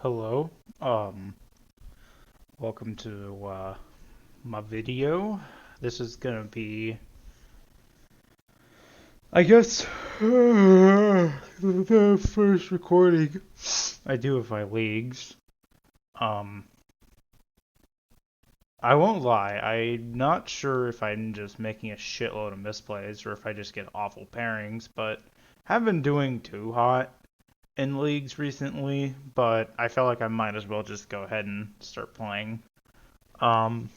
Hello. Um, Welcome to my video. This is gonna be, I guess, the first recording I do of my leagues. Um, I won't lie, I'm not sure if I'm just making a shitload of misplays or if I just get awful pairings, but haven't been doing too hot in leagues recently, but I felt like I might as well just go ahead and start playing. Um,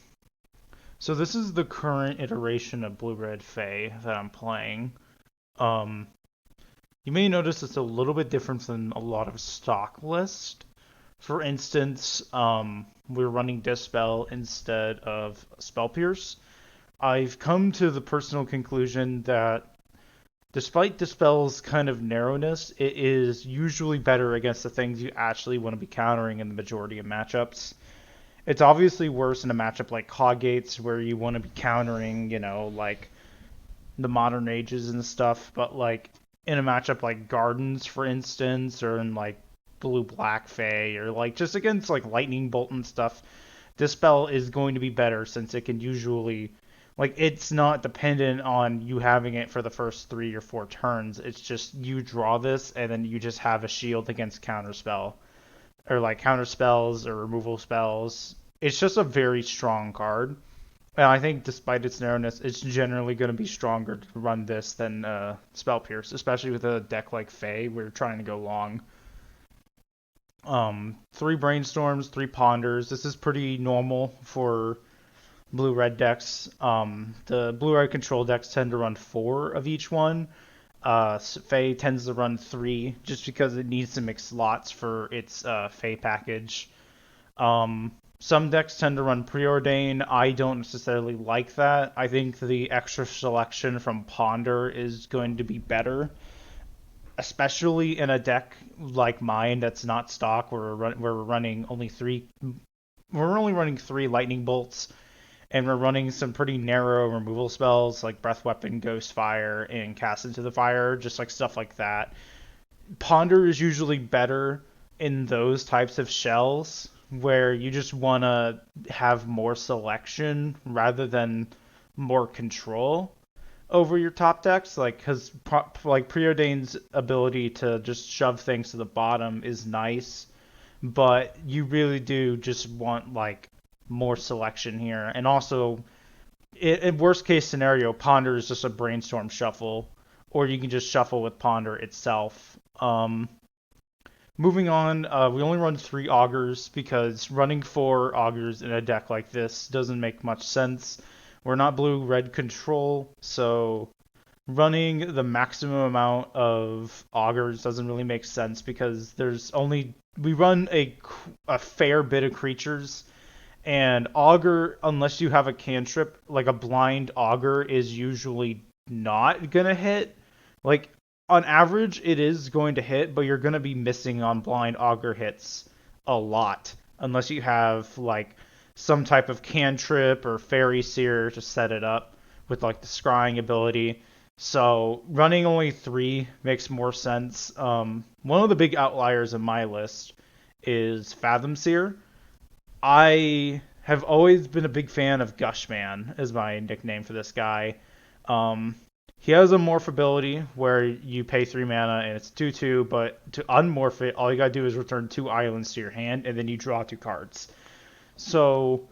So this is the current iteration of Blue Red Fae that I'm playing. Um, you may notice it's a little bit different than a lot of stock list. For instance, we're running Dispel instead of Spell Pierce. I've come to the personal conclusion that despite Dispel's kind of narrowness, it is usually better against the things you actually want to be countering in the majority of matchups. It's obviously worse in a matchup like Coggates where you want to be countering, like the modern ages and stuff, but like in a matchup like Gardens, for instance, or in like Blue Black Fae, or like just against like Lightning Bolt and stuff, Dispel is going to be better since it can usually like it's not dependent on you having it for the first 3 or 4 turns. It's just you draw this and then you just have a shield against counterspell or like counter spells or removal spells. It's just a very strong card. And I think despite its narrowness, it's generally going to be stronger to run this than Spell Pierce, especially with a deck like Fae. We're trying to go long. 3 brainstorms, 3 ponders. This is pretty normal for blue-red decks. The blue-red control decks tend to run 4 of each one. Fae tends to run 3 just because it needs to make slots for its Fae package. Some decks tend to run preordain. I don't necessarily like that. I think the extra selection from Ponder is going to be better, especially in a deck like mine that's not stock where we're running only 3. We're only running 3 lightning bolts, and we're running some pretty narrow removal spells like Breath Weapon, Ghost Fire, and Cast into the Fire, just like stuff like that. Ponder is usually better in those types of shells where you just want to have more selection rather than more control over your top decks, like because like preordain's ability to just shove things to the bottom is nice, but you really do just want like more selection here. And also in worst case scenario, ponder is just a brainstorm shuffle, or you can just shuffle with ponder itself. Moving on, we only run 3 augurs because running 4 augurs in a deck like this doesn't make much sense. We're not blue-red control, so running the maximum amount of augurs doesn't really make sense because we run a fair bit of creatures, and augur, unless you have a cantrip like a blind augur, is usually not gonna hit. Like on average, it is going to hit, but you're gonna be missing on blind augur hits a lot unless you have like some type of cantrip or fairy seer to set it up with like the scrying ability. So running only 3 makes more sense. One of the big outliers in my list is Fathom Seer. I have always been a big fan of Gushman as my nickname for this guy. Um, he has a morph ability where you pay 3 mana and it's 2/2, but to unmorph it, all you gotta do is return 2 islands to your hand and then you draw 2 cards. So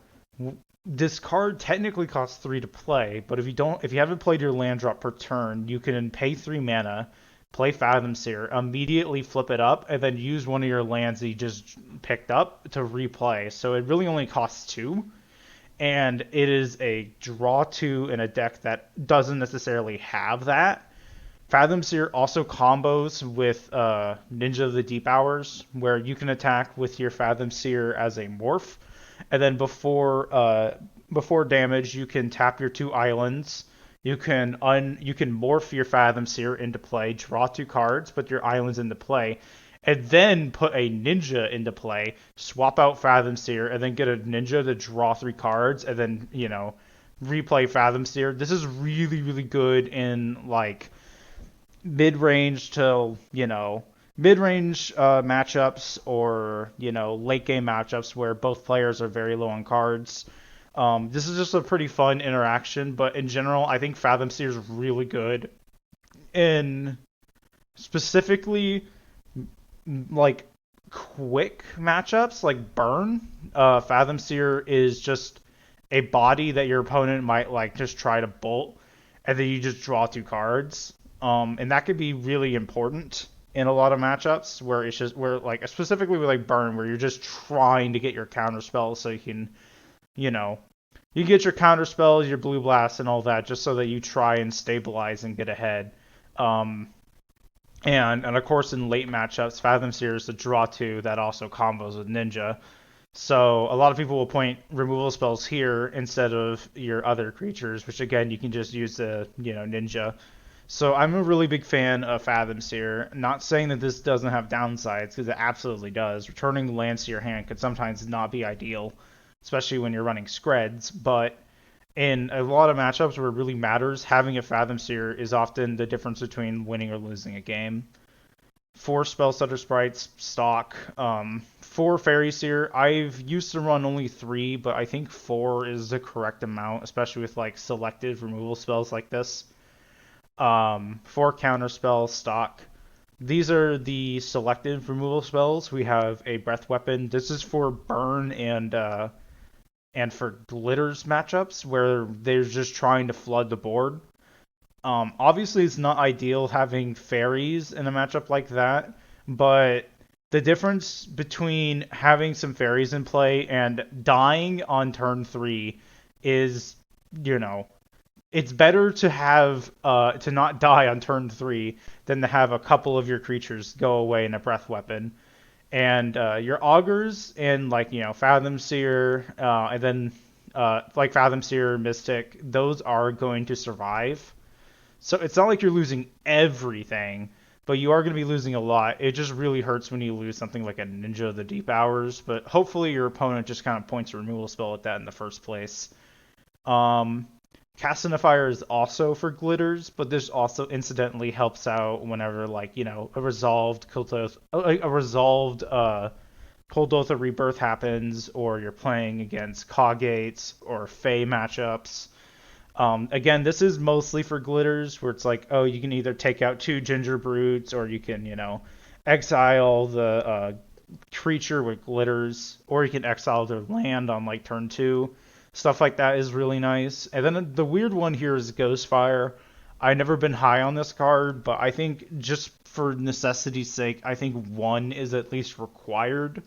this card technically costs 3 to play, but if you haven't played your land drop per turn, you can pay 3 mana, play Fathom Seer, immediately flip it up, and then use one of your lands that you just picked up to replay. So it really only costs 2, and it is a draw 2 in a deck that doesn't necessarily have that. Fathom Seer also combos with Ninja of the Deep Hours, where you can attack with your Fathom Seer as a morph, and then before damage, you can tap your 2 islands. You can morph your Fathom Seer into play, draw 2 cards, put your islands into play, and then put a ninja into play, swap out Fathom Seer, and then get a ninja to draw 3 cards, and then replay Fathom Seer. This is really really good in like mid range to mid-range matchups or late game matchups where both players are very low on cards. This is just a pretty fun interaction, but in general, I think Fathom Seer is really good in specifically like quick matchups like Burn. Fathom Seer is just a body that your opponent might like just try to bolt, and then you just draw two cards. And that could be really important in a lot of matchups where it's just where like specifically with like Burn, where you're just trying to get your counter spells so you can, you know, you get your counter spells, your blue blast, and all that, just so that you try and stabilize and get ahead. Um, and of course, in late matchups, Fathom Seer is the draw two that also combos with Ninja. So a lot of people will point removal spells here instead of your other creatures, which again you can just use the Ninja. So I'm a really big fan of Fathom Seer. Not saying that this doesn't have downsides, because it absolutely does. Returning lands to your hand could sometimes not be ideal, especially when you're running Screds. But in a lot of matchups where it really matters, having a Fathom Seer is often the difference between winning or losing a game. 4 Spellstutter Sprites, stock. 4 Fairy Seer. I've used to run only 3, but I think 4 is the correct amount, especially with like selective removal spells like this. 4 Counter Spell, stock. These are the selective removal spells. We have a Breath Weapon. This is for Burn and for Glitters matchups where they're just trying to flood the board. Obviously, it's not ideal having fairies in a matchup like that, but the difference between having some fairies in play and dying on turn 3 is, it's better to have to not die on turn 3 than to have a couple of your creatures go away in a breath weapon. And your augurs and Fathom Seer, and then like Fathom Seer, Mystic, those are going to survive. So it's not like you're losing everything, but you are going to be losing a lot. It just really hurts when you lose something like a Ninja of the Deep Hours, but hopefully your opponent just kind of points a removal spell at that in the first place. Castinify is also for glitters, but this also incidentally helps out whenever a resolved Kuldotha Rebirth happens, or you're playing against Kagates or Fey matchups. Again, this is mostly for glitters, where it's like, oh, you can either take out 2 Ginger Brutes, or you can, exile the creature with glitters, or you can exile their land on like turn 2. Stuff like that is really nice. And then the weird one here is Ghostfire. I've never been high on this card, but I think just for necessity's sake, I think 1 is at least required.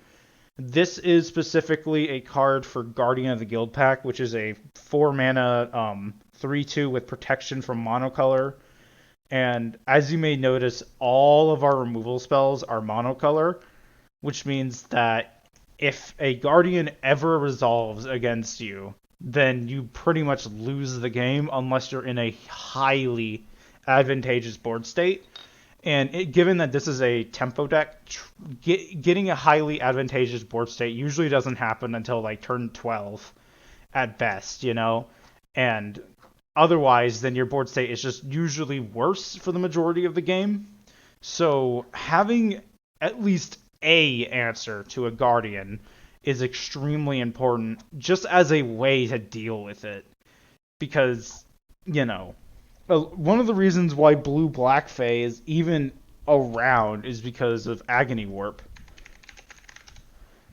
This is specifically a card for Guardian of the Guild Pack, which is a 4 mana 3/2 with protection from monocolor. And as you may notice, all of our removal spells are monocolor, which means that if a Guardian ever resolves against you, then you pretty much lose the game unless you're in a highly advantageous board state. And given that this is a tempo deck, getting a highly advantageous board state usually doesn't happen until like turn 12 at best, And otherwise, then your board state is just usually worse for the majority of the game. So having at least a answer to a Guardian is extremely important just as a way to deal with it. Because, one of the reasons why Blue-Black Fae is even around is because of Agony Warp.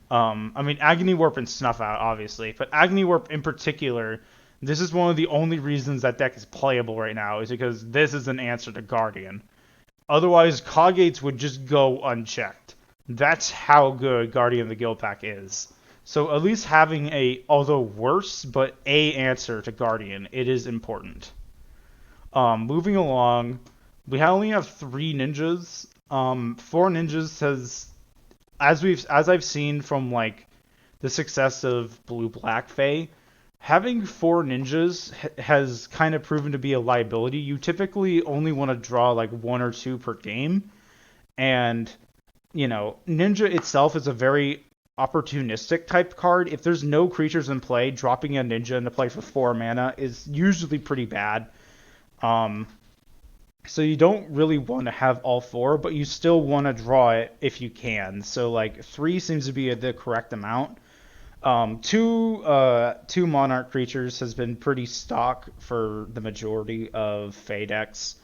Agony Warp and Snuff Out, obviously, but Agony Warp in particular, this is one of the only reasons that deck is playable right now, is because this is an answer to Guardian. Otherwise, Kagates would just go unchecked. That's how good Guardian of the Guild Pack is. So at least having although worse, but a answer to Guardian, it is important. Moving along, we only have 3 ninjas. 4 ninjas as I've seen from the success of Blue-Black Fae, having 4 ninjas has kind of proven to be a liability. You typically only want to draw 1 or 2 per game, and Ninja itself is a very opportunistic type card. If there's no creatures in play, dropping a Ninja into play for 4 mana is usually pretty bad. So you don't really want to have all four, but you still want to draw it if you can. So like three seems to be the correct amount. Two monarch creatures has been pretty stock for the majority of Fey decks.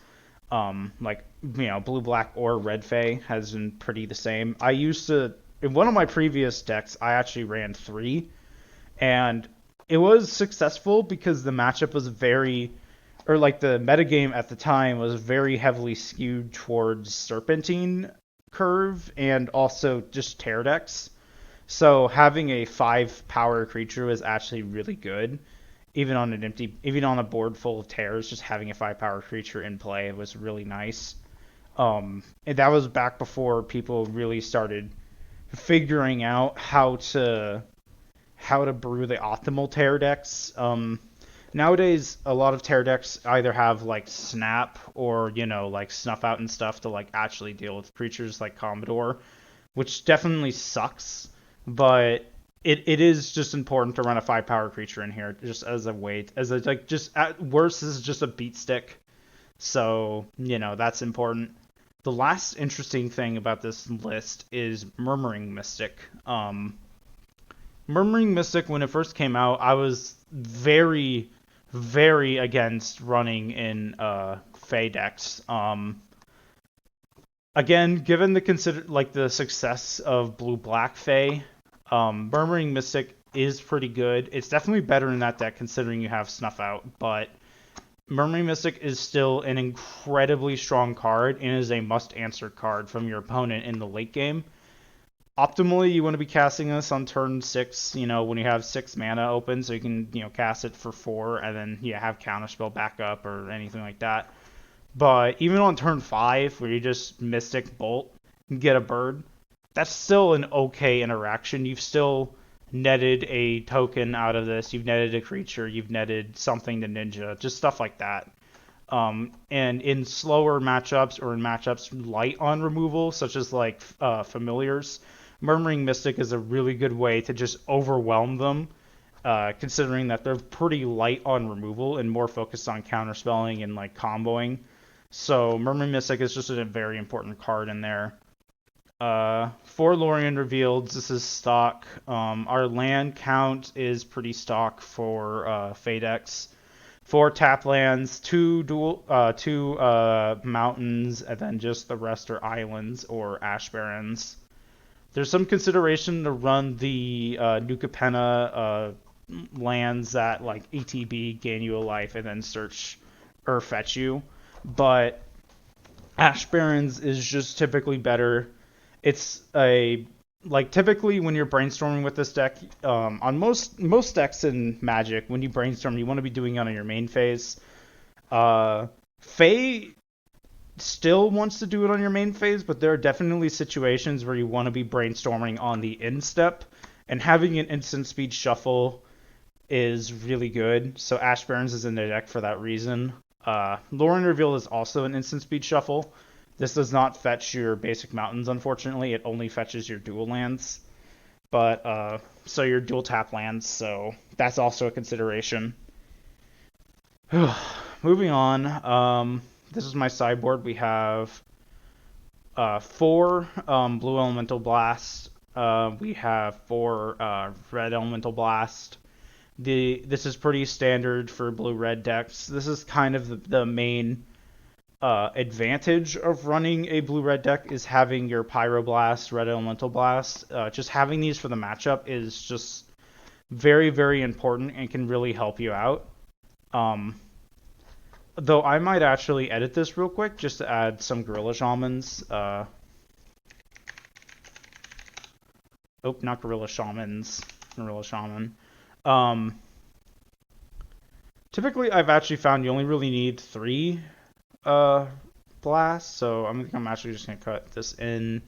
Like blue black or red Fey has been pretty the same. I used to in one of my previous decks I actually ran three, and it was successful because the matchup was very, or like the metagame at the time was very heavily skewed towards Serpentine curve and also just Tear decks. So having a 5 power creature was actually really good. Even on a board full of tears, just having a 5 power creature in play was really nice. And that was back before people really started figuring out how to brew the optimal tear decks. Nowadays, a lot of tear decks either have like snap or like snuff out and stuff to like actually deal with creatures like Commodore, which definitely sucks. But it is just important to run a 5 power creature in here just as a way as a like just at worst this is just a beat stick. So that's important. The last interesting thing about this list is Murmuring Mystic. Murmuring Mystic, when it first came out, I was very, very against running in Fey decks. Again, given the success of Blue Black Fey, Murmuring Mystic is pretty good. It's definitely better in that deck considering you have Snuff Out, but Murmuring Mystic is still an incredibly strong card and is a must-answer card from your opponent in the late game. Optimally, you want to be casting this on turn 6, when you have 6 mana open, so you can, cast it for 4, and then, have Counterspell backup or anything like that. But even on turn 5, where you just Mystic Bolt and get a bird, that's still an okay interaction. You've still netted a token out of this, you've netted a creature, you've netted something to Ninja, just stuff like that. And in slower matchups or in matchups light on removal, such as like Familiars, Murmuring Mystic is a really good way to just overwhelm them, considering that they're pretty light on removal and more focused on counterspelling and like comboing. So Murmuring Mystic is just a very important card in there. For Lorien Revealed, this is stock. Our land count is pretty stock for Fadex. 4 tap lands, 2 mountains, and then just the rest are islands or ash barrens. There's some consideration to run the New Capenna lands that like ETB gain you a life and then search or fetch you, but Ash Barrens is just typically better. It's typically when you're brainstorming with this deck, on most decks in Magic, when you brainstorm, you want to be doing it on your main phase. Faye still wants to do it on your main phase, but there are definitely situations where you want to be brainstorming on the end step, and having an instant speed shuffle is really good. So Ash Barrens is in the deck for that reason. Lorien Reveal is also an instant speed shuffle. This does not fetch your basic mountains, unfortunately. It only fetches your dual lands. But, so your dual tap lands, so that's also a consideration. Moving on, this is my sideboard. We have 4 Blue Elemental Blast. We have 4 Red Elemental Blast. This is pretty standard for blue-red decks. This is kind of the main advantage of running a blue-red deck is having your Pyroblast, Red Elemental Blast. Just having these for the matchup is just very, very important and can really help you out. Though I might actually edit this real quick just to add some Gorilla Shamans. Not Gorilla Shamans. Gorilla Shaman. Typically, I've actually found you only really need 3 blasts, so I'm actually just gonna cut this in,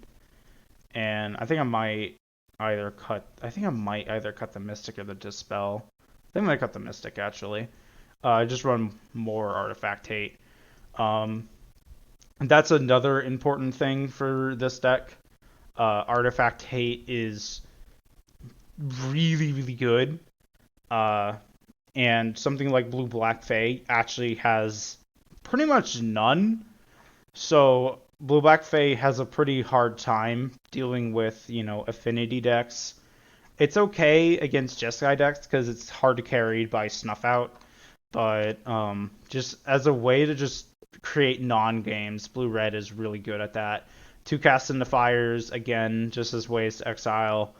and I think I might either cut the Mystic or the Dispel. I think I might cut the Mystic actually. Just run more Artifact Hate. That's another important thing for this deck. Artifact Hate is really, really good. And something like Blue Black Fey actually has pretty much none. So Blue-Black Fae has a pretty hard time dealing with, affinity decks. It's okay against Jeskai decks because it's hard to carry by Snuff Out, but just as a way to just create non-games, Blue-Red is really good at that. Two Cast into Fires, again, just as ways to exile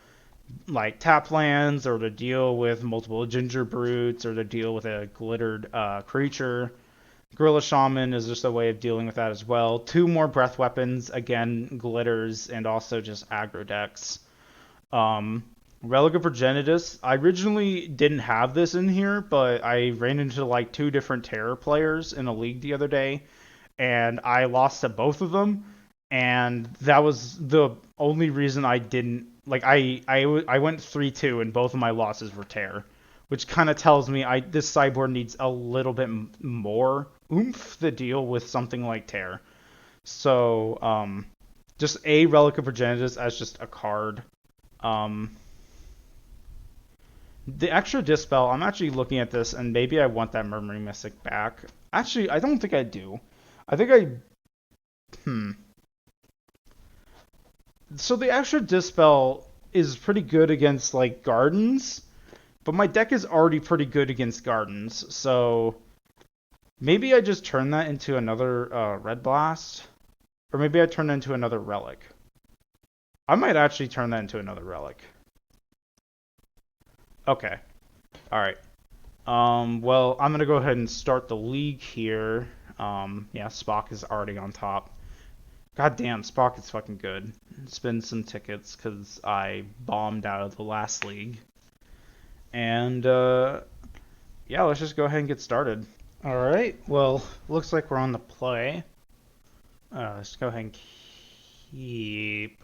like tap lands, or to deal with multiple Ginger Brutes, or to deal with a glittered creature. Gorilla Shaman is just a way of dealing with that as well. Two more breath weapons, again, glitters, and also just aggro decks. Um, Relic of Progenitus, I originally didn't have this in here, but I ran into like two different Terror players in a league the other day, and I lost to both of them, and that was the only reason I didn't like. I went 3-2, and both of my losses were Terror, which kind of tells me this sideboard needs a little bit more oomph to deal with something like Terror. So just a Relic of Progenitus as just a card. Um, the extra Dispel, I'm actually looking at this, and maybe I want that Murmuring Mystic back. Actually, I don't think I do. I think I. Hmm. So the extra Dispel is pretty good against, like, Gardens, but my deck is already pretty good against Gardens, so maybe I just turn that into another Red Blast, or maybe I turn it into another Relic. I might actually turn that into another Relic. Okay. Alright. Well, I'm gonna go ahead and start the league here. Yeah, Spock is already on top. God damn, Spock is fucking good. Spin some tickets because I bombed out of the last league. And, yeah, let's just go ahead and get started. Alright, well, looks like we're on the play. Let's go ahead and keep.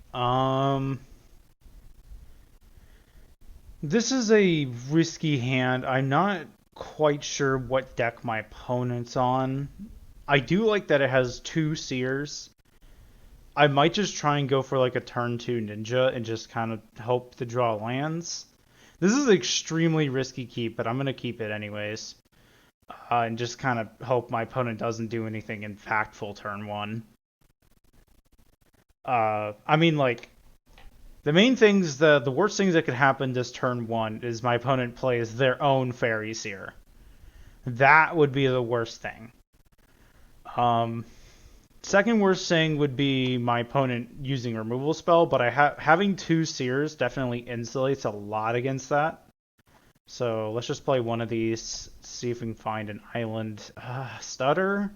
This is a risky hand. I'm not quite sure what deck my opponent's on. I do like that it has two Seers. I might just try and go for like a turn 2 Ninja and just kind of hope to draw lands. This is an extremely risky keep, but I'm going to keep it anyways. And just kind of hope my opponent doesn't do anything impactful turn 1. I mean, like, the main things, the worst things that could happen this turn 1 is my opponent plays their own Fairy Seer. That would be the worst thing. Second worst thing would be my opponent using a removal spell, but having two Seers definitely insulates a lot against that. So let's just play one of these, see if we can find an island. Stutter?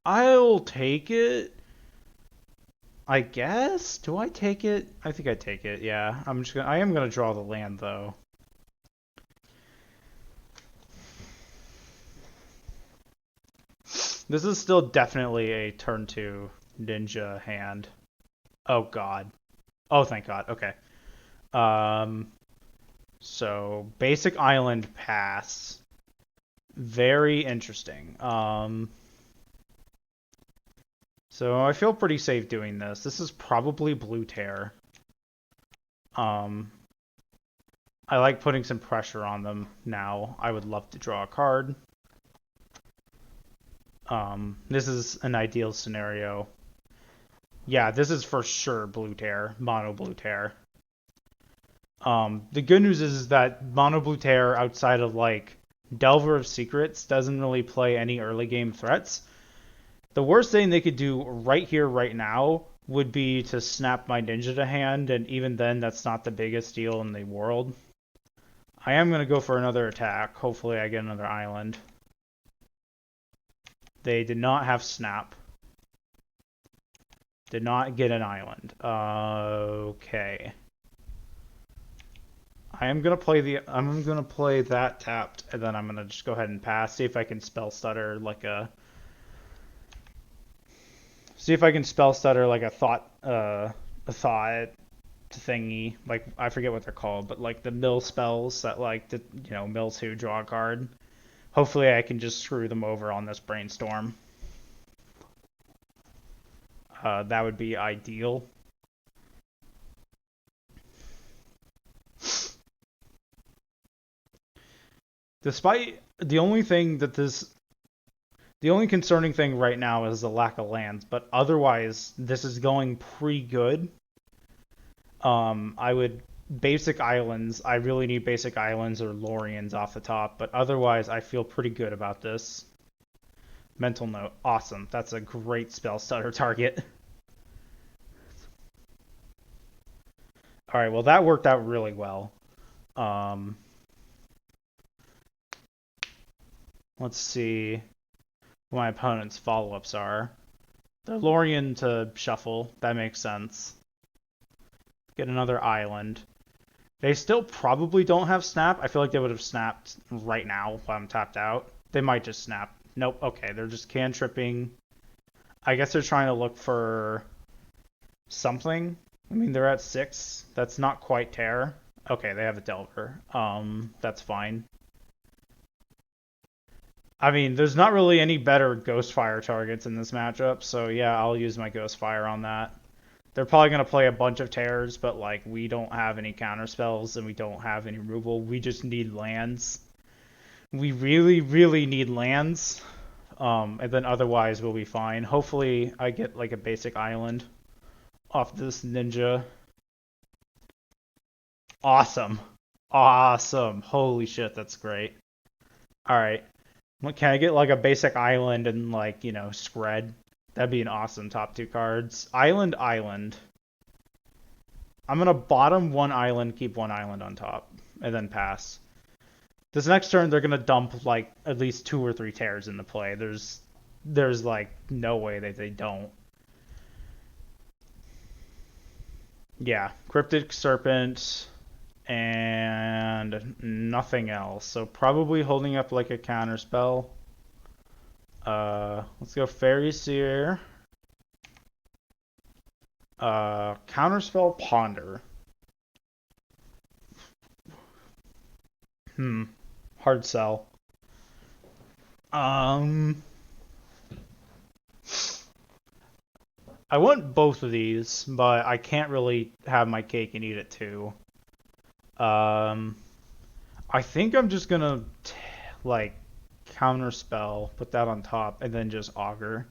I'll take it. I guess? Do I take it? I think I take it, yeah. I am gonna draw the land though. This is still definitely a turn 2 ninja hand. Oh god. Oh, thank god. Okay. So basic island pass. Very interesting. So I feel pretty safe doing this. This is probably blue tear. I like putting some pressure on them now. I would love to draw a card. This is an ideal scenario. Yeah, this is for sure blue tear, mono blue tear. The good news is that mono blue tear, outside of like Delver of Secrets, doesn't really play any early game threats. The worst thing they could do right here, right now, would be to snap my ninja to hand, and even then, that's not the biggest deal in the world. I am going to go for another attack. Hopefully I get another island. They did not have snap. Did not get an island. Okay. I'm gonna play that tapped, and then I'm gonna just go ahead and pass. See if I can spell stutter like a thought thingy. Like, I forget what they're called, but like the mill spells that like the mill 2 draw a card. Hopefully I can just screw them over on this brainstorm. That would be ideal. Despite the only thing that The only concerning thing right now is the lack of lands, but otherwise, this is going pretty good. I would basic islands. I really need basic islands or Lorians off the top, but otherwise, I feel pretty good about this. Mental note, awesome. That's a great spell stutter target. All right, well that worked out really well. Let's see what my opponent's follow-ups are. The Lorien to shuffle, that makes sense. Get another island. They still probably don't have snap. I feel like they would have snapped right now while I'm tapped out. They might just snap. Nope, okay, they're just cantripping. I guess they're trying to look for something. I mean, they're at 6. That's not quite tear. Okay, they have a Delver. That's fine. I mean, there's not really any better Ghostfire targets in this matchup, so yeah, I'll use my Ghostfire on that. They're probably going to play a bunch of tears, but like we don't have any counter spells and we don't have any removal. We just need lands. We really, really need lands. And then otherwise we'll be fine. Hopefully I get like a basic island off this ninja. Awesome. Awesome. Holy shit, that's great. Alright. Can I get like a basic island and like, Scred? That'd be an awesome top 2 cards. Island, island. I'm gonna bottom 1 island, keep 1 island on top, and then pass. This next turn they're gonna dump like at least 2 or 3 tears into play. There's like no way that they don't. Yeah, Cryptic Serpent and nothing else. So probably holding up like a counter spell. Let's go Fairy Seer. Counterspell Ponder. Hard sell. I want both of these, but I can't really have my cake and eat it too. I think I'm just gonna like counterspell, put that on top, and then just augur.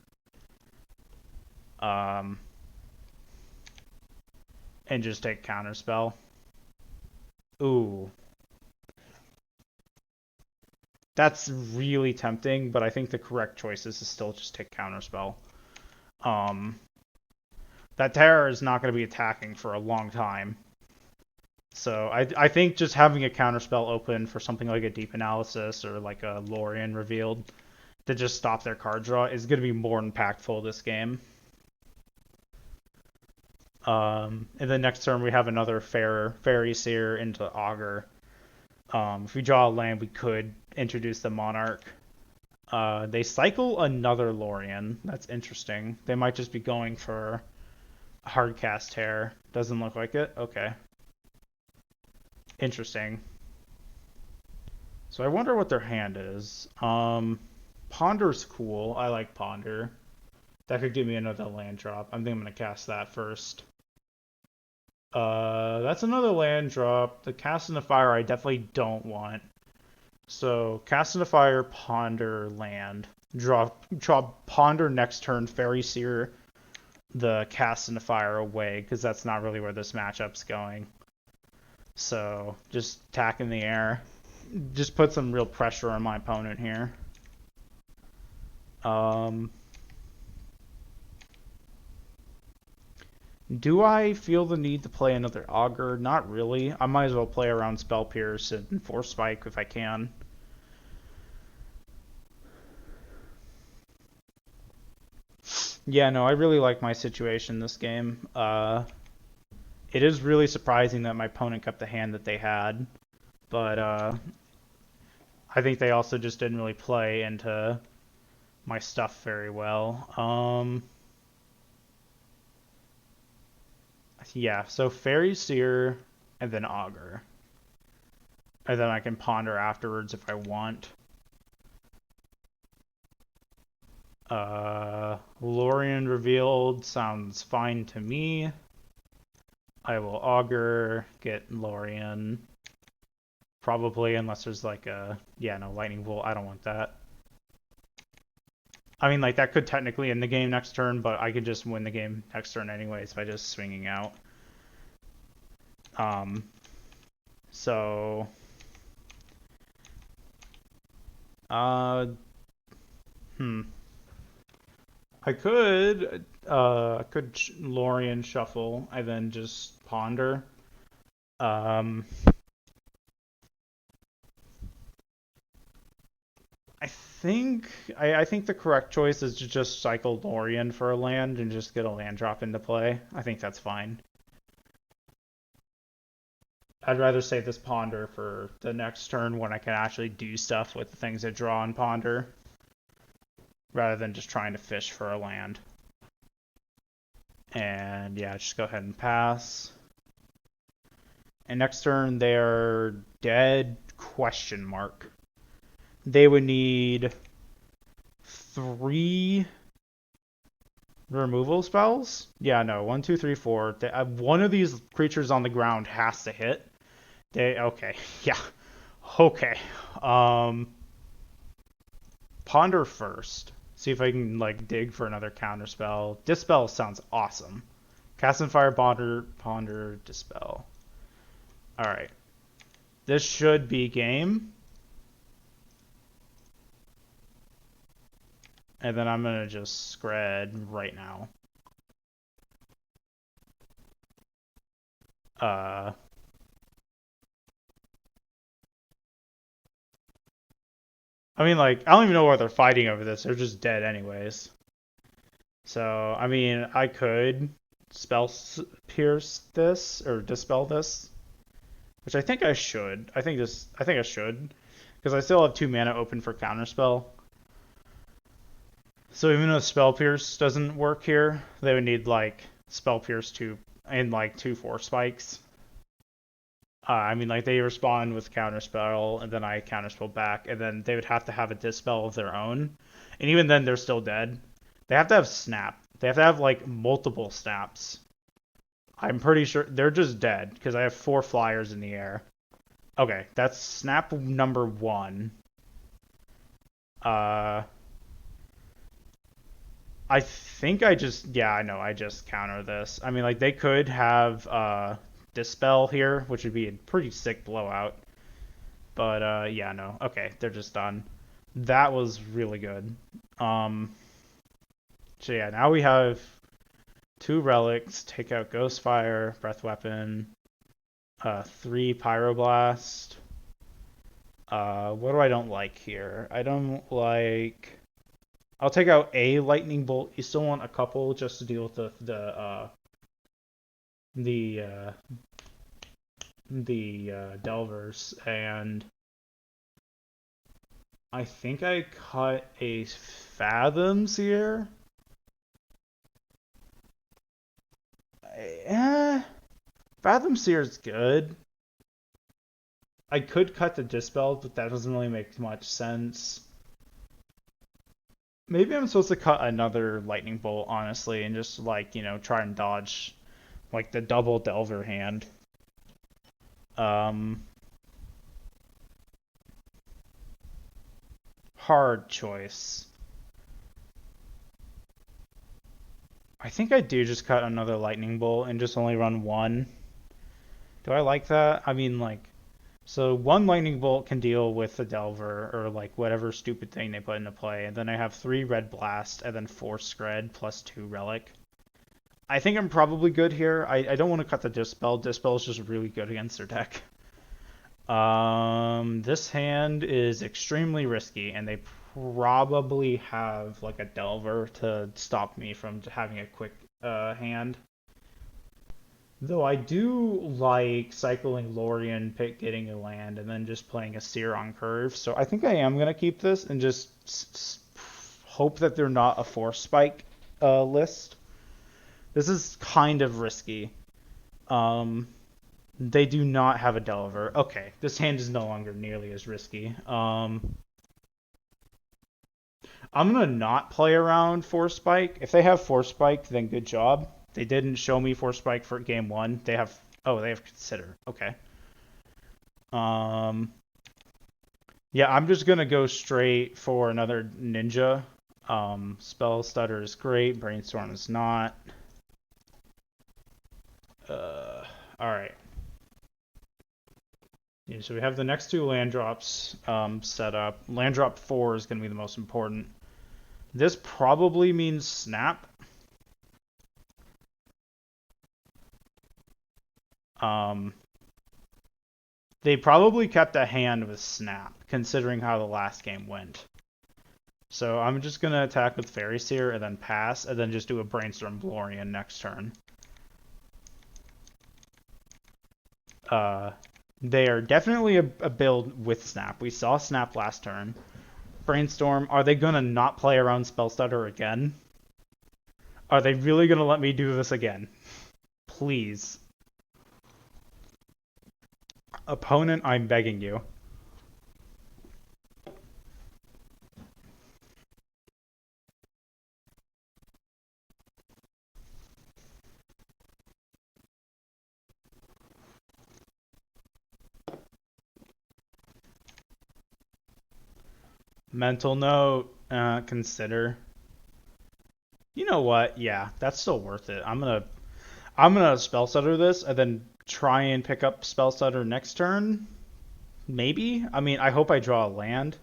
And just take counterspell. Ooh. That's really tempting, but I think the correct choice is to still just take counterspell. That terror is not going to be attacking for a long time. So I think just having a counterspell open for something like a Deep Analysis or like a Lorien revealed to just stop their card draw is going to be more impactful this game. And then next turn we have another Fairy Seer into Augur. If we draw a land, we could introduce the Monarch. They cycle another Lorien. That's interesting. They might just be going for a Hardcast Tear. Doesn't look like it. Okay. Interesting. So I wonder what their hand is. Ponder's cool. I like Ponder. That could give me another land drop. I think I'm going to cast that first. That's another land drop. The Cast in the Fire I definitely don't want. So, Cast in the Fire, Ponder, land. Draw Ponder next turn, Fairy Seer the Cast in the Fire away, because that's not really where this matchup's going. So, just attack in the air. Just put some real pressure on my opponent here. Do I feel the need to play another Augur? Not really. I might as well play around Spell Pierce and Force Spike if I can. Yeah, no, I really like my situation this game. It is really surprising that my opponent kept the hand that they had, but I think they also just didn't really play into my stuff very well. Yeah, so Fairy Seer and then Augur. And then I can Ponder afterwards if I want. Lorien revealed sounds fine to me. I will Augur, get Lorien. Probably, unless there's like a... Yeah, no, Lightning Bolt. I don't want that. I mean, like, that could technically end the game next turn, but I could just win the game next turn anyways by just swinging out. Um, so, uh, hmm. I could Lorien shuffle and then just ponder. Um, I think the correct choice is to just cycle Lorien for a land and just get a land drop into play. I think that's fine. I'd rather save this ponder for the next turn when I can actually do stuff with the things that draw on ponder, rather than just trying to fish for a land. And yeah, just go ahead and pass. And next turn they're dead question mark. They would need 3 removal spells. Yeah, no, 1, 2, 3, 4. One of these creatures on the ground has to hit. Okay, yeah, okay. Ponder first. See if I can like dig for another counter spell. Dispel sounds awesome. Cast and Fire, Ponder, Dispel. All right, this should be game. And then I'm gonna just scred right now. Uh, I mean, like, I don't even know why they're fighting over this. They're just dead anyways. So, I mean, I could spell pierce this or dispel this, which I think I should. I think I should, because I still have 2 mana open for counterspell. So even though spell pierce doesn't work here, they would need like spell pierce 2 and like 2/4 spikes. I mean, like they respond with counterspell, and then I counterspell back, and then they would have to have a dispel of their own, and even then they're still dead. They have to have snap. They have to have like multiple snaps. I'm pretty sure they're just dead because I have 4 flyers in the air. Okay, that's snap number 1. Uh, I think I know, I just counter this. I mean, like they could have dispel here, which would be a pretty sick blowout. But yeah, no. Okay, they're just done. That was really good. Um, so yeah, now we have 2 relics. Take out Ghostfire, Breath Weapon, 3 Pyroblast. What do I don't like here? I don't like. I'll take out a Lightning Bolt. You still want a couple just to deal with the Delvers, and I think I cut a Fathoms here. Eh, Fathom Seer is good. I could cut the Dispel, but that doesn't really make much sense. Maybe I'm supposed to cut another Lightning Bolt, honestly, and just, like, try and dodge, like, the double Delver hand. Um, Hard choice. I think I do just cut another Lightning Bolt and just only run 1. Do I like that? I mean, like, so 1 Lightning Bolt can deal with the Delver or like whatever stupid thing they put into play, and then I have 3 Red Blast and then 4 Scred plus 2 Relic. I think I'm probably good here. I don't want to cut the Dispel. Dispel is just really good against their deck. This hand is extremely risky, and they probably have like a Delver to stop me from having a quick hand. Though I do like cycling Lorien, getting a land, and then just playing a Seer on curve. So I think I am going to keep this and just hope that they're not a Force Spike list. This is kind of risky. They do not have a Delver. Okay, this hand is no longer nearly as risky. I'm going to not play around Force Spike. If they have Force Spike, then good job. They didn't show me Force Spike for game 1. They have Consider. Okay. Yeah, I'm just gonna go straight for another ninja. Spell Stutter is great. Brainstorm is not. Alright. Yeah, so we have the next two land drops set up. Land drop 4 is going to be the most important. This probably means snap. They probably kept a hand with snap, considering how the last game went. So I'm just going to attack with Fairy Seer and then pass, and then just do a Brainstorm Glorian next turn. They are definitely a build with snap. We saw snap last turn. Brainstorm, are they going to not play around Spell Stutter again? Are they really going to let me do this again? Please. Opponent, I'm begging you. Mental note, consider. You know what? Yeah, that's still worth it. I'm gonna spell stutter this and then try and pick up spell stutter next turn. Maybe. I mean, I hope I draw a land.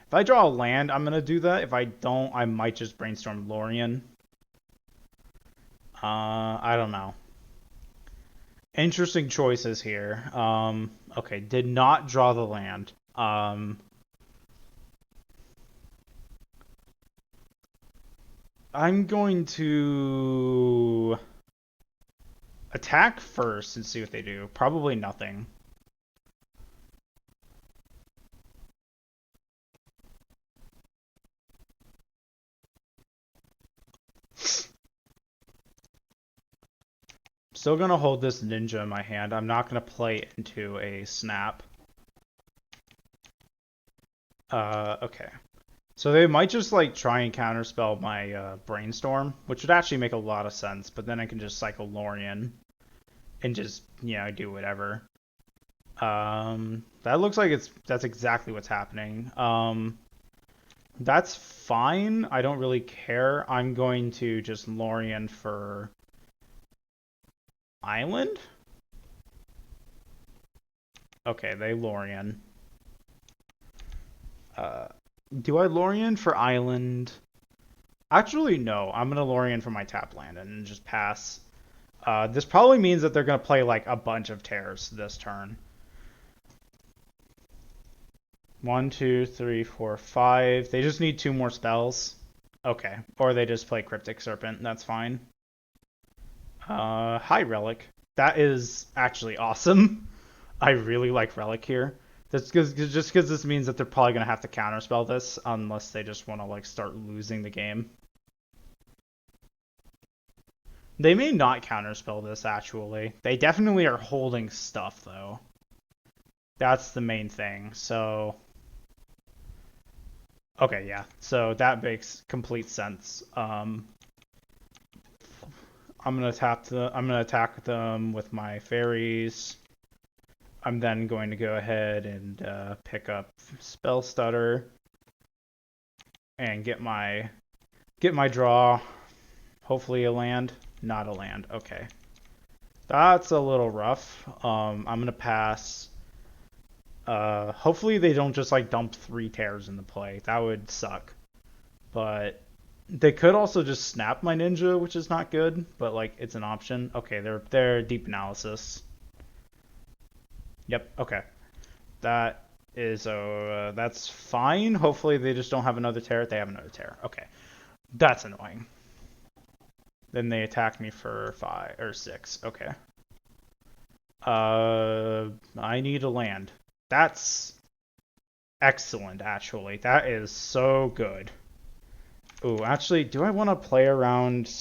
If I draw a land, I'm gonna do that. If I don't, I might just brainstorm Lorien. I don't know. Interesting choices here. Okay, did not draw the land. I'm going to attack first and see what they do. Probably nothing. Still gonna hold this ninja in my hand. I'm not gonna play it into a snap. Okay. So they might just like try and counterspell my brainstorm, which would actually make a lot of sense, but then I can just cycle Lorien and just, do whatever. That looks like that's exactly what's happening. That's fine. I don't really care. I'm going to just Lorien for Island? Okay, they Lorien. Do I Lorien for Island? Actually, no. I'm gonna Lorien for my tap land and just pass. This probably means that they're gonna play like a bunch of tears this turn. 1, 2, 3, 4, 5. They just need 2 more spells. Okay. Or they just play Cryptic Serpent. That's fine. Hi, Relic. That is actually awesome. I really like Relic here. That's just because this means that they're probably going to have to counterspell this unless they just want to like start losing the game. They may not counterspell this, actually. They definitely are holding stuff, though. That's the main thing, so... Okay, yeah. So that makes complete sense. I'm gonna attack them with my fairies. I'm then going to go ahead and pick up Spell Stutter and get my draw. Hopefully a land. Not a land. Okay. That's a little rough. I'm gonna pass. Hopefully they don't just like dump 3 tears in the play. That would suck. But they could also just snap my ninja, which is not good, but like it's an option. Okay, they're deep analysis. Yep, okay. That's fine. Hopefully they just don't have another tear. They have another tear. Okay. That's annoying. Then they attack me for 5 or 6. Okay. I need a land. That's excellent, actually. That is so good. Ooh, actually, do I want to play around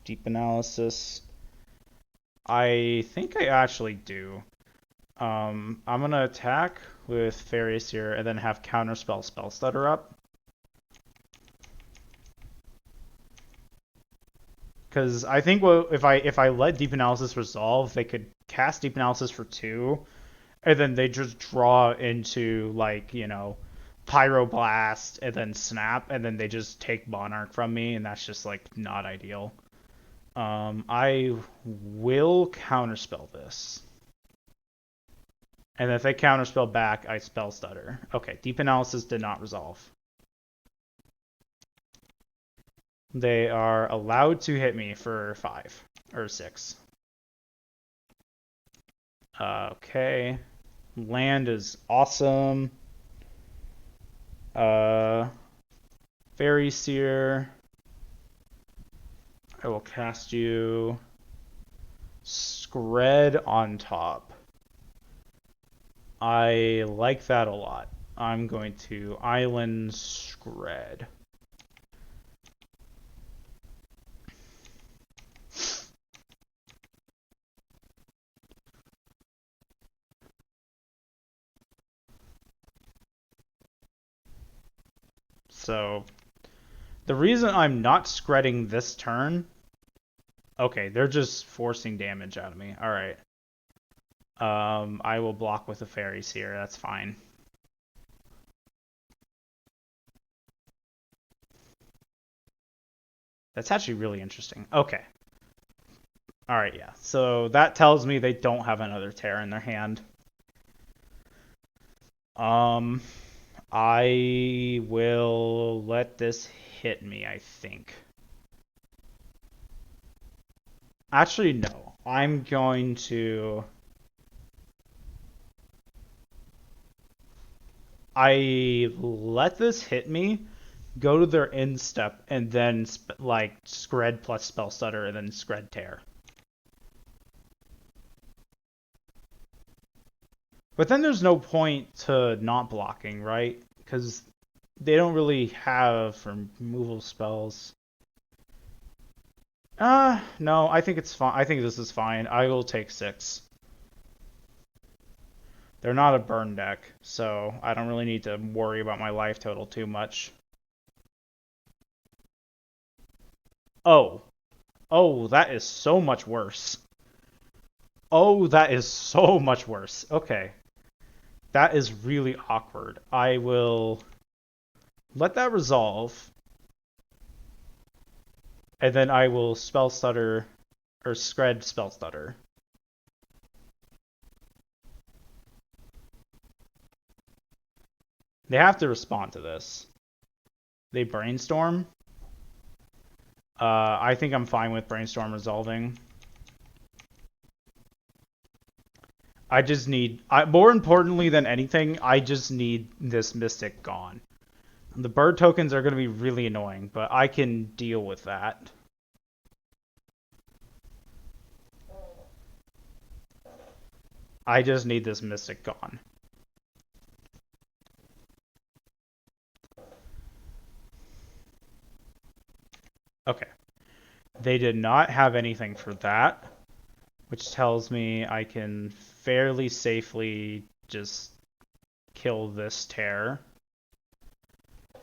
deep analysis? I think I actually do. I'm gonna attack with Fairy Seer and then have Counterspell Spell Stutter up. Because I think if I let Deep Analysis resolve, they could cast Deep Analysis for 2, and then they just draw into like Pyroblast and then Snap, and then they just take Monarch from me, and that's just like not ideal. I will counterspell this. And if they counterspell back, I spell stutter. Okay, Deep Analysis did not resolve. They are allowed to hit me for 5 or 6. Okay. Land is awesome. Fairy Seer. I will cast you Scred on top. I like that a lot. I'm going to Island Scred. So, the reason I'm not Scredding this turn... Okay, they're just forcing damage out of me. Alright. I will block with the Fairies here. That's fine. That's actually really interesting. Okay. Alright, yeah. So that tells me they don't have another Terror in their hand. I will let this hit me, I think. Actually, no. I'm going to... I let this hit me, go to their end step, and then like Scred plus Spell Stutter, and then Scred Tear. But then there's no point to not blocking, right? Because they don't really have removal spells. No, I think it's fine. I think this is fine. I will take 6. They're not a burn deck, so I don't really need to worry about my life total too much. Oh. Oh, that is so much worse. Oh, that is so much worse. Okay. That is really awkward. I will let that resolve. And then I will Spell Stutter, or Scred Spell Stutter. They have to respond to this. They Brainstorm. I think I'm fine with Brainstorm resolving. I just need, more importantly than anything, I just need this Mystic gone. The bird tokens are going to be really annoying, but I can deal with that. I just need this Mystic gone. Okay. They did not have anything for that, which tells me I can fairly safely just kill this Tear.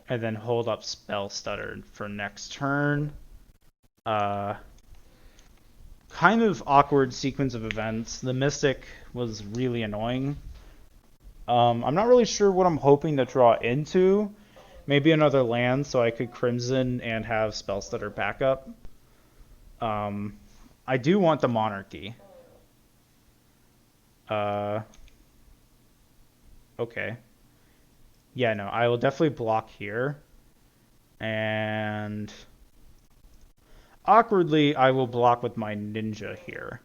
And then hold up Spell Stutter for next turn. Kind of awkward sequence of events. The Mystic was really annoying. I'm not really sure what I'm hoping to draw into. Maybe another land so I could Crimson and have Spell Stutter backup. I do want the Monarchy. Okay. Yeah, no, I will definitely block here. And awkwardly, I will block with my Ninja here.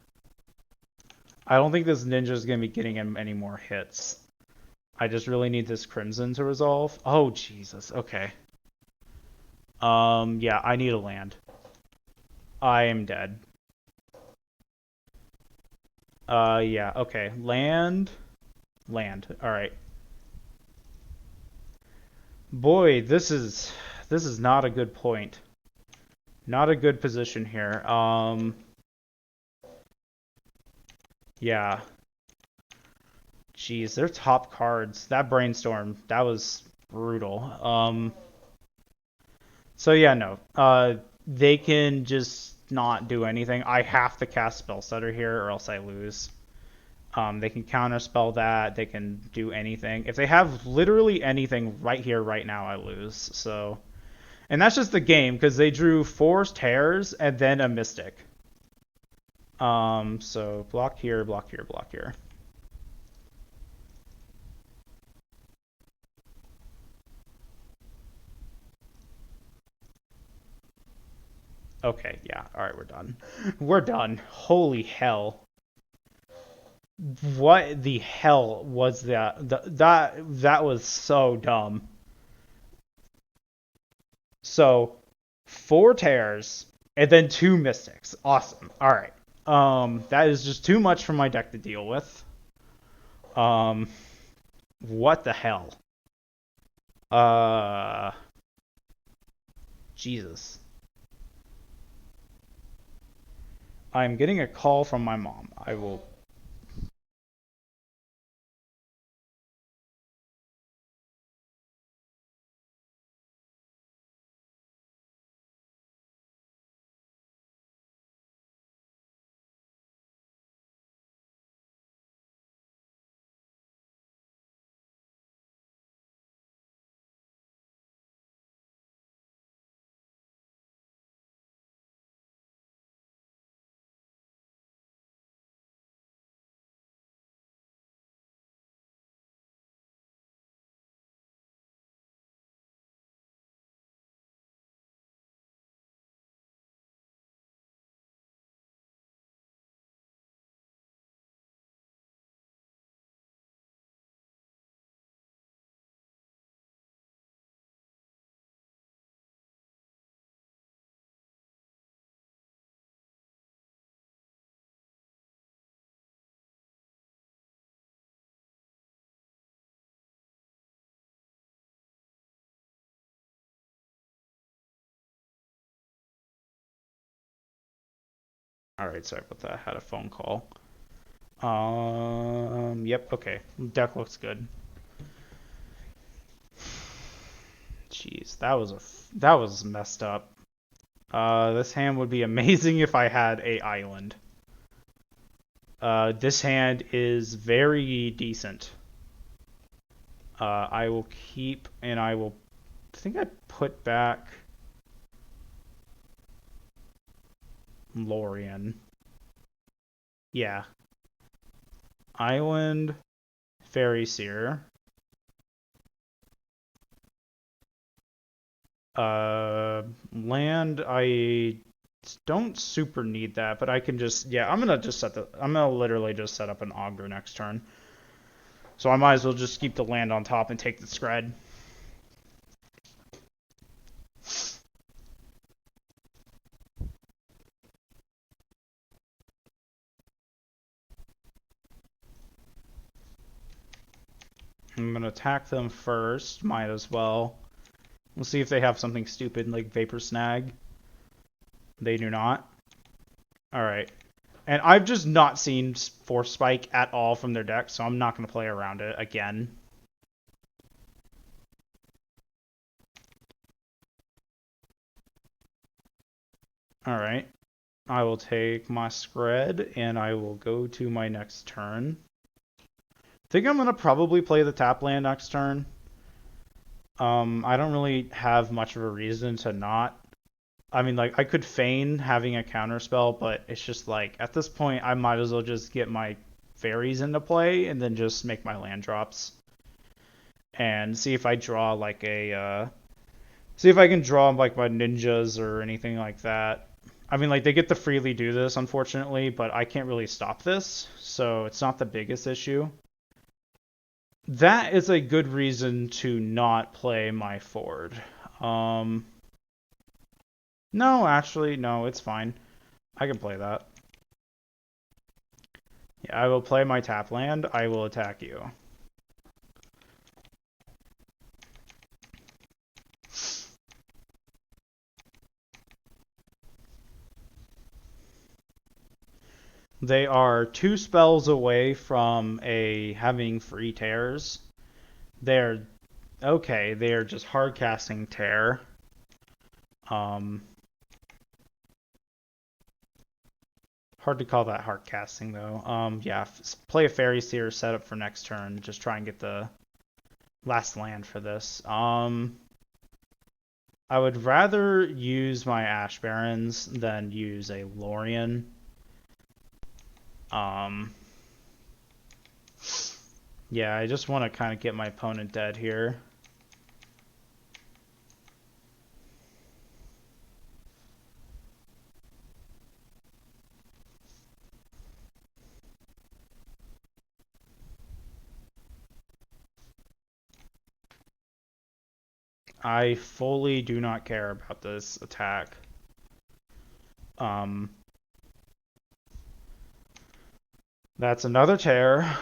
I don't think this Ninja is going to be getting him any more hits. I just really need this Crimson to resolve. Oh, Jesus. Okay. Yeah, I need a land. I am dead. Yeah, okay. Land. Land. Alright. Boy, this is not a good point. Not a good position here. Yeah. Jeez, their top cards. That Brainstorm, that was brutal. So yeah, no. They can just not do anything. I have to cast Spell Stutter here or else I lose. They can counterspell that. They can do anything. If they have literally anything right here, right now, I lose. So, and that's just the game because they drew 4 tears and then a mystic. So block here, block here, block here. Okay, yeah. All right, we're done. We're done. Holy hell. What the hell was that? That was so dumb. So, 4 tears and then 2 mystics. Awesome. All right. That is just too much for my deck to deal with. Um, what the hell? Uh, Jesus. I'm getting a call from my mom. I will. All right, sorry about that. I had a phone call. Yep, okay. Deck looks good. Jeez, that was messed up. This hand would be amazing if I had a island. This hand is very decent. I will keep, and I will. I think I put back Lorien. Yeah. Island, Fairy Seer. Land, I don't super need that, but I can just, yeah, I'm gonna literally just set up an Augur next turn. So I might as well just keep the land on top and take the scred. I'm gonna attack them first, might as well. We'll see if they have something stupid like Vapor Snag. They do not. Alright. And I've just not seen Force Spike at all from their deck, so I'm not going to play around it again. Alright. I will take my Scred, and I will go to my next turn. I think I'm going to probably play the tap land next turn. I don't really have much of a reason to not. I mean, like, I could feign having a counterspell, but it's just like, at this point, I might as well just get my fairies into play and then just make my land drops. And see if I draw like a, see if I can draw like my ninjas or anything like that. I mean, like, they get to freely do this, unfortunately, but I can't really stop this, so it's not the biggest issue. That is a good reason to not play my Ford. No, actually, no, it's fine. I can play that. Yeah, I will play my tap land. I will attack you. They are 2 spells away from a having free tears. They're okay. They are just hard casting tear. Hard Hard to call that heart casting though. Yeah, play a Fairy Seer, set up for next turn. Just try and get the last land for this. I would rather use my Ash Barrens than use a Lorien. Yeah, I just want to kind of get my opponent dead here. I fully do not care about this attack. That's another tear.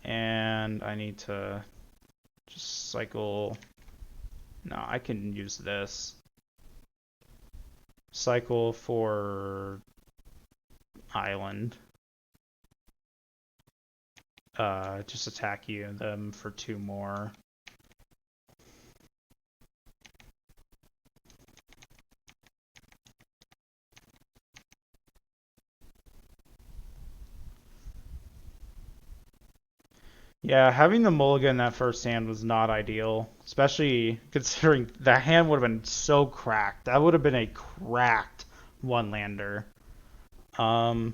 And I need to just cycle. No, I can use this. Cycle for island. Just attack you them for 2 more. Yeah, having the mulligan in that first hand was not ideal, especially considering that hand would have been so cracked. That would have been a cracked one-lander. I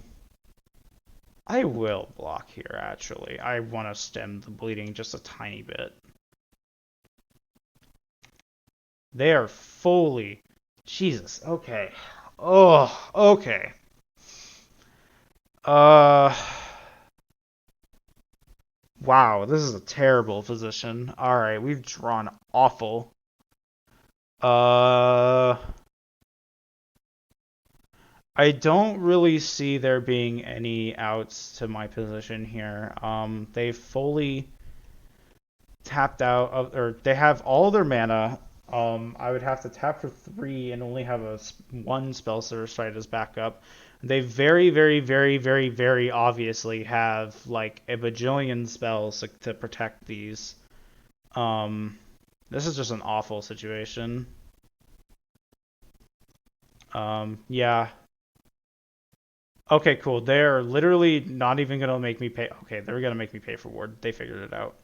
will block here, actually. I want to stem the bleeding just a tiny bit. They are fully... Jesus, okay. Oh, okay. Wow, this is a terrible position. Alright, we've drawn awful. I don't really see there being any outs to my position here. They fully tapped out of, or they have all their mana. I would have to tap for 3 and only have a 1 spell Surge as backup. They very, very, very, very, very obviously have like a bajillion spells to protect these. This is just an awful situation. Yeah. Okay, cool. They're literally not even gonna make me pay. Okay, they're gonna make me pay for ward. They figured it out.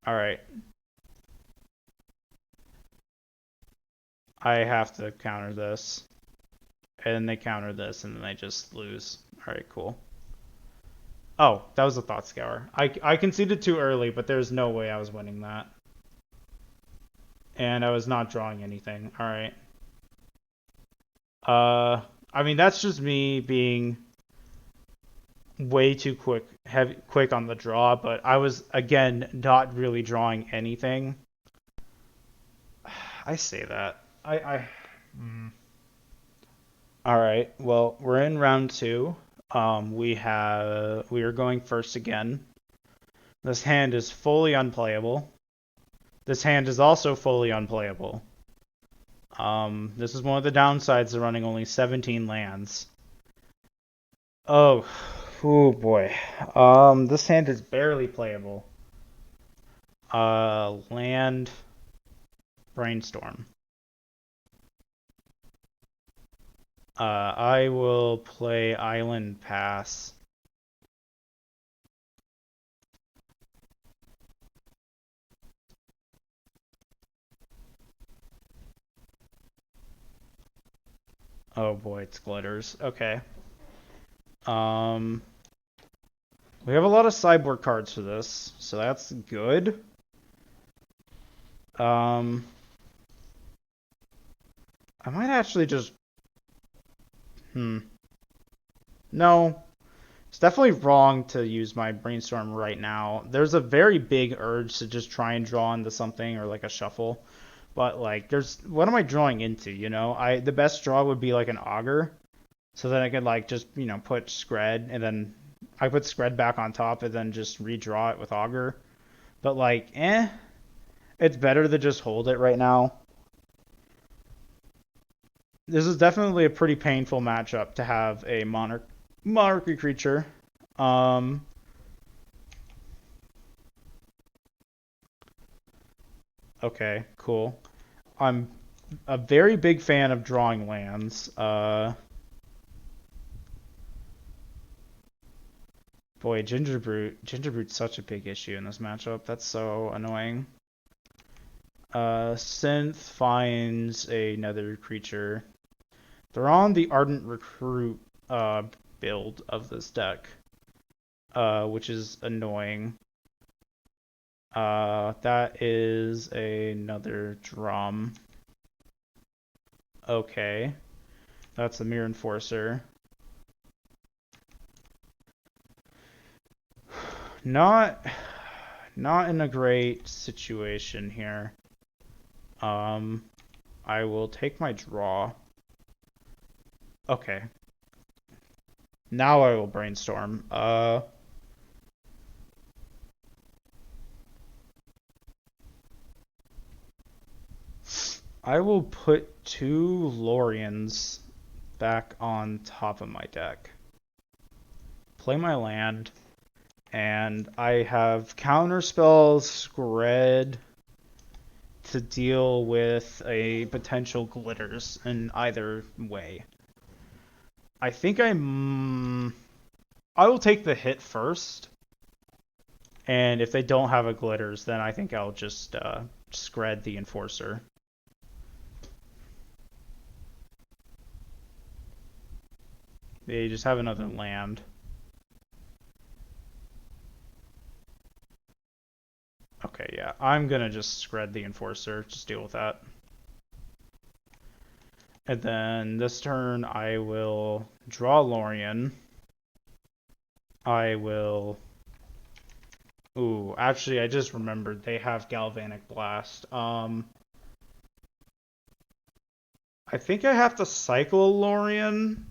All right. I have to counter this. And then they counter this, and then I just lose. All right, cool. Oh, that was a Thought Scour. I conceded too early, but there's no way I was winning that. And I was not drawing anything. All right. I mean, that's just me being way too quick on the draw, but I was, again, not really drawing anything. I say that. All right. Well, we're in round 2. We are going first again. This hand is fully unplayable. This hand is also fully unplayable. This is one of the downsides of running only 17 lands. Oh boy. This hand is barely playable. Land Brainstorm. I will play Island Pass. Oh boy, it's glitters. Okay. We have a lot of sideboard cards for this, so that's good. I might actually just... No. It's definitely wrong to use my Brainstorm right now. There's a very big urge to just try and draw into something or like a shuffle. But like there's what am I drawing into, you know? The best draw would be like an augur. So then I could like just, put Scred and then I put Scred back on top and then just redraw it with augur. But like, it's better to just hold it right now. This is definitely a pretty painful matchup to have a monarchy creature. Okay, cool. I'm a very big fan of drawing lands. Boy, Gingerbread's such a big issue in this matchup. That's so annoying. Synth finds another creature. They're on the Ardent Recruit build of this deck, which is annoying. That is another drum. Okay. That's a Mirror Enforcer. Not in a great situation here. I will take my draw. Okay. Now I will brainstorm. I will put 2 Lorians back on top of my deck. Play my land. And I have counterspell Scred to deal with a potential glitters in either way. I think I will take the hit first. And if they don't have a glitters, then I think I'll just Scred the Enforcer. They just have another land. Okay, yeah. I'm gonna just Scred the Enforcer. Just deal with that. And then this turn, I will draw Lorien. I will... Ooh, actually, I just remembered they have Galvanic Blast. I think I have to cycle Lorien.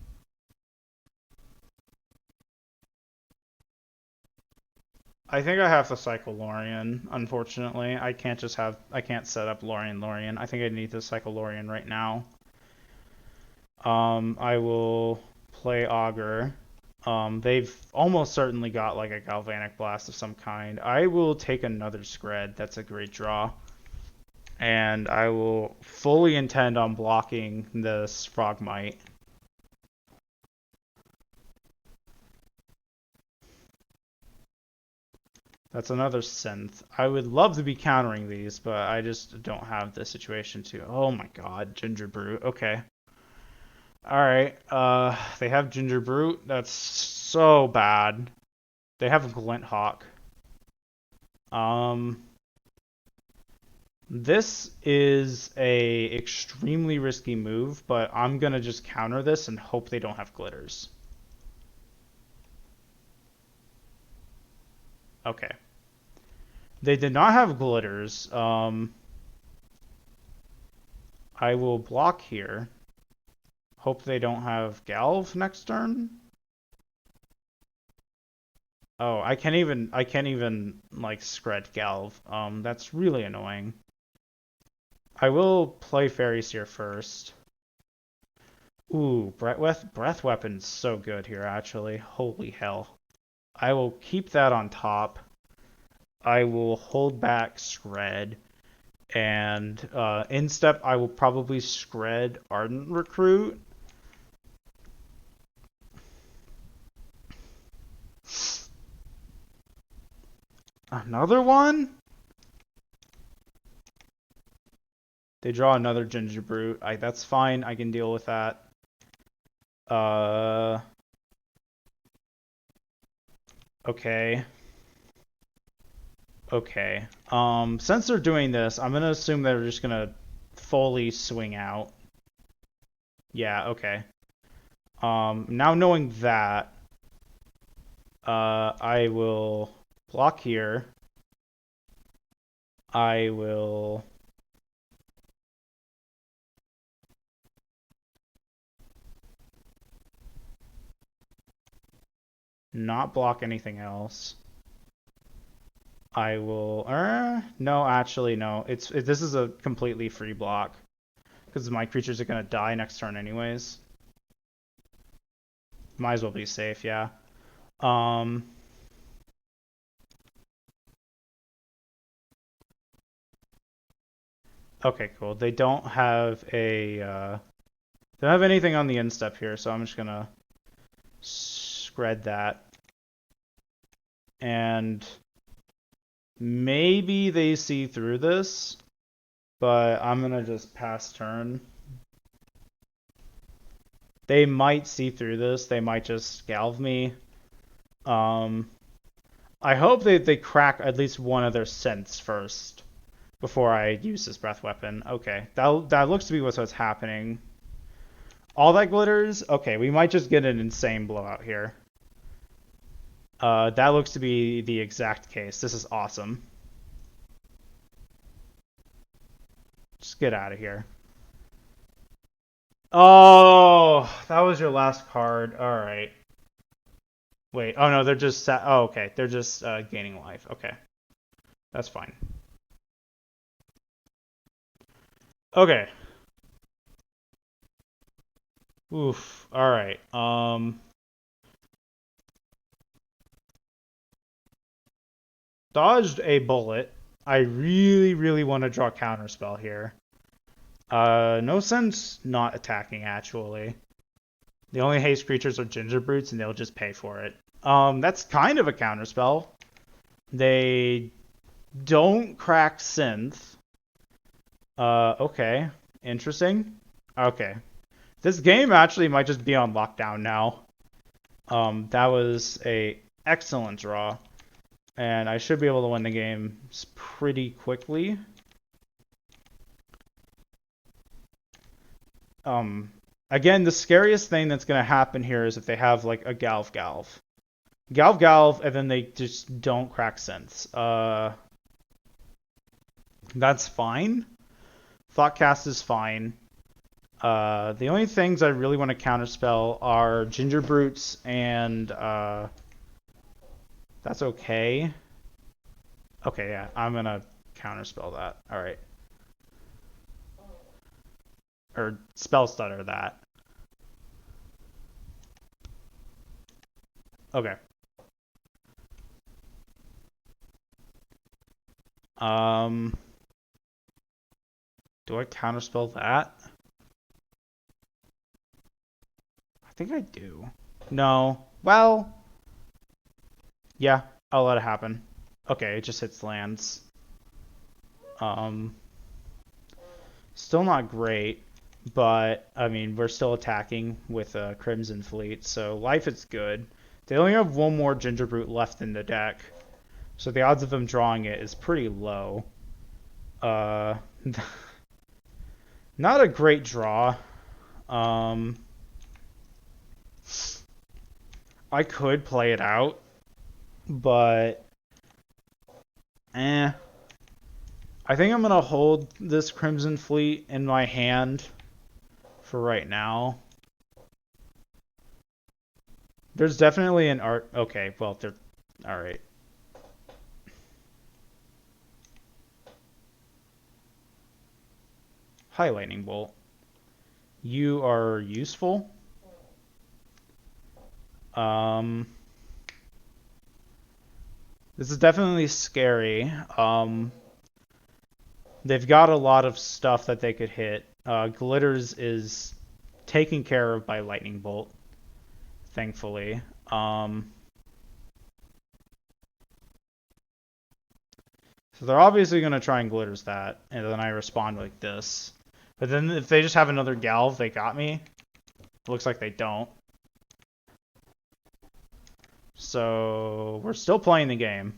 I think I have to cycle Lorien, unfortunately. I can't set up Lorien. I think I need to cycle Lorien right now. I will play Augur. They've almost certainly got like a Galvanic Blast of some kind. I will take another Scred. That's a great draw. And I will fully intend on blocking this Frogmite. That's another synth. I would love to be countering these, but I just don't have the situation to. Oh my god, Ginger Brute. Okay. Alright, they have Ginger Brute. That's so bad. They have Glint Hawk. This is a extremely risky move, but I'm gonna just counter this and hope they don't have glitters. Okay. They did not have glitters. I will block here. Hope they don't have Galv next turn. Oh, I can't even like Scred Galv. That's really annoying. I will play Fairy Seer first. Ooh, Breath Weapon's so good here, actually. Holy hell. I will keep that on top. I will hold back Scred. And instep, I will probably Scred Ardent Recruit. Another one? They draw another Ginger Brute. That's fine. I can deal with that. Okay. Okay. Since they're doing this, I'm gonna assume they're just gonna fully swing out. Yeah, okay. Now knowing that, I will block here. I will not block anything else. I will. No, actually, no. This is a completely free block because my creatures are gonna die next turn anyways. Might as well be safe, yeah. Okay, cool. They don't have a. They don't have anything on the instep here, so I'm just gonna Scred that. and maybe they see through this, but I'm gonna just pass turn. They might see through this. They might just scalve me. Um, I hope they crack at least one of their synths first before I use this breath weapon. Okay, that looks to be what's happening. All that glitters? Okay, we might just get an insane blowout here. That looks to be the exact case. This is awesome. Just get out of here. Oh, that was your last card. All right. Wait. Oh no, they're just. Oh, okay. They're just gaining life. Okay, that's fine. Okay. Oof. All right. Dodged a bullet. I really, really want to draw counterspell here. No sense not attacking actually. The only haste creatures are ginger brutes, and they'll just pay for it. That's kind of a counterspell. They don't crack synth. Okay, interesting. Okay, this game actually might just be on lockdown now. That was a excellent draw, and I should be able to win the game pretty quickly. Again, the scariest thing that's going to happen here is if they have like a Galv, and then they just don't crack synths. That's fine. Thoughtcast is fine. The only things I really want to counterspell are Ginger Brutes, and that's okay. Okay, yeah, I'm gonna counterspell that. All right, or spell stutter that. Okay. Um, do I counterspell that? I think I do. No. Well, yeah, I'll let it happen. Okay, it just hits lands. Um, Still not great, but I mean, we're still attacking with a Crimson Fleet, so life is good. They only have one more Ginger Brute left in the deck, so the odds of them drawing it is pretty low. Uh, Not a great draw. I could play it out, but eh. I think I'm gonna hold this Crimson Fleet in my hand for right now. There's definitely an art. Okay, well, they're all right. Hi, Lightning Bolt. You are useful. This is definitely scary. They've got a lot of stuff that they could hit. Glitters is taken care of by Lightning Bolt, thankfully. So they're obviously going to try and glitters that, and then I respond like this. But then if they just have another Galv, they got me. Looks like they don't. So we're still playing the game.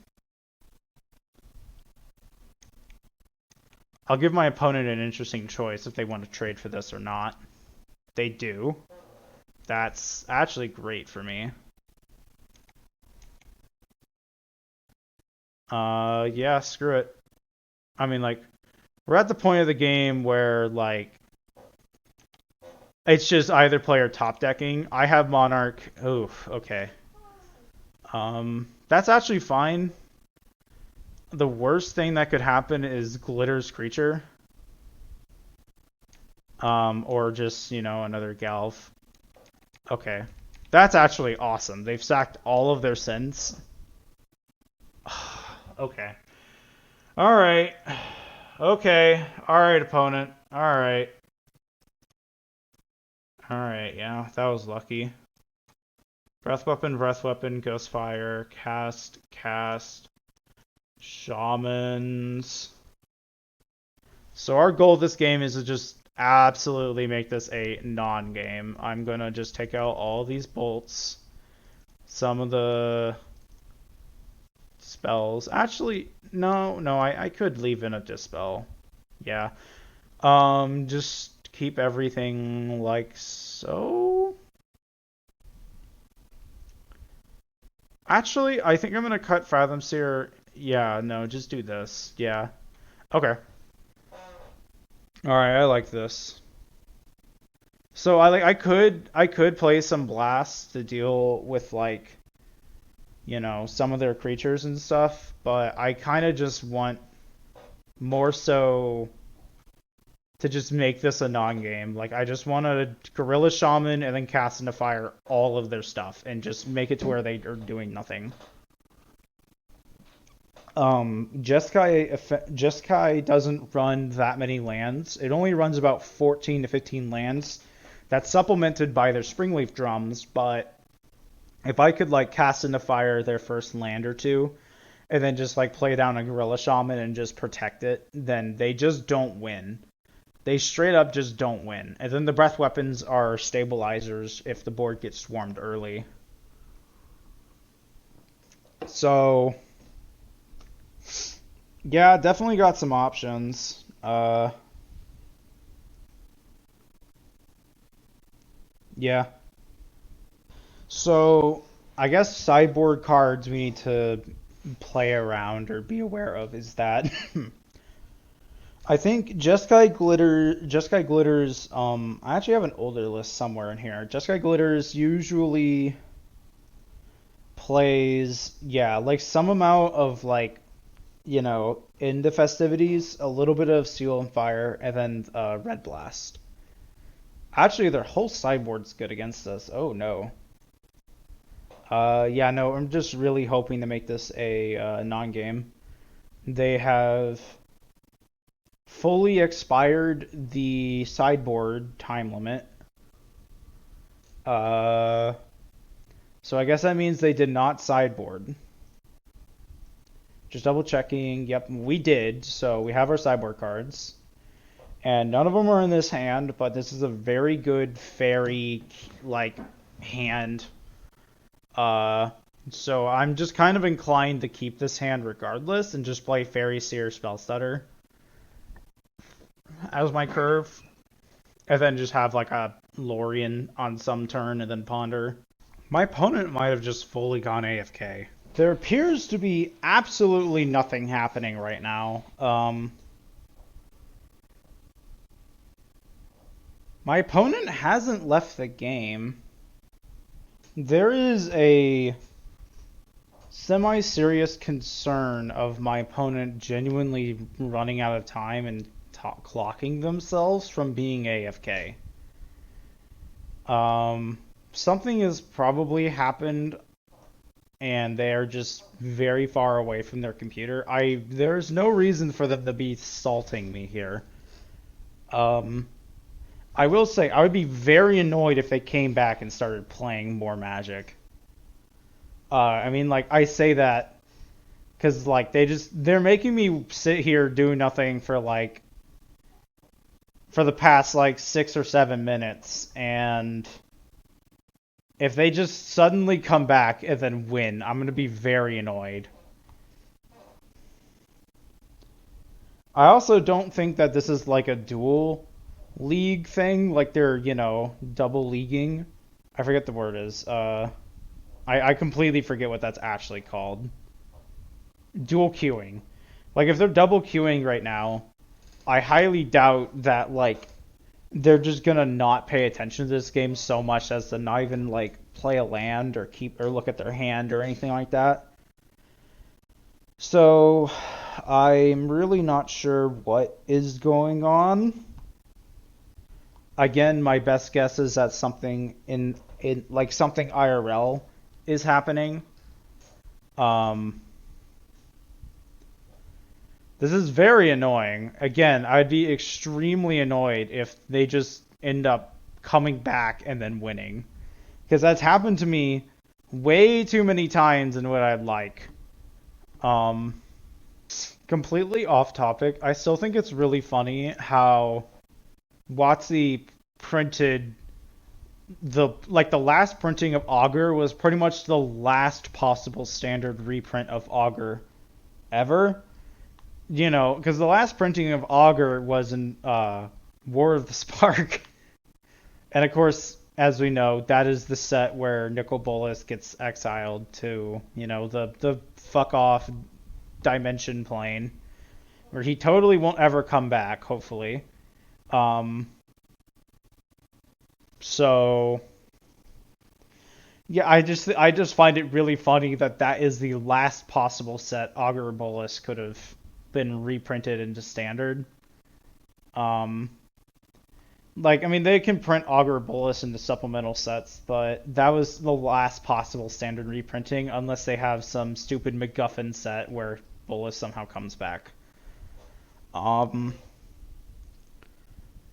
I'll give my opponent an interesting choice if they want to trade for this or not. They do. That's actually great for me. Yeah, screw it. I mean, like, we're at the point of the game where, like, it's just either player top decking. I have Monarch. Oof, okay. That's actually fine. The worst thing that could happen is Glitter's creature. Or just, you know, another Galv. Okay. That's actually awesome. They've sacked all of their sins. Okay. Alright. Okay. Alright, opponent. Alright. Alright, yeah, that was lucky. Breath Weapon, Ghost Fire, Cast, Shamans. So our goal of this game is to just absolutely make this a non-game. I'm gonna just take out all these bolts. Some of the spells. Actually, no, I could leave in a dispel. Yeah. Just keep everything like so. Actually, I think I'm gonna cut Fathom Seer. Yeah, no, just do this. Yeah. Okay. Alright, I like this. So I could play some blasts to deal with like, some of their creatures and stuff, but I kind of just want more so to just make this a non-game. Like I just want to Gorilla Shaman and then cast into fire all of their stuff and just make it to where they are doing nothing. Jeskai doesn't run that many lands. It only runs about 14 to 15 lands. That's supplemented by their Springleaf drums, but if I could like cast into fire their first land or two, and then just like play down a Gorilla Shaman and just protect it, then they just don't win. They straight up just don't win. And then the breath weapons are stabilizers if the board gets swarmed early. So yeah, definitely got some options. Yeah. So I guess sideboard cards we need to play around or be aware of is that I think Jeskai Glitters, I actually have an older list somewhere in here. Jeskai Glitters usually plays, yeah, like some amount of like, in the festivities, a little bit of Seal and Fire, and then Red Blast. Actually, their whole sideboard's good against us. Oh no. Yeah, no, I'm just really hoping to make this a non-game. They have fully expired the sideboard time limit. Uh, so I guess that means they did not sideboard. Just double checking. Yep, we did. So we have our sideboard cards. And none of them are in this hand, but this is a very good fairy like hand. Uh so I'm just kind of inclined to keep this hand regardless and just play Fairy Seer Spellstutter as my curve. And then just have like a Lorien on some turn and then ponder. My opponent might have just fully gone AFK. There appears to be absolutely nothing happening right now. My opponent hasn't left the game. There is a semi-serious concern of my opponent genuinely running out of time and clocking themselves from being AFK. Something has probably happened and they're just very far away from their computer. There's no reason for them to be salting me here. I will say I would be very annoyed if they came back and started playing more Magic. I mean, like I say that because like they're making me sit here do nothing for the past like 6 or 7 minutes, and if they just suddenly come back and then win, I'm gonna be very annoyed. I also don't think that this is like a dual league thing, like they're, double leaguing. I forget the word is. I completely forget what that's actually called. Dual queuing. Like if they're double queuing right now, I highly doubt that like they're just gonna not pay attention to this game so much as to not even like play a land or keep or look at their hand or anything like that. So I'm really not sure what is going on. Again, my best guess is that something in like something IRL is happening. Um, this is very annoying. Again, I'd be extremely annoyed if they just end up coming back and then winning. Because that's happened to me way too many times than what I'd like. Um, Completely off topic. I still think it's really funny how WotC printed the last printing of Augur was pretty much the last possible standard reprint of Augur ever. You know, because the last printing of Augur was in War of the Spark, and of course, as we know, that is the set where Nicol Bolas gets exiled to, you know, the fuck off dimension plane, where he totally won't ever come back. Hopefully, um, so yeah, I just find it really funny that that is the last possible set Augur Bolas could have been reprinted into standard. Um, like, I mean, they can print Augur Bolas into supplemental sets, but that was the last possible standard reprinting, unless they have some stupid MacGuffin set where Bolas somehow comes back. Um,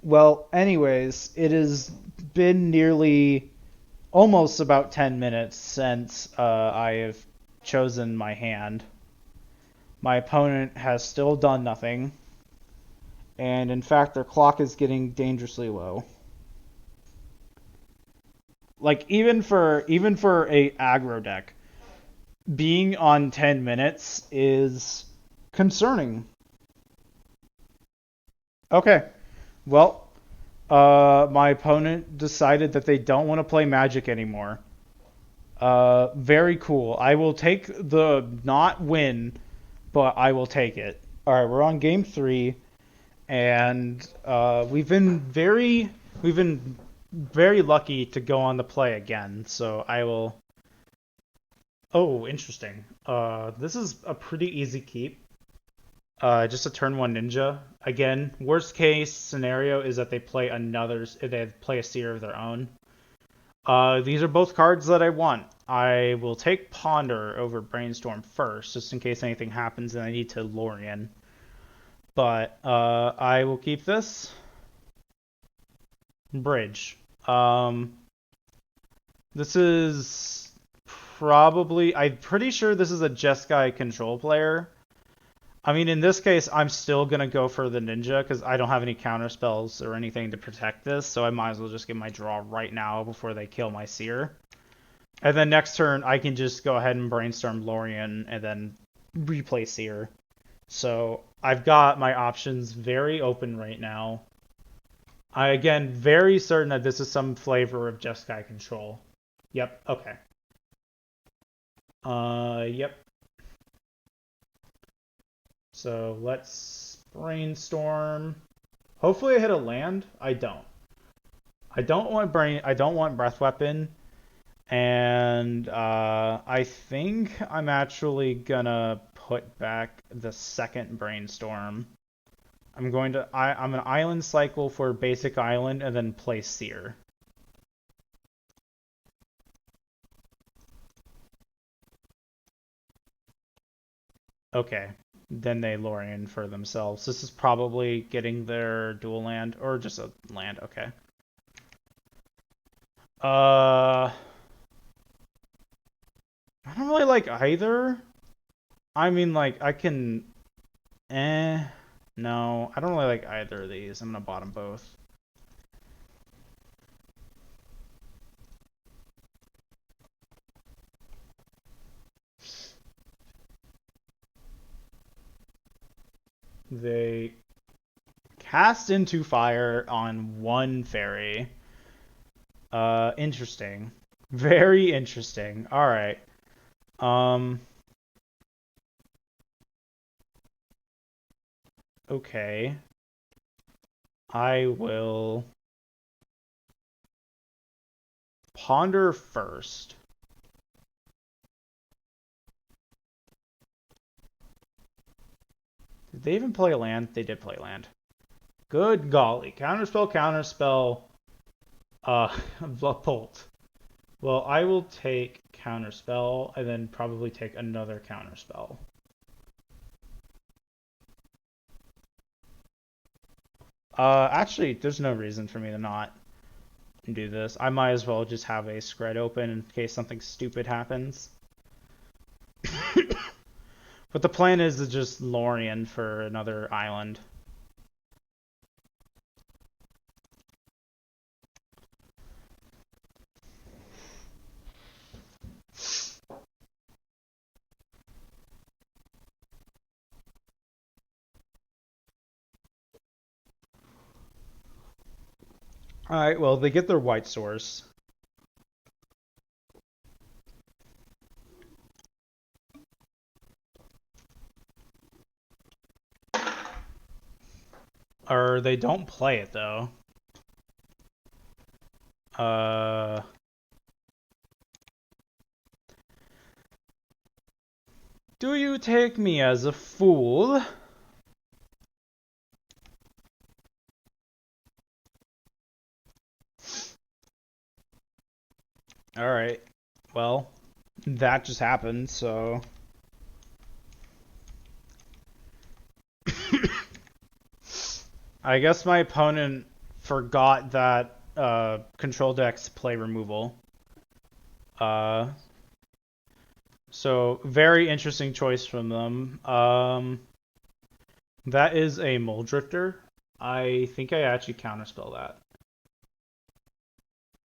well, anyways, it has been nearly almost about 10 minutes since I have chosen my hand. My opponent has still done nothing, and in fact, their clock is getting dangerously low. Like even for a aggro deck, being on 10 minutes is concerning. Okay, well, my opponent decided that they don't want to play Magic anymore. Very cool. I will take the not win, but I will take it. All right, we're on game three, and we've been very lucky to go on the play again. So I will. Oh, interesting. This is a pretty easy keep. Just a turn one ninja. Again, worst case scenario is that they play a seer of their own. These are both cards that I want. I will take Ponder over Brainstorm first, just in case anything happens and I need to Lorien. But I will keep this. Bridge. This is I'm pretty sure this is a Jeskai control player. I mean, in this case, I'm still going to go for the ninja because I don't have any counter spells or anything to protect this, so I might as well just get my draw right now before they kill my seer. And then next turn, I can just go ahead and brainstorm Lorien and then replay seer. So I've got my options very open right now. I, again, very certain that this is some flavor of Jeskai control. Yep, okay. Yep. So let's brainstorm. Hopefully I hit a land. I don't. I don't want breath weapon, and I think I'm actually gonna put back the second brainstorm. I'm an island cycle for basic island and then play seer. Okay, then they Lorien for themselves. This is probably getting their dual land or just a land. Okay. I don't really like either. I mean, like, I can. No, I don't really like either of these. I'm gonna bottom both. They cast into fire on one fairy. Interesting. Very interesting. All right. Um, okay. I will ponder first. Did they even play land? They did play land. Good golly. Counterspell, counterspell, Bolt. Well, I will take counterspell and then probably take another counterspell. Actually, there's no reason for me to not. do this. I might as well just have a scred open in case something stupid happens. But the plan is to just Lorien for another island. Alright, well, they get their white source. Or they don't play it, though. Do you take me as a fool? Alright. Well, that just happened, so... I guess my opponent forgot that control decks play removal. So, very interesting choice from them. That is a Mole Drifter. I think I actually counterspell that.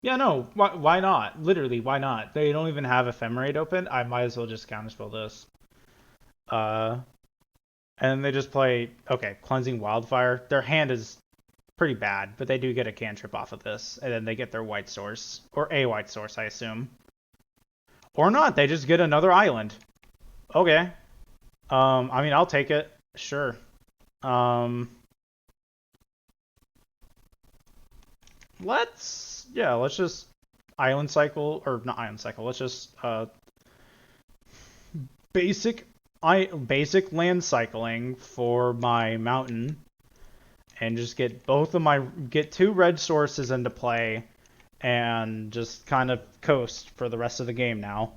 Yeah, no, why not? Literally, why not? They don't even have Ephemerate open. I might as well just counterspell this. And they just play, okay, Cleansing Wildfire. Their hand is pretty bad, but they do get a cantrip off of this, and then they get their white source. Or a white source, I assume. Or not, they just get another island. Okay. I mean, I'll take it. Sure. Let's just island cycle, or not island cycle, let's just basic land cycling for my mountain and just get get 2 red sources into play and just kind of coast for the rest of the game now.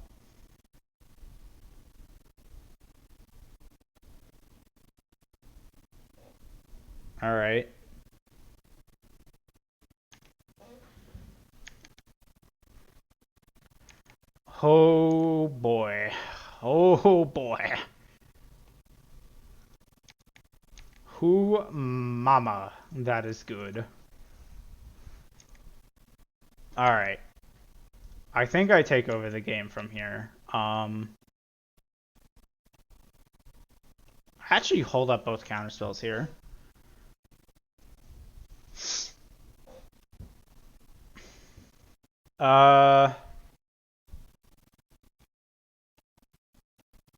All right. Oh boy. Oh boy. Who mama, that is good. Alright. I think I take over the game from here. I actually hold up both counterspells here.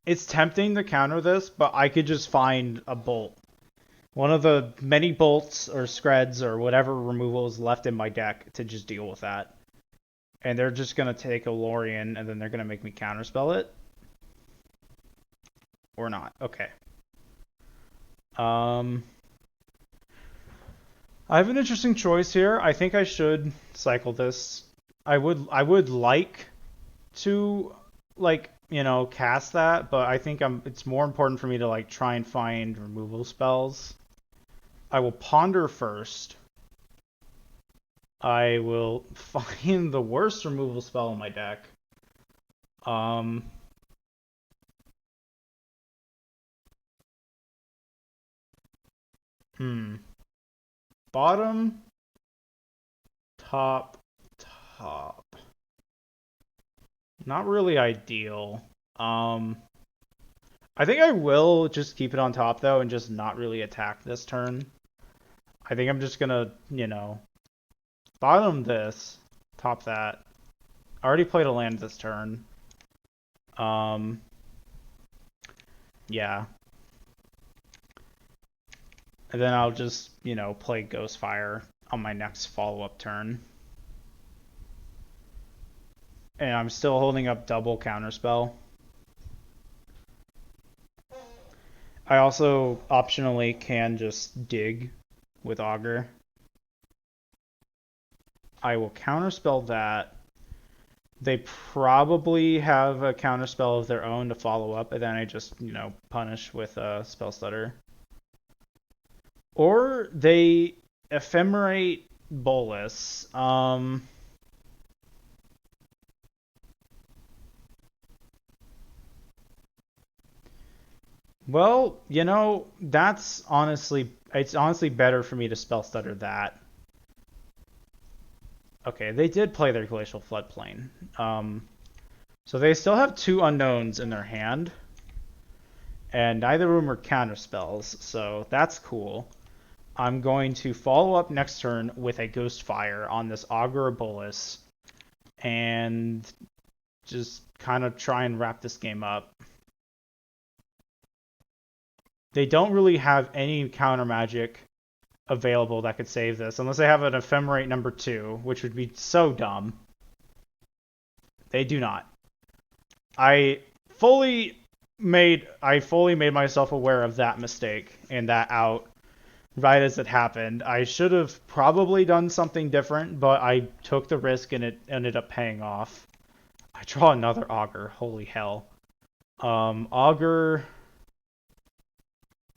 It's tempting to counter this, but I could just find a bolt. One of the many bolts or screds or whatever removals left in my deck to just deal with that. And they're just going to take a Lorien and then they're going to make me counterspell it. Or not. Okay. I have an interesting choice here. I think I should cycle this. I would like to cast that, but I think it's more important for me to try and find removal spells. I will ponder first. I will find the worst removal spell in my deck. Bottom, top. Not really ideal. I think I will just keep it on top though and just not really attack this turn. I think I'm just gonna, bottom this, top that. I already played a land this turn. Yeah. And then I'll just, play Ghostfire on my next follow-up turn. And I'm still holding up double counterspell. I also optionally can just dig with Augur. I will counterspell that. They probably have a counterspell of their own to follow up, and then I just, punish with a Spell Stutter. Or they Ephemerate Bolus. Well, it's honestly better for me to spell stutter that. Okay, they did play their Glacial Floodplain. So they still have two unknowns in their hand, and neither of them are counter spells, so that's cool. I'm going to follow up next turn with a Ghost Fire on this Augur Bolus, and just kind of try and wrap this game up. They don't really have any counter magic available that could save this, unless they have an Ephemerate number 2, which would be so dumb. They do not. I fully made myself aware of that mistake and that out right as it happened. I should have probably done something different, but I took the risk and it ended up paying off. I draw another Augur. Holy hell. Augur.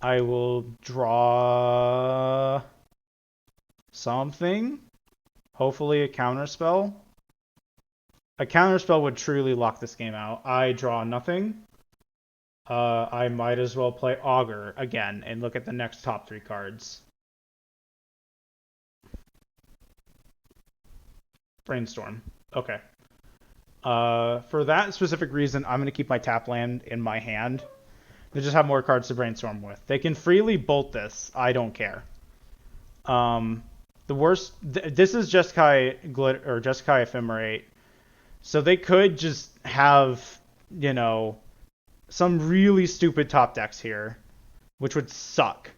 I will draw something. Hopefully a counterspell. A counterspell would truly lock this game out. I draw nothing. I might as well play Augur again and look at the next top 3 cards. Brainstorm. Okay. For that specific reason, I'm going to keep my tap land in my hand. They just have more cards to brainstorm with. They can freely bolt this. I don't care. The worst. This is Jeskai Glitter or Jeskai Ephemerate, so they could just have some really stupid top decks here, which would suck.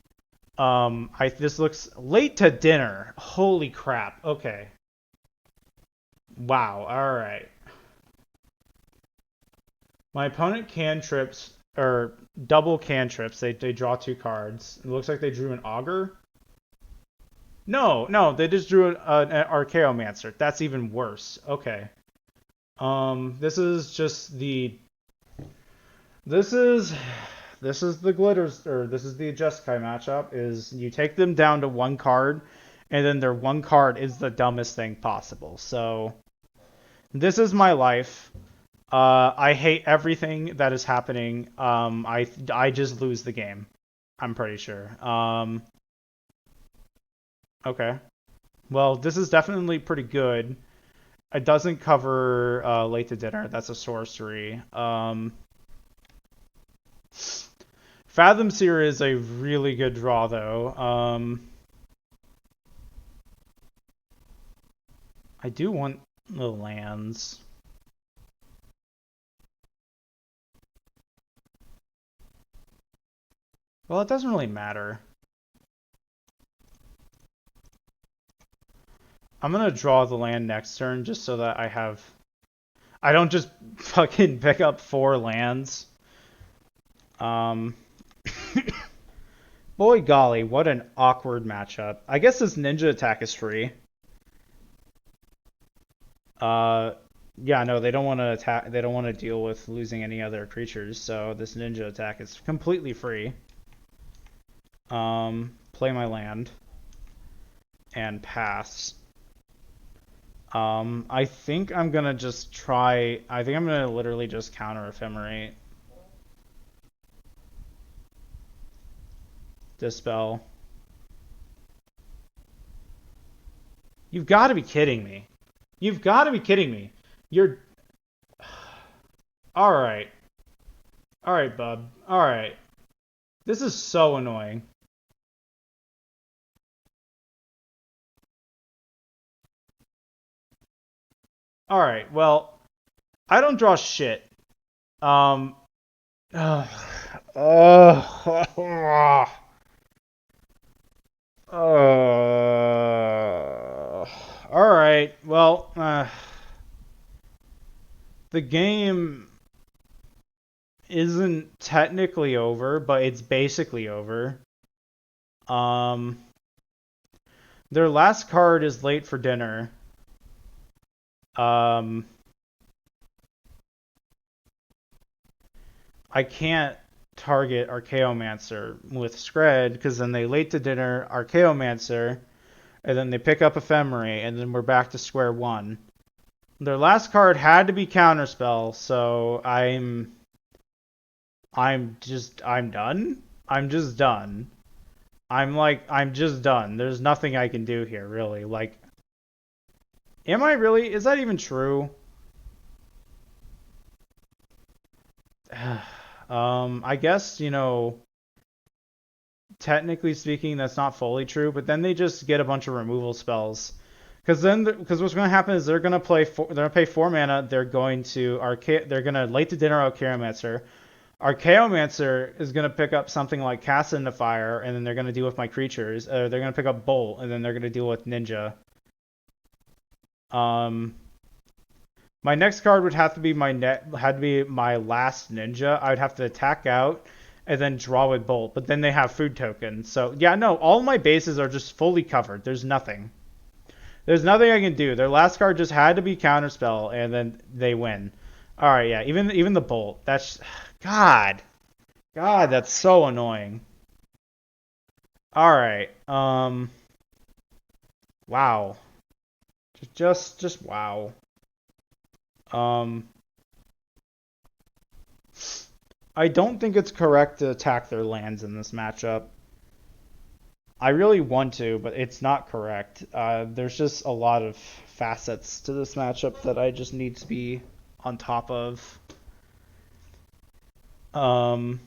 This looks late to dinner. Holy crap. Okay. Wow. All right. My opponent cantrips or double cantrips. They draw 2 cards. It looks like they drew an Augur. No, they just drew an Archaeomancer. That's even worse. Okay. This is just the. This is the glitters, or this is the Jeskai matchup. Is you take them down to 1 card, and then their 1 card is the dumbest thing possible. So, this is my life. I hate everything that is happening. I just lose the game. I'm pretty sure. Okay. Well, this is definitely pretty good. It doesn't cover late to dinner. That's a sorcery. Fathom Seer is a really good draw, though. I do want the lands. Well, it doesn't really matter. I'm gonna draw the land next turn just so that I don't just fucking pick up 4 lands. Boy golly, what an awkward matchup. I guess this ninja attack is free. Yeah, no, they don't want to attack. They don't want to deal with losing any other creatures, so this ninja attack is completely free. Play my land and pass. I think I'm gonna just try. I think I'm gonna literally just counter Ephemerate. Dispel. You've got to be kidding me. You've got to be kidding me. You're. Alright. Alright, bub. Alright. This is so annoying. Alright, well, I don't draw shit. Um. Uh, uh, Alright, well, the game isn't technically over, but it's basically over. Their last card is late for dinner. I can't target Archaeomancer with Scred because then they late to dinner Archaeomancer, and then they pick up Ephemerate, and then we're back to square one. Their last card had to be Counterspell, so I'm done. I'm just done. I'm just done. There's nothing I can do here, really. Like, am I really? Is that even true? I guess, technically speaking, that's not fully true, but then they just get a bunch of removal spells. Because what's going to happen is they're going to pay 4 mana. They're going to late to dinner Archaeomancer. Archaeomancer is going to pick up something like Cast into Fire, and then they're going to deal with my creatures. They're going to pick up Bolt, and then they're going to deal with Ninja. Um, my next card would have to be my last Ninja. I would have to attack out, and then draw with Bolt. But then they have food tokens. So yeah, no, all my bases are just fully covered. There's nothing. There's nothing I can do. Their last card just had to be Counterspell, and then they win. All right, yeah. Even the Bolt. That's God. God, that's so annoying. All right. Wow. Just wow. Um, I don't think it's correct to attack their lands in this matchup. I really want to, but it's not correct. There's just a lot of facets to this matchup that I just need to be on top of. Um,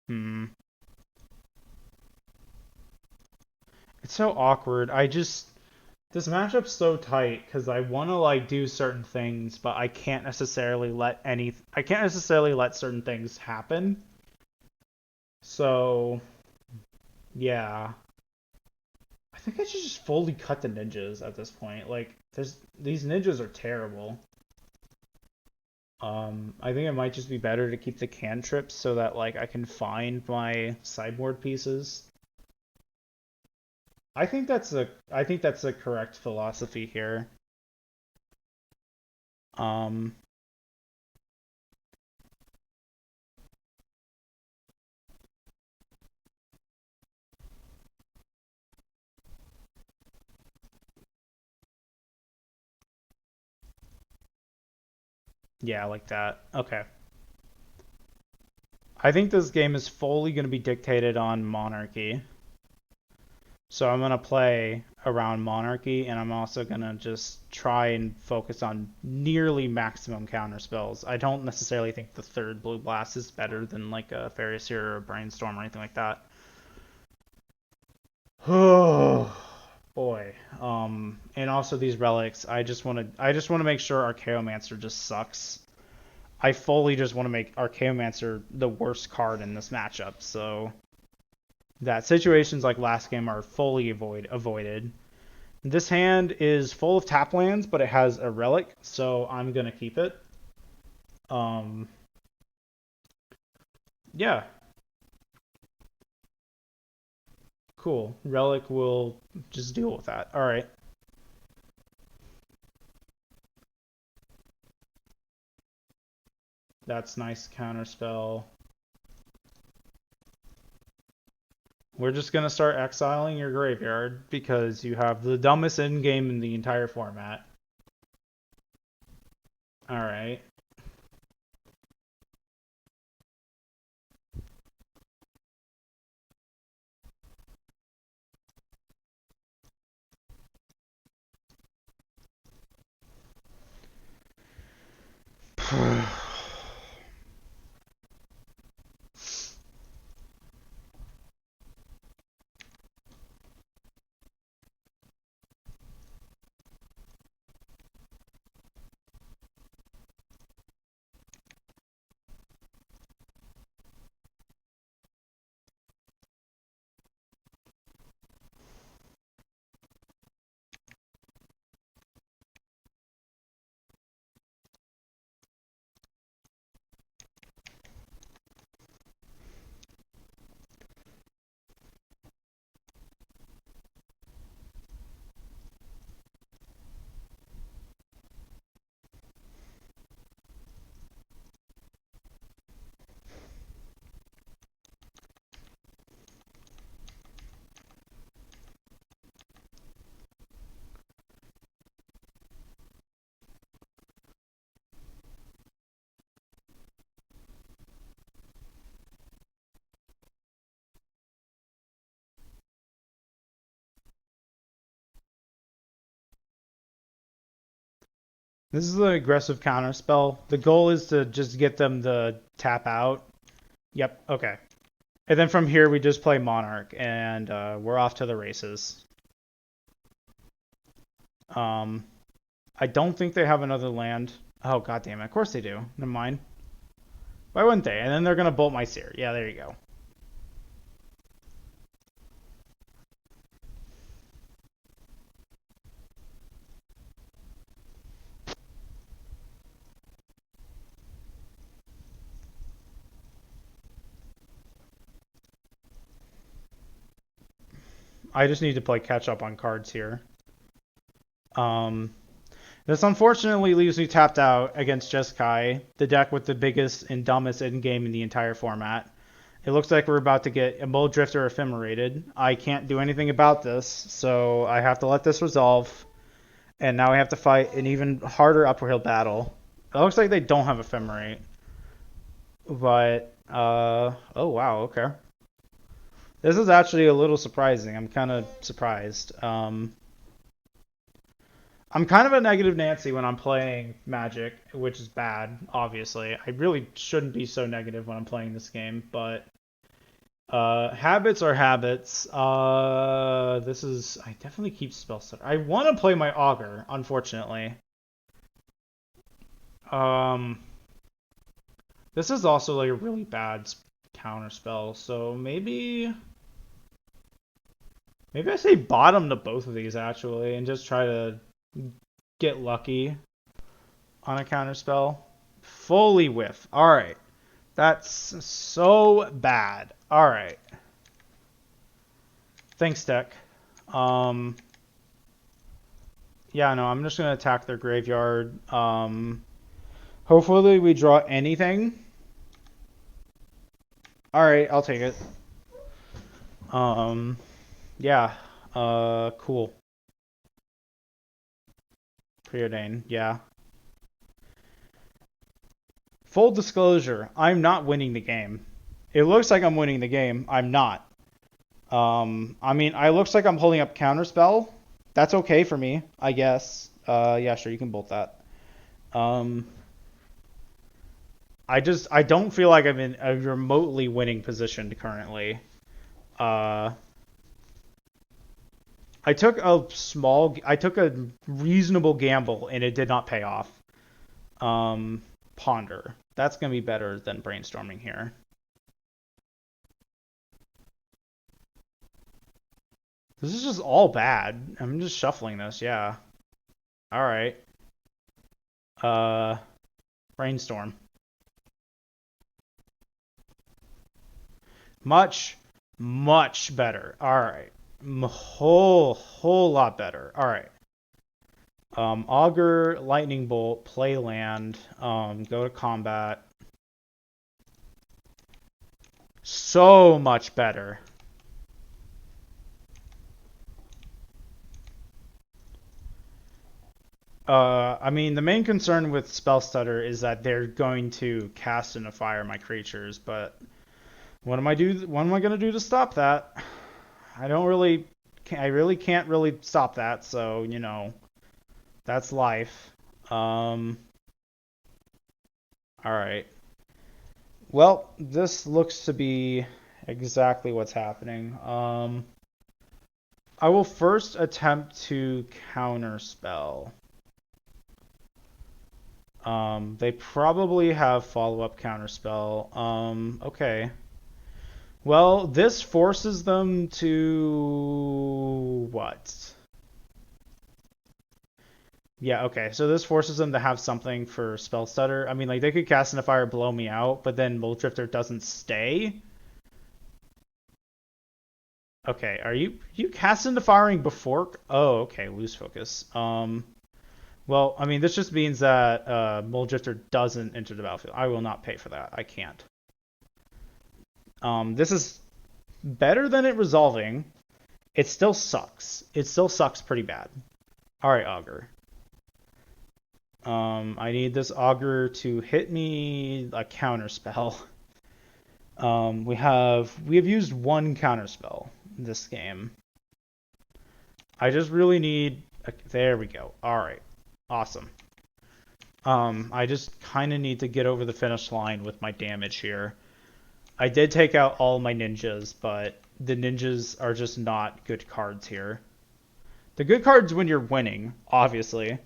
hmm. It's so awkward. This matchup's so tight because I want to like do certain things, but I can't necessarily let certain things happen. So yeah, I think I should just fully cut the ninjas at this point. Like, these ninjas are terrible. I think it might just be better to keep the cantrips so that like I can find my sideboard pieces. I think that's a correct philosophy here. Um, yeah, like that. Okay. I think this game is fully going to be dictated on Monarchy. So I'm going to play around Monarchy, and I'm also going to just try and focus on nearly maximum counter spells. I don't necessarily think the third Blue Blast is better than like a Fairy Seer or a Brainstorm or anything like that. Oh boy. And also these relics, I just want to make sure Archaeomancer just sucks. I fully just want to make Archaeomancer the worst card in this matchup, so that situations like last game are fully avoided. This hand is full of tap lands, but it has a relic, so I'm gonna keep it. Um, yeah, cool. Relic will just deal with that. All right, that's nice counterspell. We're just gonna start exiling your graveyard because you have the dumbest end game in the entire format. All right. This is an aggressive counter spell. The goal is to just get them to tap out. Yep, okay. And then from here we just play Monarch, and we're off to the races. I don't think they have another land. Oh, goddamn it. Of course they do. Never mind. Why wouldn't they? And then they're going to bolt my Seer. Yeah, there you go. I just need to play catch up on cards here. This unfortunately leaves me tapped out against Jeskai, the deck with the biggest and dumbest end game in the entire format. It looks like we're about to get a Mold Drifter ephemerated. I can't do anything about this, so I have to let this resolve. And now I have to fight an even harder uphill battle. It looks like they don't have ephemerate. But, oh wow, okay. This is actually a little surprising. I'm kind of surprised. I'm kind of a negative Nancy when I'm playing Magic, which is bad, obviously. I really shouldn't be so negative when I'm playing this game, but habits are habits. This is... I definitely keep Spellstutter. I want to play my Augur, unfortunately. This is also like a really bad counter spell, so maybe... Maybe I say bottom to both of these, actually, and just try to get lucky on a counter spell. Fully whiff. Alright. That's so bad. Alright. Thanks, deck. Yeah, no, I'm just gonna attack their graveyard. Hopefully we draw anything. Alright, I'll take it. Yeah. Cool. Preordain, yeah. Full disclosure, I'm not winning the game. It looks like I'm winning the game. I'm not. I mean, it looks like I'm holding up counterspell. That's okay for me, I guess. Yeah, sure, you can bolt that. I don't feel like I'm in a remotely winning position currently. I took a reasonable gamble and it did not pay off. Ponder. That's gonna be better than brainstorming here. This is just all bad. I'm just shuffling this, yeah. Alright. Brainstorm. Much, much better. Alright. Whole lot better. Alright. Augur, Lightning Bolt, play land, go to combat. So much better. I mean, the main concern with Spell Stutter is that they're going to cast into fire my creatures, but what am I gonna do to stop that? I really can't really stop that, so, you know, that's life. Alright. Well, this looks to be exactly what's happening. I will first attempt to counterspell. They probably have follow-up counterspell. Okay. Well, this forces them to... what? Yeah, okay. So this forces them to have something for Spell Stutter. I mean, like, they could cast into fire, blow me out, but then Mold Drifter doesn't stay. Okay, are you cast into firing before? Oh, okay, lose focus. Well, I mean, this just means that Mold Drifter doesn't enter the battlefield. I will not pay for that. I can't. This is better than it resolving. It still sucks. It still sucks pretty bad. Alright, Augur. I need this Augur to hit me a counter spell. We have used one counter spell this game. I just really need... there we go. Alright. Awesome. I just kind of need to get over the finish line with my damage here. I did take out all my ninjas, but the ninjas are just not good cards here. The good cards when you're winning, obviously.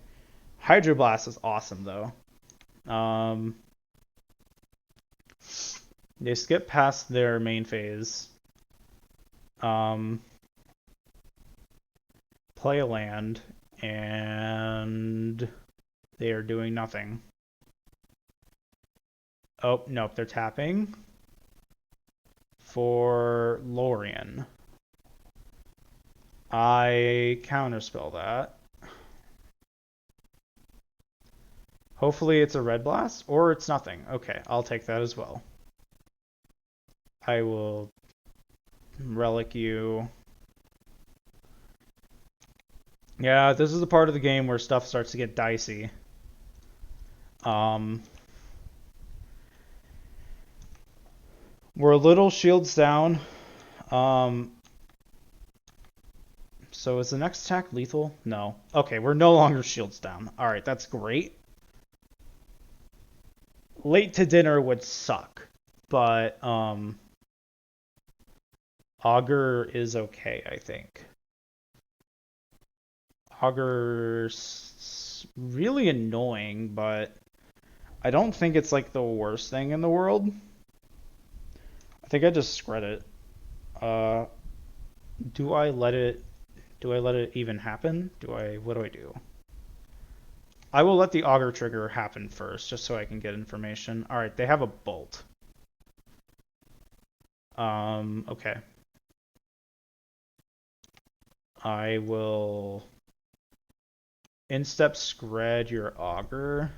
Hydroblast is awesome, though. They skip past their main phase. Play a land, and they are doing nothing. Oh, nope, they're tapping for Lorien. I counterspell that. Hopefully it's a red blast, or it's nothing. Okay, I'll take that as well. I will relic you. Yeah, this is the part of the game where stuff starts to get dicey. We're a little shields down. So is the next attack lethal? No. Okay, we're no longer shields down. Alright, that's great. Late to dinner would suck, but Augur is okay, I think. Augur's really annoying, but I don't think it's like the worst thing in the world. I think I just scred it. Do I let it even happen? What do I do? I will let the auger trigger happen first, just so I can get information. Alright, they have a bolt. Okay. I will instep scred your auger.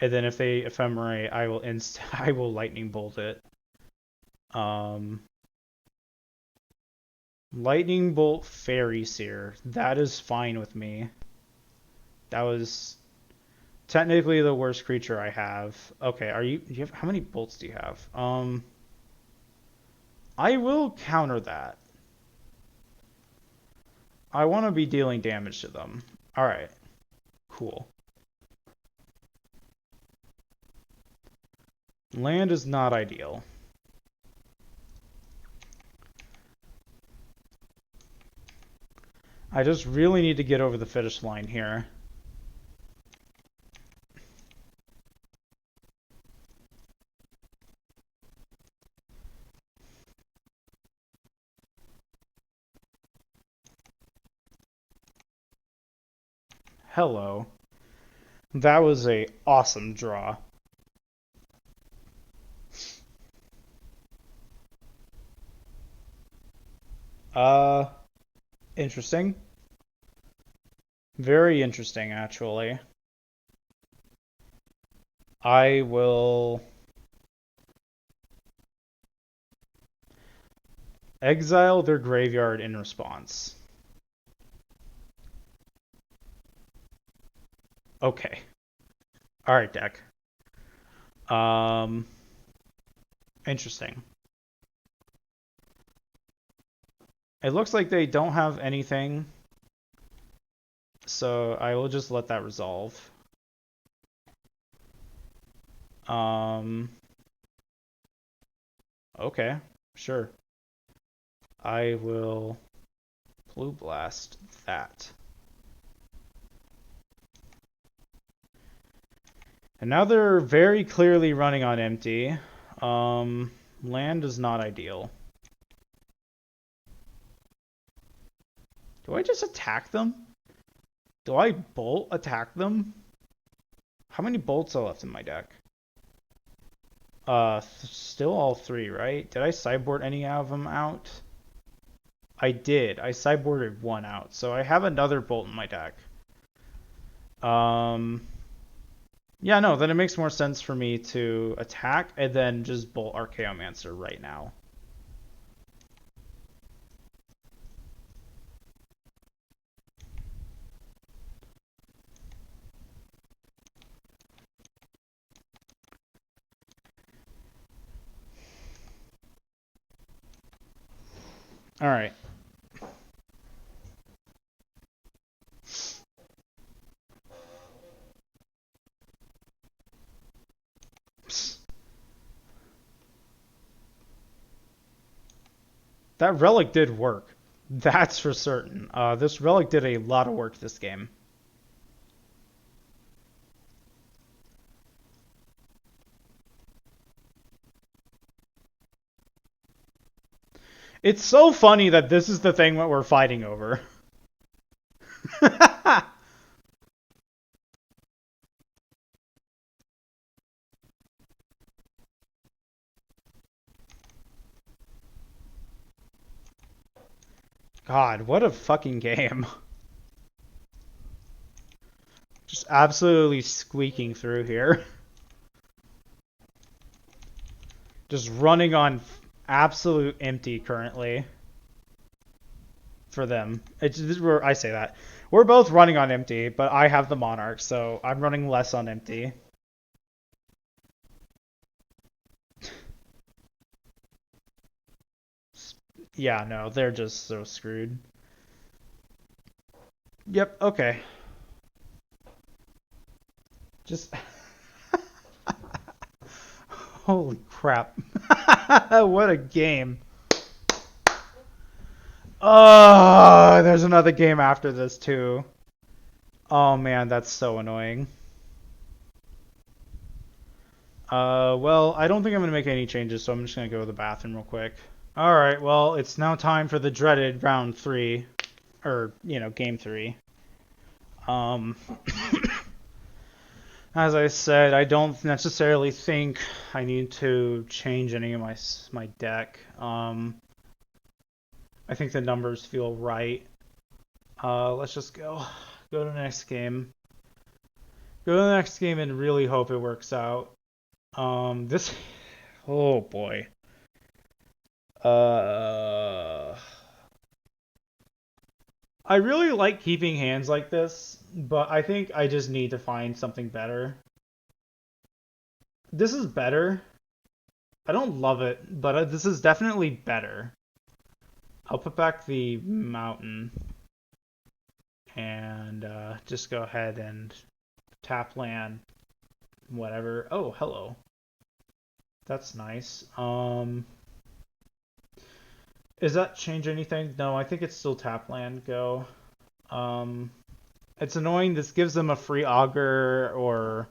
And then if they ephemerate, I will lightning bolt it. Lightning bolt fairy seer. That is fine with me. That was technically the worst creature I have. Okay, how many bolts do you have? I will counter that. I want to be dealing damage to them. Alright. Cool. Land is not ideal. I just really need to get over the finish line here. Hello. That was a awesome draw. Interesting. Very interesting, actually. I will exile their graveyard in response. Okay. Alright, deck. Interesting. It looks like they don't have anything, so I will just let that resolve. Okay, sure. I will blue blast that. And now they're very clearly running on empty. Land is not ideal. Do I just attack them? Do I bolt attack them? How many bolts are left in my deck? Still all three, right? Did I sideboard any of them out? I did. I sideboarded one out, so I have another bolt in my deck. Yeah, no, then it makes more sense for me to attack and then just bolt Archaeomancer right now. Alright. That relic did work. That's for certain. This relic did a lot of work this game. It's so funny that this is the thing that we're fighting over. God, what a fucking game. Just absolutely squeaking through here. Just running on absolute empty currently for them. I say that. We're both running on empty, but I have the Monarch, so I'm running less on empty. Yeah, no, they're just so screwed. Yep, okay. Just... Holy crap. What a game. Oh, there's another game after this too. Oh man, that's so annoying. Well, I don't think I'm gonna make any changes, so I'm just gonna go to the bathroom real quick. Alright, well, it's now time for the dreaded round 3. Or, game 3. Um... As I said, I don't necessarily think I need to change any of my deck. I think the numbers feel right. Let's just go to the next game. Go to the next game and really hope it works out. This, oh boy. I really like keeping hands like this, but I think I just need to find something better. This is better. I don't love it, but this is definitely better. I'll put back the mountain and just go ahead and tap land, whatever. Oh, hello. That's nice. Does that change anything? No, I think it's still tap land go. It's annoying. This gives them a free auger or,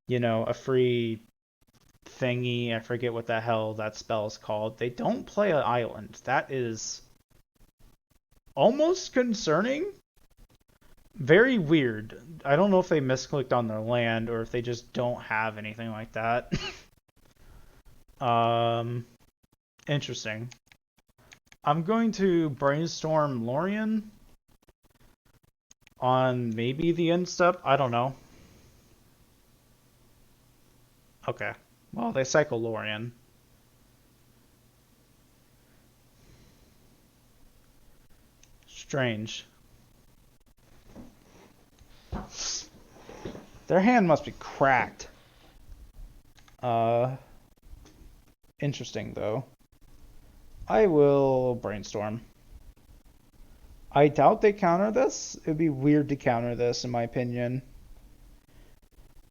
a free thingy. I forget what the hell that spell is called. They don't play an island. That is almost concerning. Very weird. I don't know if they misclicked on their land or if they just don't have anything like that. Interesting. I'm going to brainstorm Lorien on maybe the end step. I don't know. Okay. Well, they cycle Lorien. Strange. Their hand must be cracked. Interesting, though. I will brainstorm. I doubt they counter this. It'd be weird to counter this, in my opinion.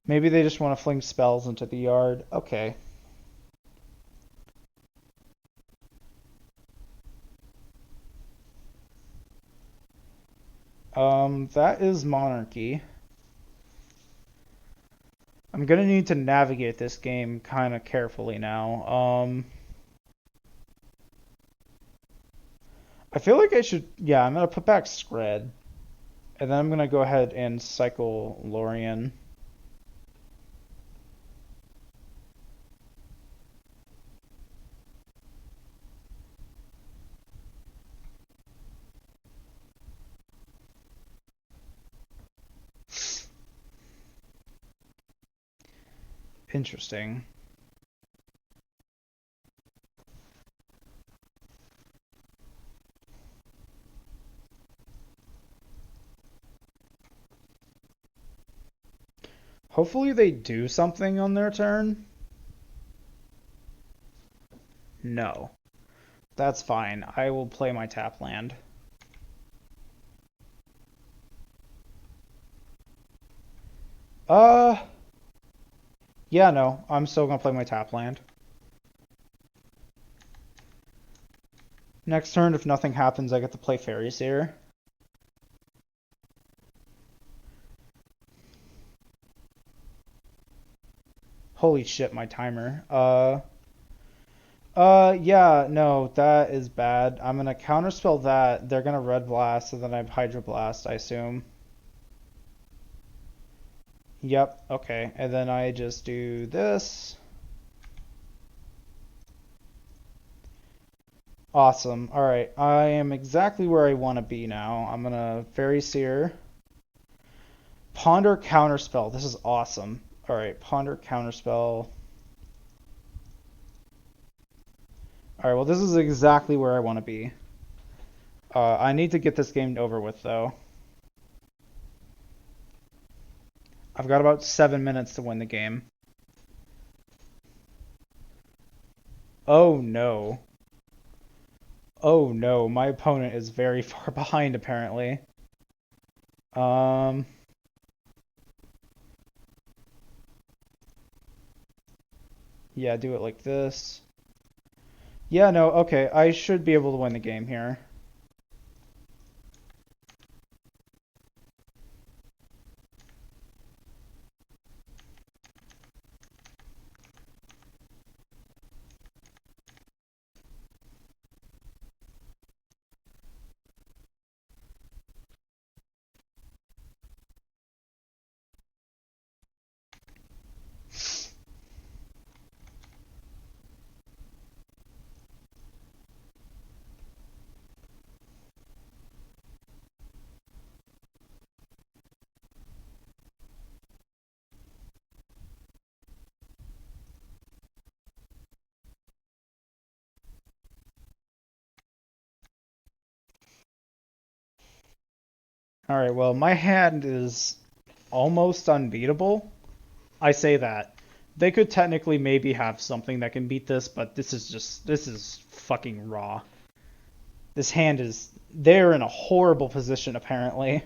Maybe they just want to fling spells into the yard. Okay. That is Monarchy. I'm gonna need to navigate this game kind of carefully now. I feel like I should... Yeah, I'm gonna put back Scred. And then I'm gonna go ahead and cycle Lorien. Interesting. Hopefully they do something on their turn. No. That's fine. I will play my tap land. Yeah, no. I'm still gonna play my tap land. Next turn, if nothing happens, I get to play Fairies here. Holy shit, my timer. Yeah, no, that is bad. I'm gonna counterspell that. They're gonna Red Blast, and then I have Hydro Blast, I assume. Yep, okay. And then I just do this. Awesome. Alright, I am exactly where I want to be now. I'm gonna Fairy Seer. Ponder Counterspell. This is awesome. Alright, Ponder Counterspell. Alright, well, this is exactly where I want to be. I need to get this game over with, though. I've got about 7 minutes to win the game. Oh no. Oh no, my opponent is very far behind, apparently. Um... Yeah, do it like this. Yeah, no, okay, I should be able to win the game here. Alright, well, my hand is almost unbeatable. I say that. They could technically maybe have something that can beat this, but this is fucking raw. This hand is, they're in a horrible position, apparently.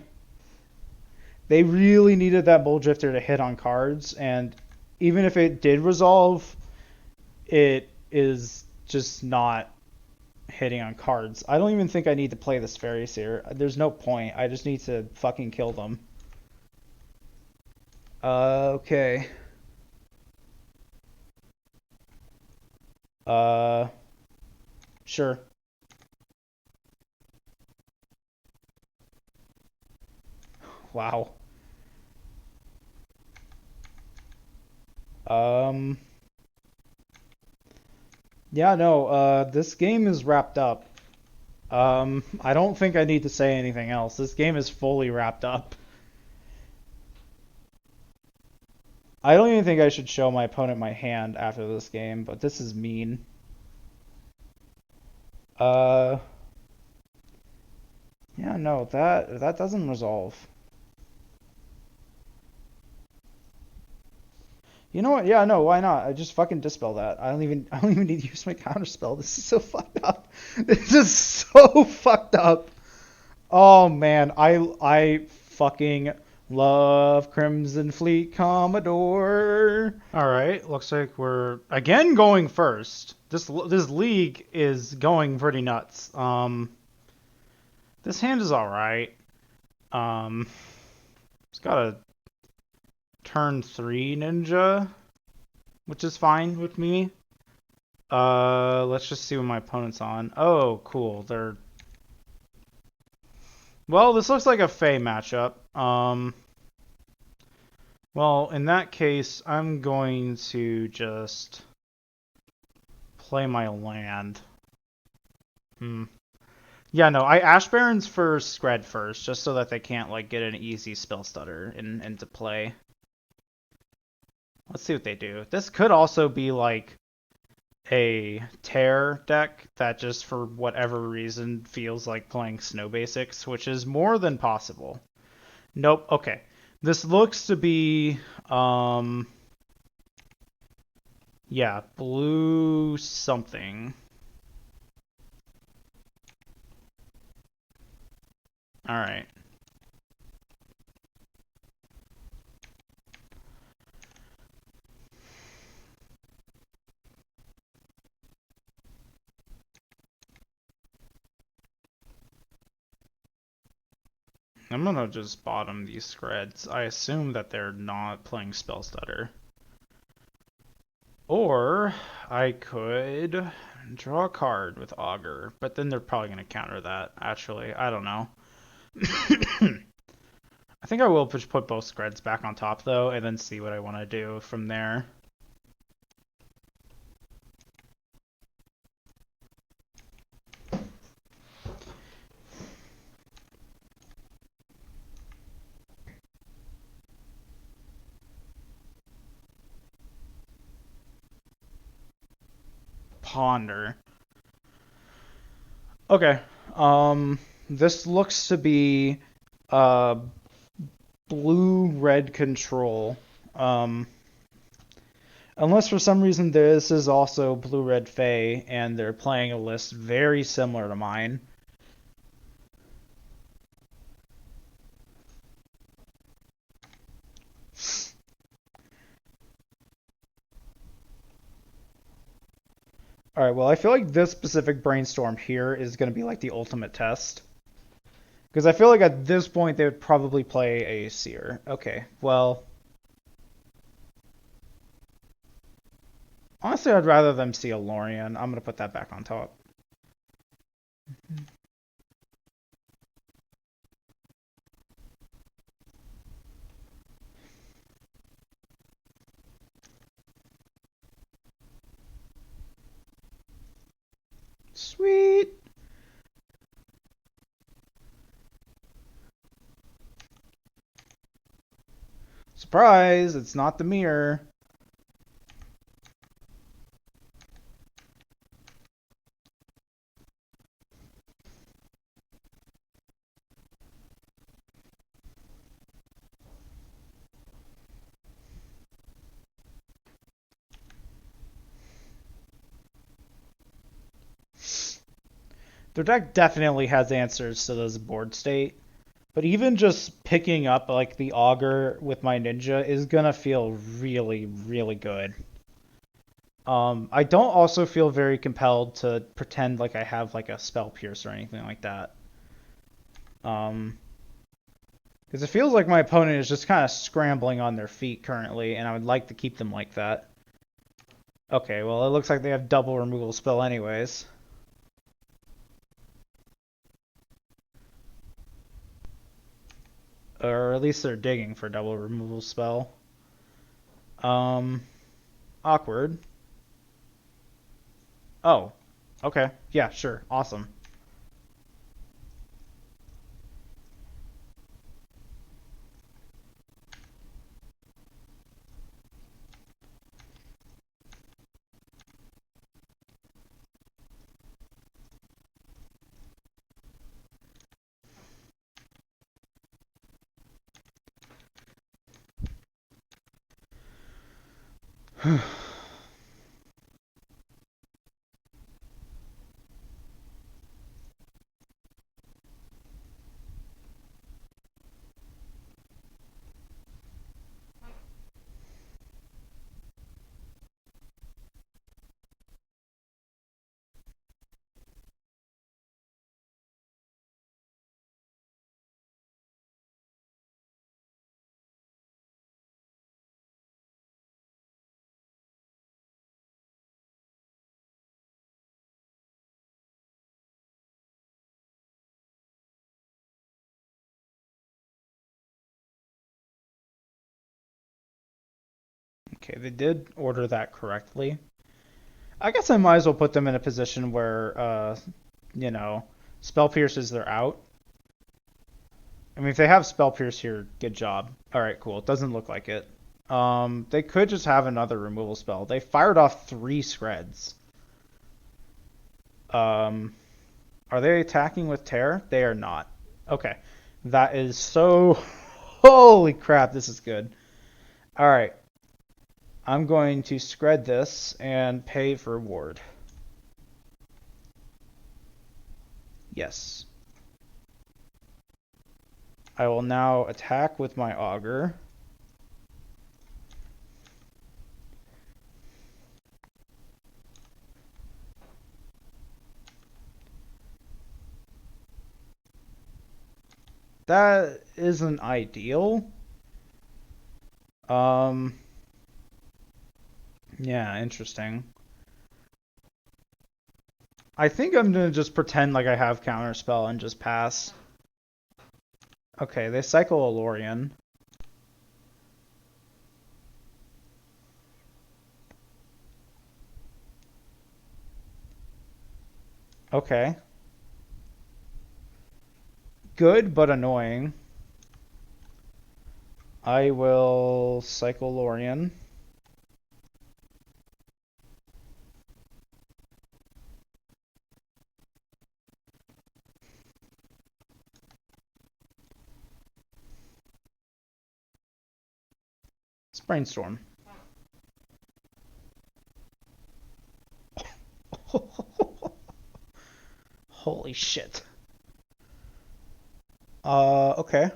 They really needed that Bull Drifter to hit on cards, and even if it did resolve, it is just not hitting on cards. I don't even think I need to play this Fairies here. There's no point. I just need to fucking kill them. Okay. Uh, sure. Wow. Um, yeah, no, this game is wrapped up. I don't think I need to say anything else. This game is fully wrapped up. I don't even think I should show my opponent my hand after this game, but this is mean. Uh, yeah, no, that doesn't resolve. You know what? Yeah, no, why not? I just fucking dispel that. I don't even need to use my counterspell. This is so fucked up. This is so fucked up. Oh man, I fucking love Crimson Fleet Commodore. All right, looks like we're again going first. This league is going pretty nuts. This hand is all right. It's got a turn 3 ninja, which is fine with me. Let's just see what my opponent's on. Oh, cool. Well, this looks like a Fey matchup. Well, in that case, I'm going to just play my land. Yeah, no, I Ash Barons for Scred first, just so that they can't like get an easy spell stutter into play. Let's see what they do. This could also be like a tear deck that just for whatever reason feels like playing snow basics, which is more than possible. Nope, okay. This looks to be yeah, blue something. Alright. I'm gonna just bottom these spreads. I assume that they're not playing Spell Stutter. Or I could draw a card with Augur, but then they're probably gonna counter that, actually. I don't know. I think I will just put both spreads back on top, though, and then see what I want to do from there. Ponder. Okay. This looks to be uh blue-red control. Unless for some reason this is also blue-red Fae, and they're playing a list very similar to mine. All right, well, I feel like this specific brainstorm here is going to be like the ultimate test. Because I feel like at this point they would probably play a Seer. Okay, well... Honestly, I'd rather them see a Lorien. I'm going to put that back on top. Sweet! Surprise! It's not the mirror. Their deck definitely has answers to this board state. But even just picking up like the Augur with my ninja is gonna feel really, really good. I don't also feel very compelled to pretend like I have like a spell pierce or anything like that. Because it feels like my opponent is just kind of scrambling on their feet currently, and I would like to keep them like that. Okay, well it looks like they have double removal spell anyways. Or at least they're digging for double removal spell. Awkward. Oh, okay. Yeah, sure. Awesome. Okay, they did order that correctly. I guess I might as well put them in a position where, you know, Spell Pierce is their out. I mean, if they have Spell Pierce here, good job. All right, cool. It doesn't look like it. They could just have another removal spell. They fired off 3 Screds. Um, are they attacking with Tear? They are not. Okay, that is so. Holy crap! This is good. All right, I'm going to Scred this and pay for ward. Yes. I will now attack with my Augur. That isn't ideal. Um, yeah, interesting. I think I'm gonna just pretend like I have Counterspell and just pass. Okay, they cycle a Lorien. Okay. Good, but annoying. I will cycle Lorien. Let's brainstorm. Holy shit. Okay.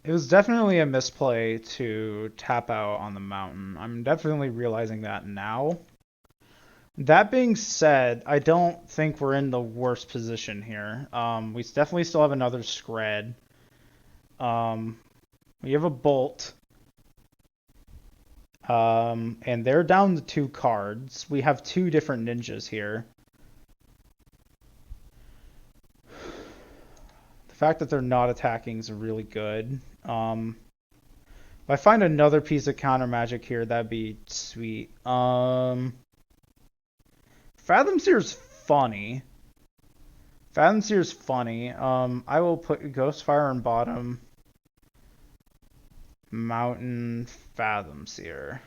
It was definitely a misplay to tap out on the mountain. I'm definitely realizing that now. That being said, I don't think we're in the worst position here. We definitely still have another Scred. Um, we have a Bolt. And they're down to 2 cards. We have 2 different ninjas here. The fact that they're not attacking is really good. If I find another piece of counter magic here, that'd be sweet. Fathom Seer's funny. Fathom Seer's funny. I will put Ghostfire on bottom. Mountain Fathom Seer.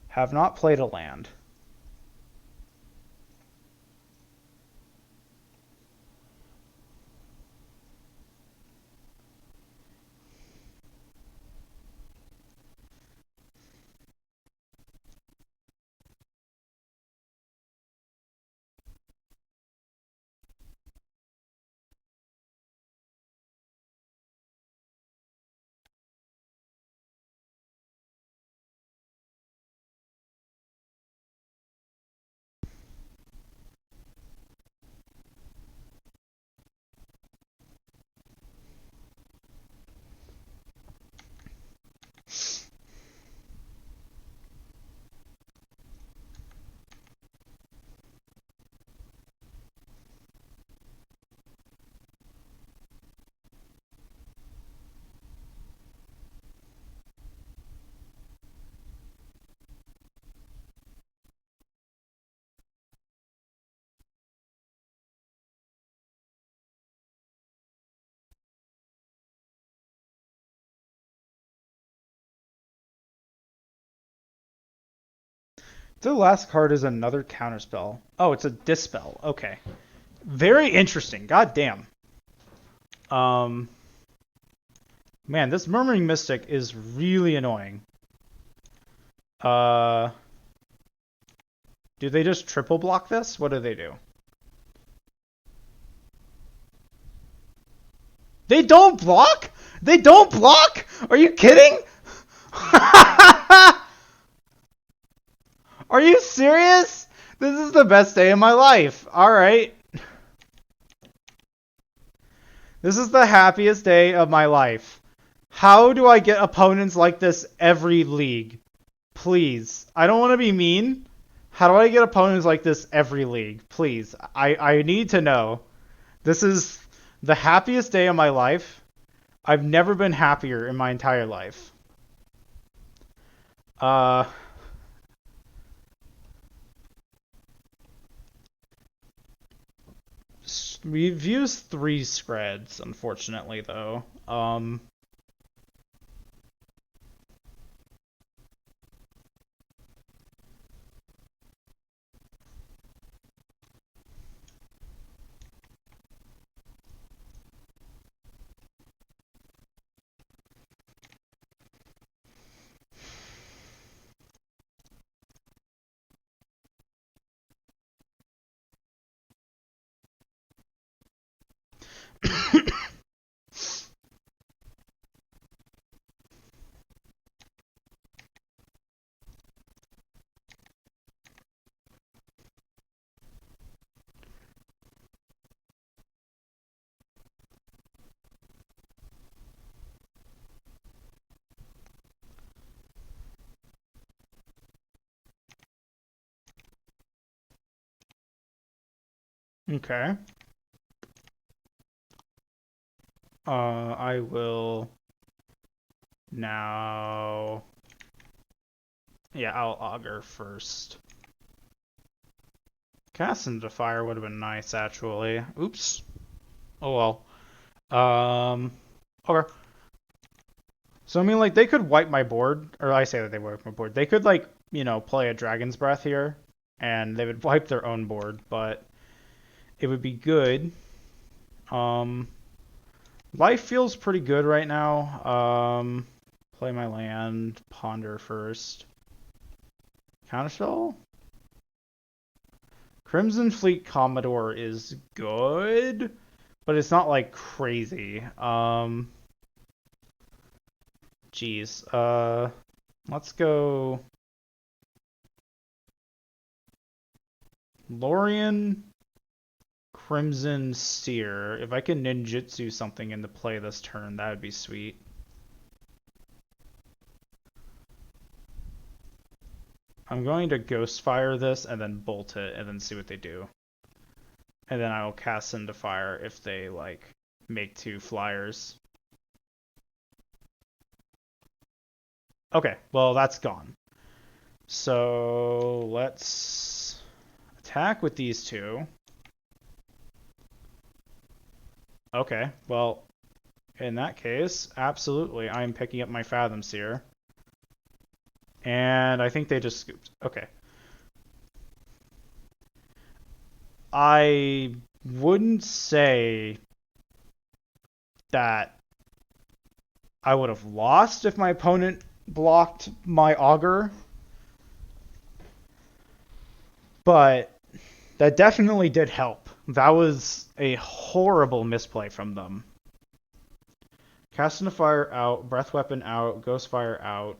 Have not played a land. The last card is another counterspell. Oh, it's a dispel. Okay. Very interesting. God damn. Um, Man, this Murmuring Mystic is really annoying. Uh, do they just triple block this? What do they do? They don't block? They don't block? Are you kidding? Are you serious? This is the best day of my life. Alright. This is the happiest day of my life. How do I get opponents like this every league? Please. I don't want to be mean. How do I get opponents like this every league? Please. I need to know. This is The happiest day of my life. I've never been happier in my entire life. Uh, we've used 3 spreads, unfortunately, though. Okay. I will now. Yeah, I'll augur first. Cast into fire would have been nice, actually. Oops. Oh well. Okay. So I mean, like they could wipe my board, or I say that they wipe my board. They could like play a Dragon's Breath here, and they would wipe their own board, but it would be good. Um, Life feels pretty good right now. Play my land, ponder first. Counterspell? Crimson Fleet Commodore is good, but it's not like crazy. Geez. Let's go Lorien, Crimson Seer. If I can ninjutsu something into play this turn, that would be sweet. I'm going to Ghostfire this and then bolt it and then see what they do. And then I will cast into fire if they like make 2 flyers. Okay, well that's gone. So let's attack with these 2. Okay, well in that case, absolutely, I'm picking up my Fathom Seer. And I think they just scooped. Okay. I wouldn't say that I would have lost if my opponent blocked my augur, but that definitely did help. That was a horrible misplay from them. Cast into fire out, breath weapon out, ghost fire out.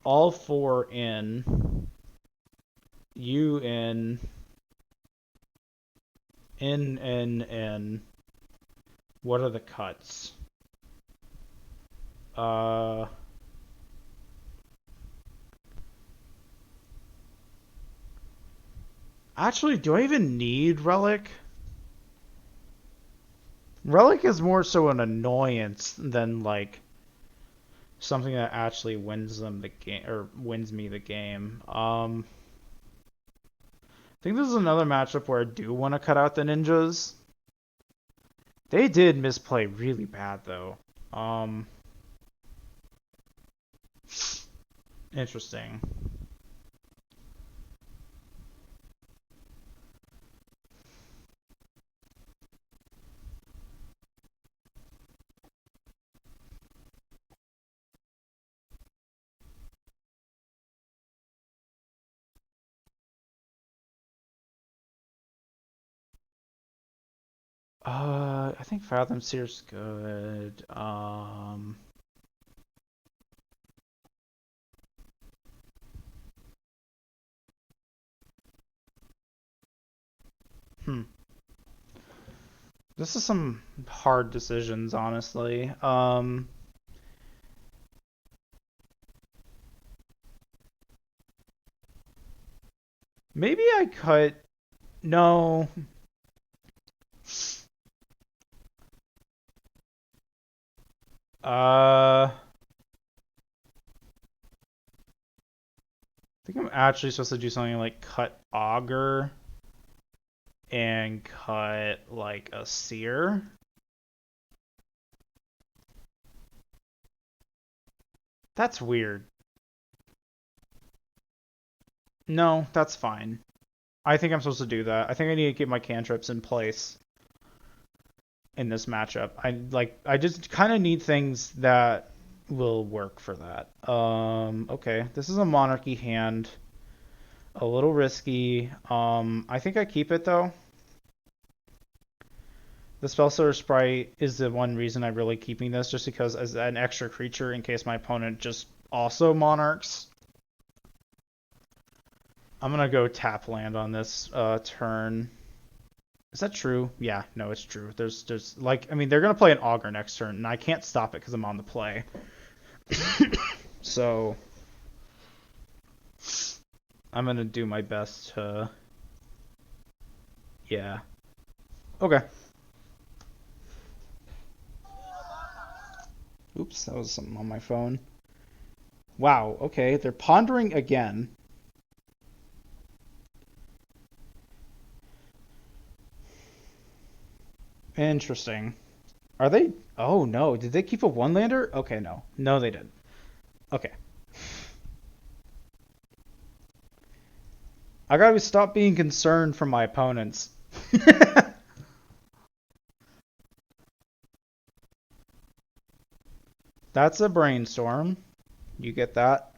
All 4 in. You in. In. What are the cuts? Actually, do I even need Relic? Relic is more so an annoyance than like something that actually wins them the game or wins me the game. I think this is another matchup where I do want to cut out the ninjas. They did misplay really bad though. Interesting. I think Fathom Seer's good. Hmm. This is some hard decisions, honestly. Maybe I cut. No. I think I'm actually supposed to do something like cut auger and cut like a seer. That's weird. No, that's fine. I think I'm supposed to do that. I think I need to get my cantrips in place in this matchup. I just kind of need things that will work for that. Okay. This is a monarchy hand. A little risky. I think I keep it though. The Spellslinger Sprite is the one reason I'm really keeping this, just because as an extra creature in case my opponent just also monarchs. I'm gonna go tap land on this turn. Is that true? Yeah, no, it's true. There's like, I mean, they're gonna play an auger next turn, and I can't stop it because I'm on the play. So I'm gonna do my best to, yeah. Okay. Oops, that was something on my phone. Wow. Okay, they're pondering again. Interesting. Are they? Oh no, did they keep a one lander? Okay, no. No, they didn't. Okay. I gotta stop being concerned for my opponents. That's a brainstorm. You get that?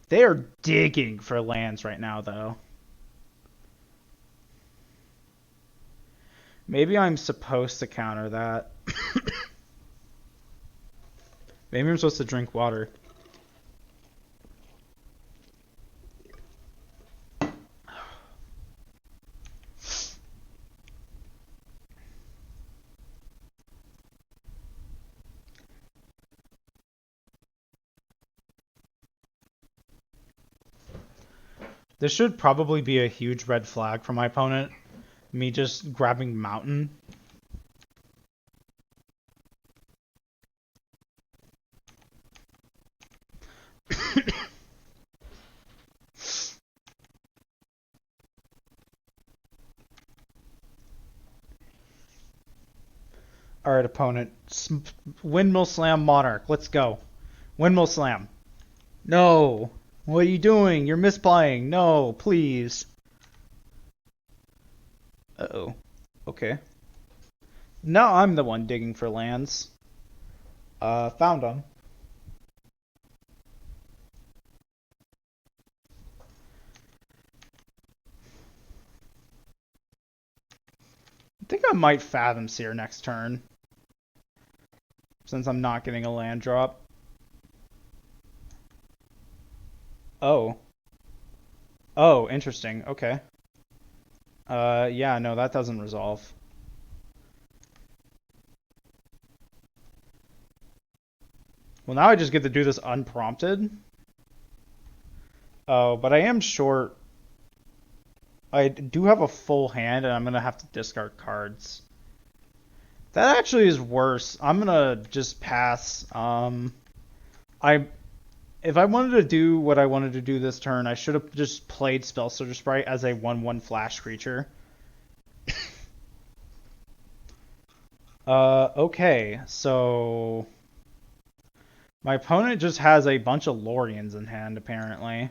They are digging for lands right now, though. Maybe I'm supposed to counter that. Maybe I'm supposed to drink water. This should probably be a huge red flag for my opponent. Me just grabbing Mountain. Alright, opponent. Windmill Slam Monarch. Let's go. Windmill Slam. No. What are you doing? You're misplaying. No, please. Uh-oh. Okay. Now I'm the one digging for lands. Found them. I think I might Fathom Seer next turn. Since I'm not getting a land drop. Oh. Oh, interesting. Okay. Yeah, no, that doesn't resolve. Well, now I just get to do this unprompted. Oh, but I am short. I do have a full hand, and I'm gonna have to discard cards. That actually is worse. I'm gonna just pass. I if I wanted to do what I wanted to do this turn, I should have just played Spellslinger Sprite as a 1/1 flash creature. Okay, so my opponent just has a bunch of Lorians in hand, apparently.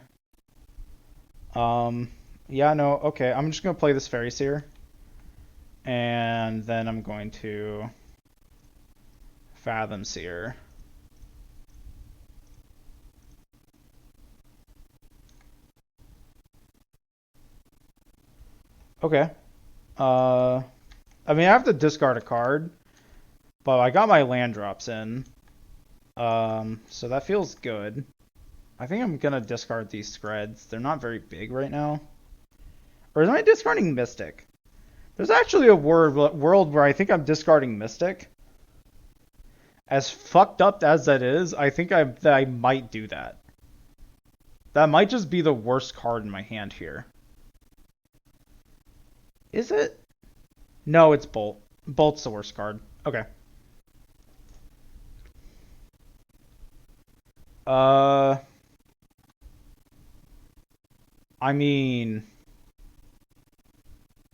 Yeah, no, okay, I'm just gonna play this Fairy Seer. And then I'm going to Fathom Seer. Okay. I mean, I have to discard a card, but I got my land drops in. So that feels good. I think I'm gonna discard these Screds. They're not very big right now. Or am I discarding Mystic? There's actually a world where I think I'm discarding Mystic. As fucked up as that is, I think I might do that. That might just be the worst card in my hand here. Is it? No, it's Bolt. Bolt's the worst card. Okay. Uh, I mean,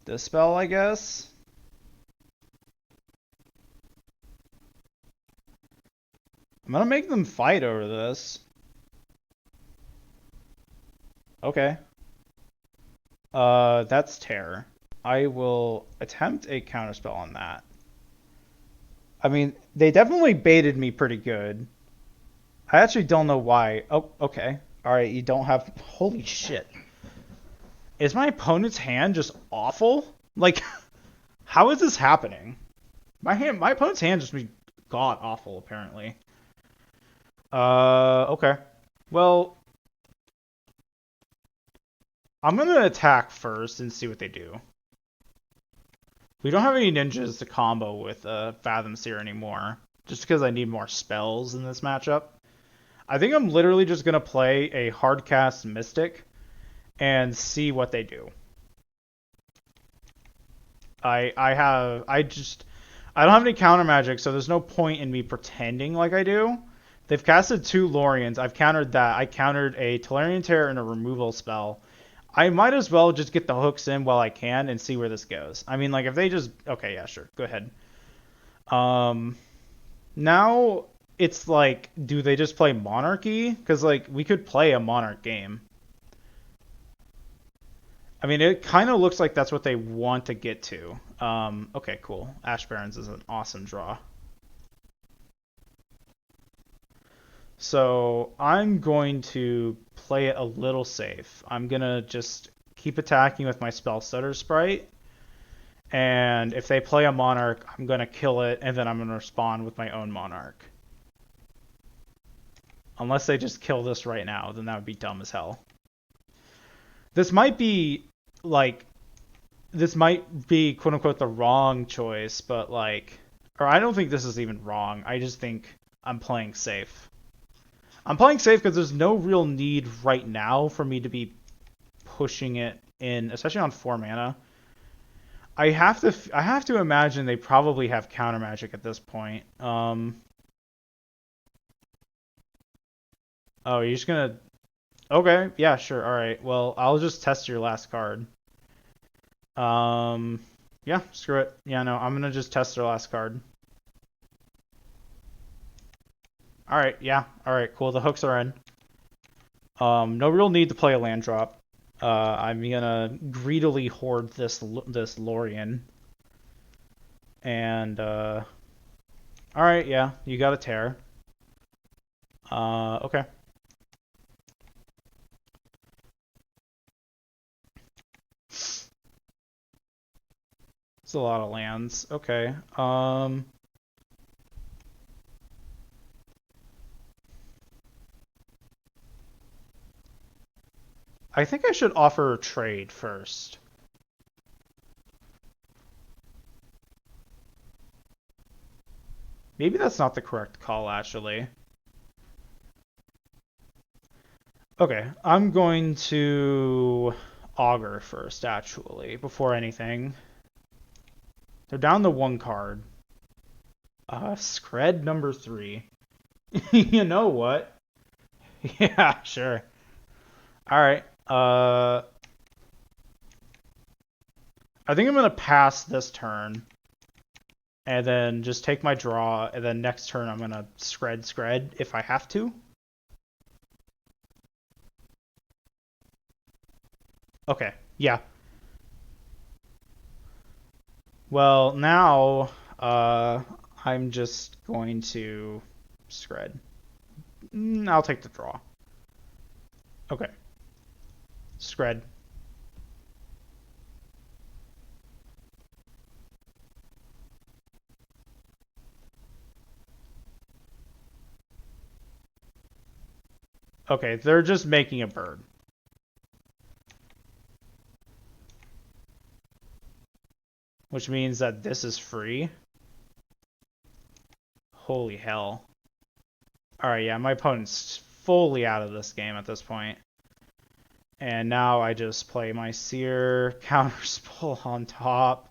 Dispel, I guess. I'm gonna make them fight over this. Okay. That's Terror. I will attempt a counterspell on that. I mean, they definitely baited me pretty good. I actually don't know why. Oh, okay. Alright, you don't have... Holy shit. Is my opponent's hand just awful? Like, how is this happening? My opponent's hand just be god awful, apparently. Okay. Well, I'm gonna attack first and see what they do. We don't have any ninjas to combo with Fathom Seer anymore, just because I need more spells in this matchup. I think I'm literally just gonna play a hardcast Mystic and see what they do. I don't have any counter magic, so there's no point in me pretending like I do. They've casted 2 Lorians. I've countered that. I countered a Tolarian Tear and a removal spell. I might as well just get the hooks in while I can and see where this goes. I mean, like, if they just... Okay, yeah, sure. Go ahead. Now it's like, do they just play Monarchy? Because, like, we could play a Monarch game. I mean, it kind of looks like that's what they want to get to. Okay, cool. Ash Barrens is an awesome draw. So I'm going to play it a little safe. I'm going to just keep attacking with my Spell Stutter Sprite. And if they play a Monarch, I'm going to kill it, and then I'm going to respond with my own Monarch. Unless they just kill this right now, then that would be dumb as hell. This might be, like, this might be, quote-unquote, the wrong choice, but, like... Or I don't think this is even wrong. I just think I'm playing safe. I'm playing safe because there's no real need right now for me to be pushing it in, especially on 4 mana. I have to imagine they probably have counter magic at this point. Oh, you're just gonna... Okay, yeah, sure, alright. Well, I'll just test your last card. Yeah, screw it. Yeah, no, I'm gonna just test their last card. Alright, yeah, alright, cool. The hooks are in. No real need to play a land drop. I'm gonna greedily hoard this Lorien. And, alright, yeah, you got a tear. Okay. It's a lot of lands. Okay. I think I should offer a trade first. Maybe that's not the correct call, actually. Okay, I'm going to Augur first, actually, before anything. They're down to 1 card. Scred number 3. You know what? Yeah, sure. Alright, I think I'm gonna pass this turn. And then just take my draw, and then next turn I'm gonna scred if I have to. Okay, yeah. Well, now, I'm just going to scred. I'll take the draw. Okay. Scred. Okay, they're just making a bird. Which means that this is free. Holy hell. Alright, yeah, my opponent's fully out of this game at this point. And now I just play my Seer, counterspell on top.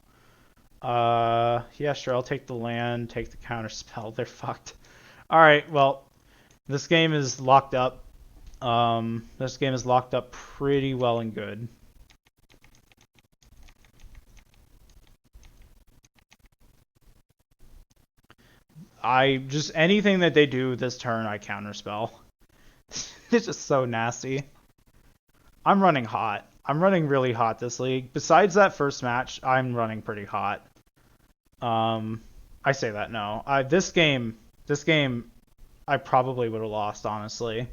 Yeah, sure, I'll take the land, take the counter spell. They're fucked. Alright, well, this game is locked up. This game is locked up pretty well and good. Anything that they do this turn, I counterspell. It's just so nasty. I'm running hot. I'm running really hot this league. Besides that first match, I'm running pretty hot. Um, I say that no. This game, I probably would have lost, honestly.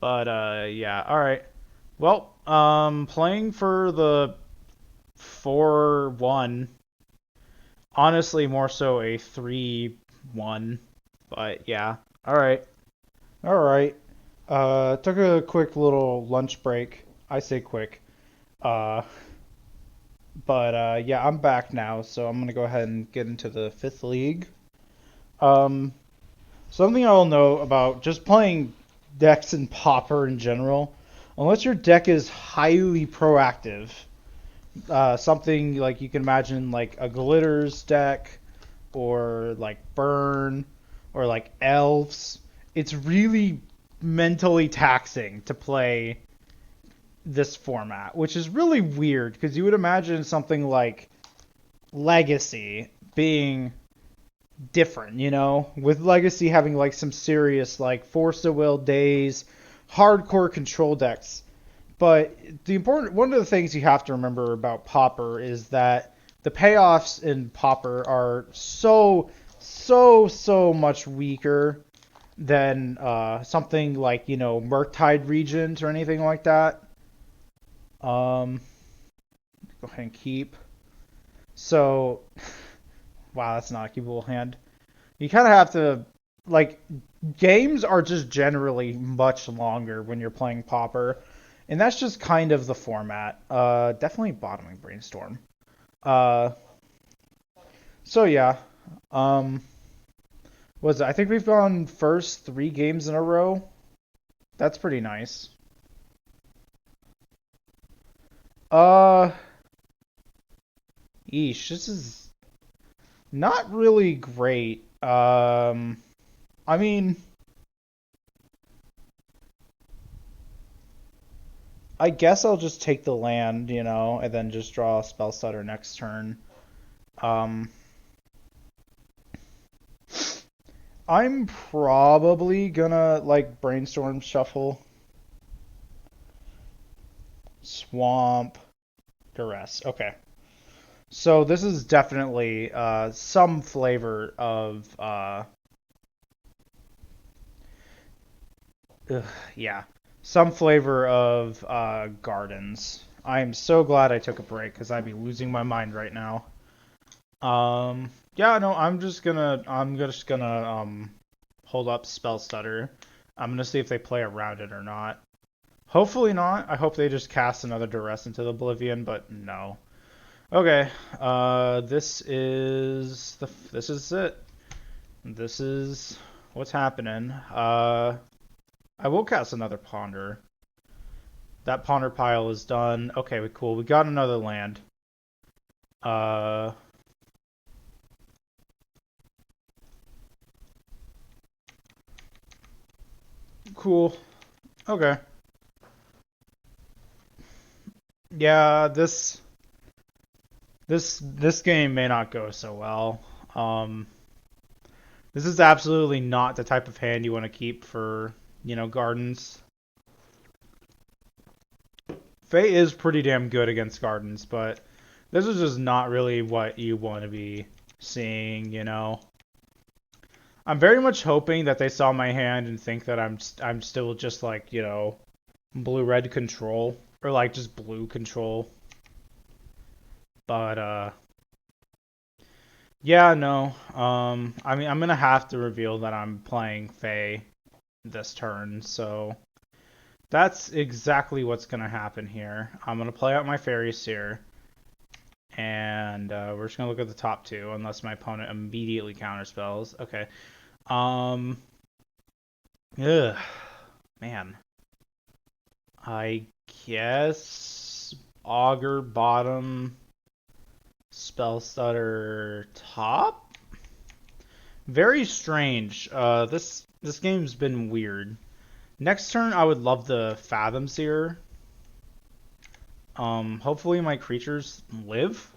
But yeah. All right. Well, playing for the 4-1. Honestly, more so a 3-1. But yeah. All right. All right. Took a quick little lunch break. I say quick. Uh, but yeah, I'm back now, so I'm gonna go ahead and get into the fifth league. Um, Something I'll know about just playing decks and Pauper in general, unless your deck is highly proactive, something like you can imagine like a Glitters deck or like Burn or like Elves, it's really mentally taxing to play this format, which is really weird because you would imagine something like Legacy being different, with Legacy having like some serious like Force of Will days, hardcore control decks. But one of the things you have to remember about Pauper is that the payoffs in Pauper are so much weaker than something like Murktide Regent or anything like that. Um, Go ahead and keep. So, wow, that's not a keepable hand. You kind of have to like games are just generally much longer when you're playing Pauper, and that's just kind of the format. Definitely bottoming Brainstorm. Uh, so yeah. Um, was it? I think we've gone first 3 games in a row. That's pretty nice. Uh, Yeesh, this is not really great. I mean, I guess I'll just take the land, and then just draw a spell stutter next turn. Um, I'm probably gonna like brainstorm shuffle, swamp, duress. Okay. So this is definitely some flavor of ugh, yeah, some flavor of gardens. I am so glad I took a break because I'd be losing my mind right now. Yeah, no, I'm just gonna hold up spell stutter. I'm gonna see if they play around it or not. Hopefully not. I hope they just cast another duress into the oblivion, but no. Okay. This is it. This is what's happening. I will cast another ponder. That ponder pile is done. Okay, cool. We got another land. Uh, cool. Okay. Yeah, this game may not go so well. Um, this is absolutely not the type of hand you want to keep for, gardens. Fae is pretty damn good against gardens, but this is just not really what you want to be seeing. I'm very much hoping that they saw my hand and think that I'm still just like, blue red control or like just blue control. But yeah, no. I mean, I'm gonna have to reveal that I'm playing Fae this turn, so that's exactly what's gonna happen here. I'm gonna play out my Fairy Seer, and we're just gonna look at the top two, unless my opponent immediately counterspells. Okay. Um. Ugh. Man. I guess Augur bottom, Spell stutter top? Very strange. This game's been weird. Next turn, I would love the Fathom Seer. Hopefully my creatures live.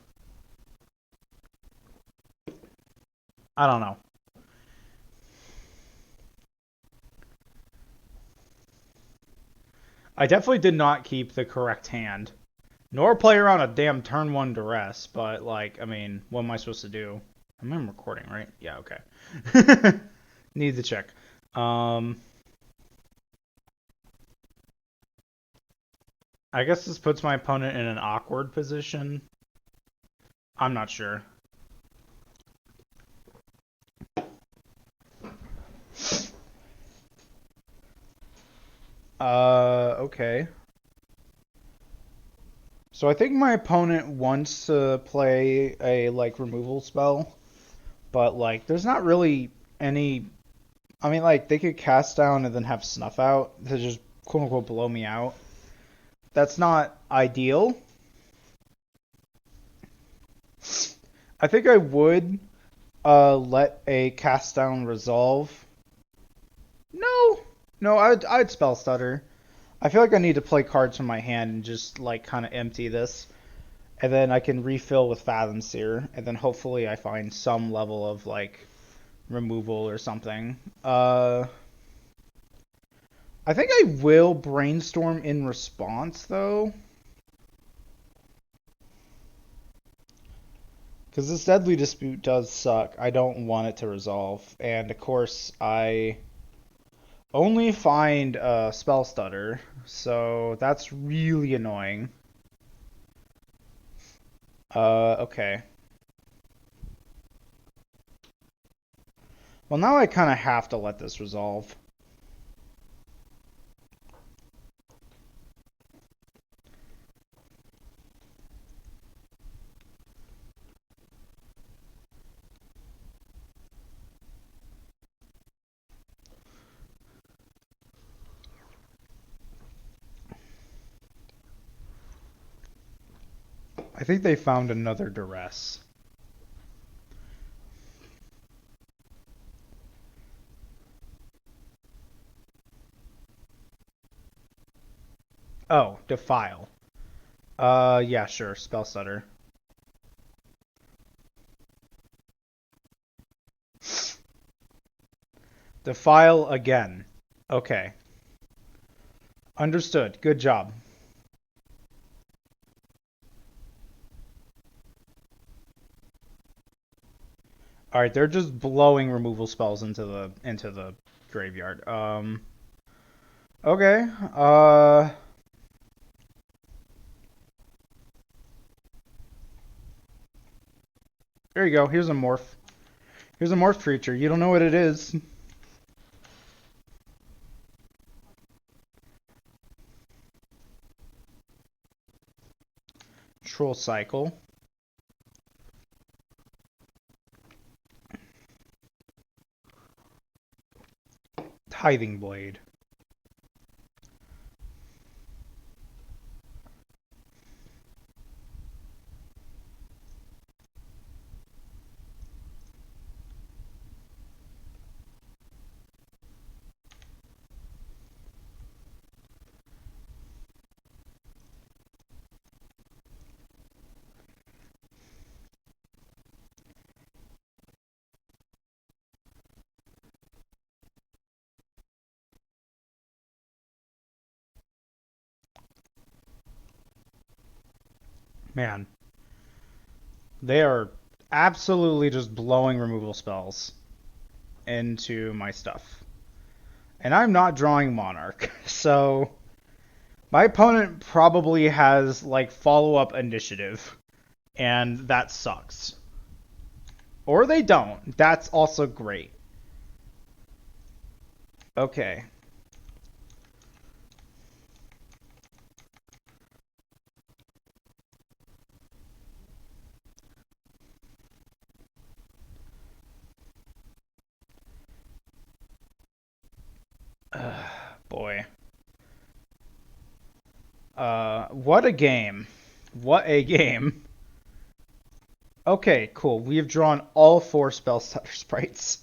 I don't know. I definitely did not keep the correct hand. Nor play around a damn turn 1 duress, but, like, I mean, what am I supposed to do? I'm recording, right? Yeah, okay. Need to check. I guess this puts my opponent in an awkward position. I'm not sure. Okay. So I think my opponent wants to play a, like, removal spell, but, like, there's not really any... I mean, like, they could cast down and then have snuff out to just, quote-unquote, blow me out. That's not ideal. I think I would let a cast down resolve. No, no, I'd spell stutter. I feel like I need to play cards from my hand and just like kind of empty this, and then I can refill with Fathom Seer, and then hopefully I find some level of like removal or something. I think I will brainstorm in response though. Because this Deadly Dispute does suck. I don't want it to resolve. And of course, I only find Spell Stutter. So that's really annoying. Okay. Well, now I kind of have to let this resolve. I think they found another duress. Oh, Defile. Yeah, sure. Spell Stutter. Defile again. Okay. Understood. Good job. All right, they're just blowing removal spells into the graveyard. Okay. There you go. Here's a morph. Here's a morph creature. You don't know what it is. Troll Cycle. Tithing Blade. Man, they are absolutely just blowing removal spells into my stuff. And I'm not drawing Monarch, so my opponent probably has like follow-up initiative, and that sucks. Or they don't. That's also great. Okay. Boy. What a game. What a game. Okay, cool. We have drawn all 4 spell stutter sprites.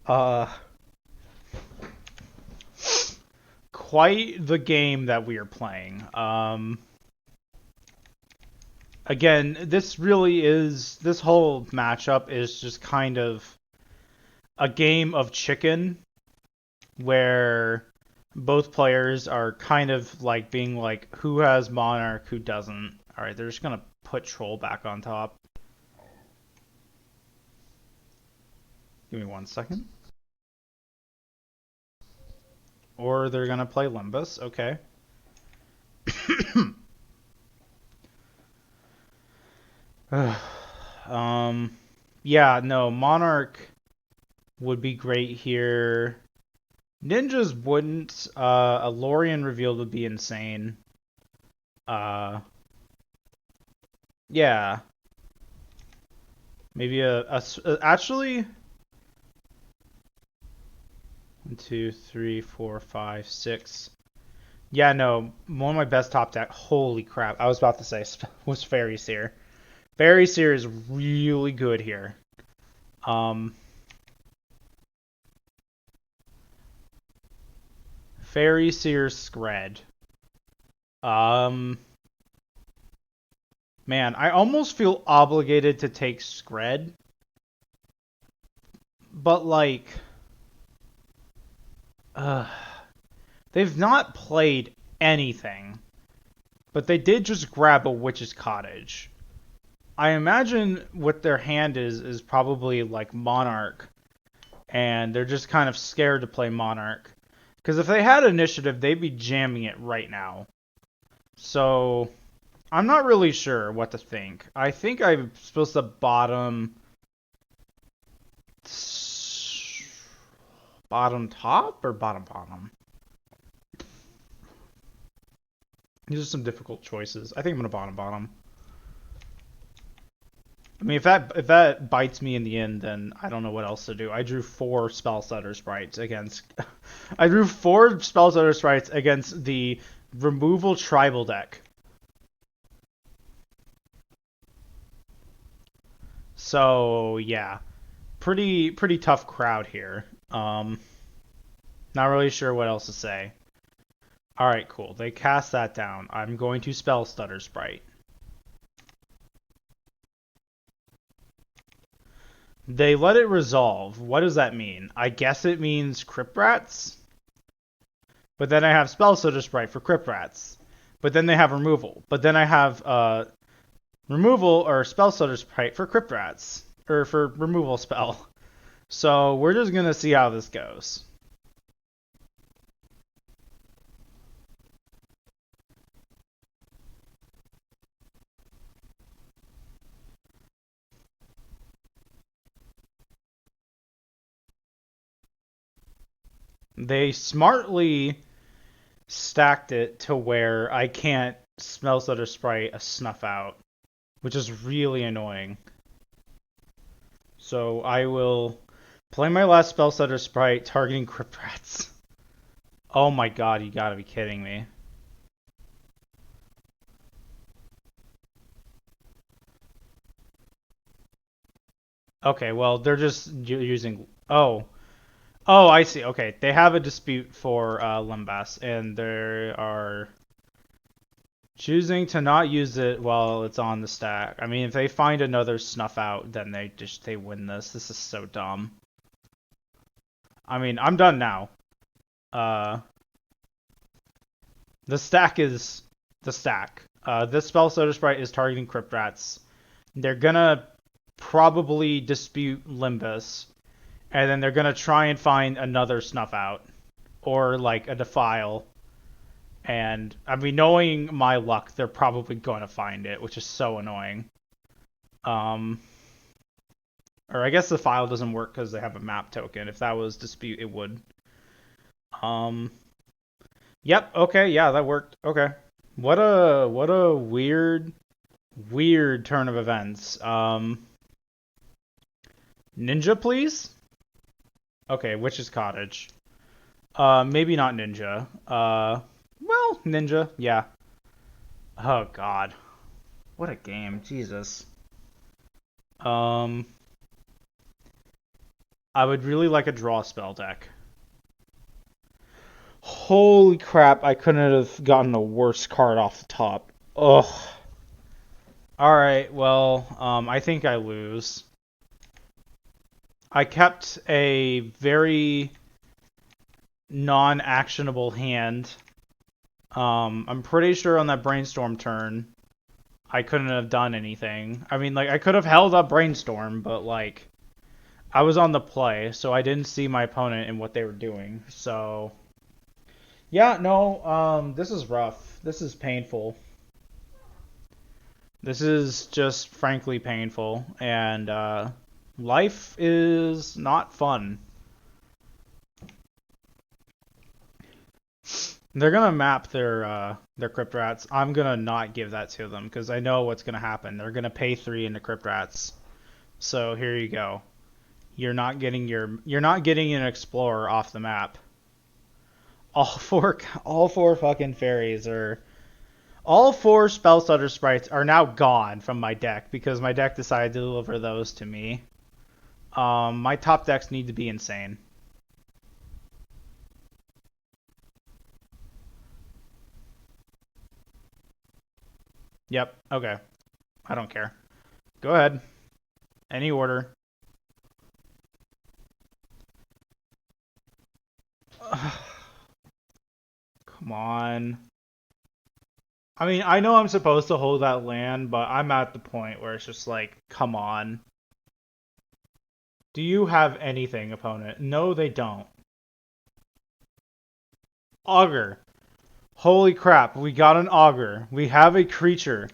Uh, quite the game that we are playing. Again, this whole matchup is just kind of a game of chicken where both players are kind of like being like, who has Monarch, who doesn't. Alright, they're just gonna put Troll back on top. Give me 1 second. Or they're gonna play Limbus, okay. Yeah, no, Monarch would be great here. Ninjas wouldn't. A Lorien revealed would be insane. Uh, yeah. Maybe actually 1, 2, 3, 4, 5, 6. Yeah, no, one of my best top deck. Holy crap! I was about to say was Fairy Seer. Fairy Seer is really good here. Fairy Seer Scred. Man, I almost feel obligated to take Scred, but like, they've not played anything, but they did just grab a Witch's Cottage. I imagine what their hand is probably like Monarch, and they're just kind of scared to play Monarch. Because if they had initiative, they'd be jamming it right now. So, I'm not really sure what to think. I think I'm supposed to bottom top or bottom? These are some difficult choices. I think I'm gonna bottom. I mean, if that bites me in the end, then I don't know what else to do. I drew 4 spell stutter sprites against. I drew 4 spell stutter sprites against the removal tribal deck. So yeah, pretty tough crowd here. Not really sure what else to say. All right, cool. They cast that down. I'm going to spell stutter sprite. They let it resolve. What does that mean? I guess it means Crypt Rats. But then I have Spell Stutter Sprite for Crypt Rats. But then they have removal. But then I have removal or Spell Stutter Sprite for Crypt Rats. Or for removal spell. So we're just going to see how this goes. They smartly stacked it to where I can't Spell Stutter Sprite a Snuff Out, which is really annoying. So I will play my last Spell Stutter Sprite targeting Crypt Rats. Oh my god, you gotta be kidding me. Okay, well, they're just using... Oh, I see. Okay, they have a dispute for Limbas, and they are choosing to not use it while it's on the stack. I mean, if they find another Snuff Out, then they win this. This is so dumb. I mean, I'm done now. The stack is the stack. This Spell Soda Sprite is targeting Crypt Rats. They're gonna probably dispute Limbus, and then they're gonna try and find another Snuff Out or like a Defile. And I mean, knowing my luck, they're probably gonna find it, which is so annoying. Or I guess the file doesn't work because they have a map token. If that was dispute, it would. Yep. Okay. Yeah, that worked. Okay. What a weird turn of events. Ninja, please. Okay, Witch's Cottage. Maybe not Ninja. Well, Ninja. Yeah. Oh God. What a game. Jesus. Um, I would really like a draw spell deck. Holy crap, I couldn't have gotten a worse card off the top. Ugh. Alright, well, I think I lose. I kept a very non-actionable hand. I'm pretty sure on that brainstorm turn, I couldn't have done anything. I mean, like, I could have held up brainstorm, but, like, I was on the play, so I didn't see my opponent and what they were doing. So, yeah, no, this is rough. This is painful. This is just frankly painful, and life is not fun. They're gonna map their Crypt Rats. I'm gonna not give that to them because I know what's gonna happen. They're gonna pay 3 into Crypt Rats. So here you go. You're not getting an Explorer off the map. All four fucking fairies are all 4 Spell Stutter sprites are now gone from my deck because my deck decided to deliver those to me. My top decks need to be insane. Yep. Okay. I don't care. Go ahead. Any order. Come on. I mean, I know I'm supposed to hold that land, but I'm at the point where it's just like, come on. Do you have anything, opponent? No, they don't. Augur. Holy crap, we got an Augur. We have a creature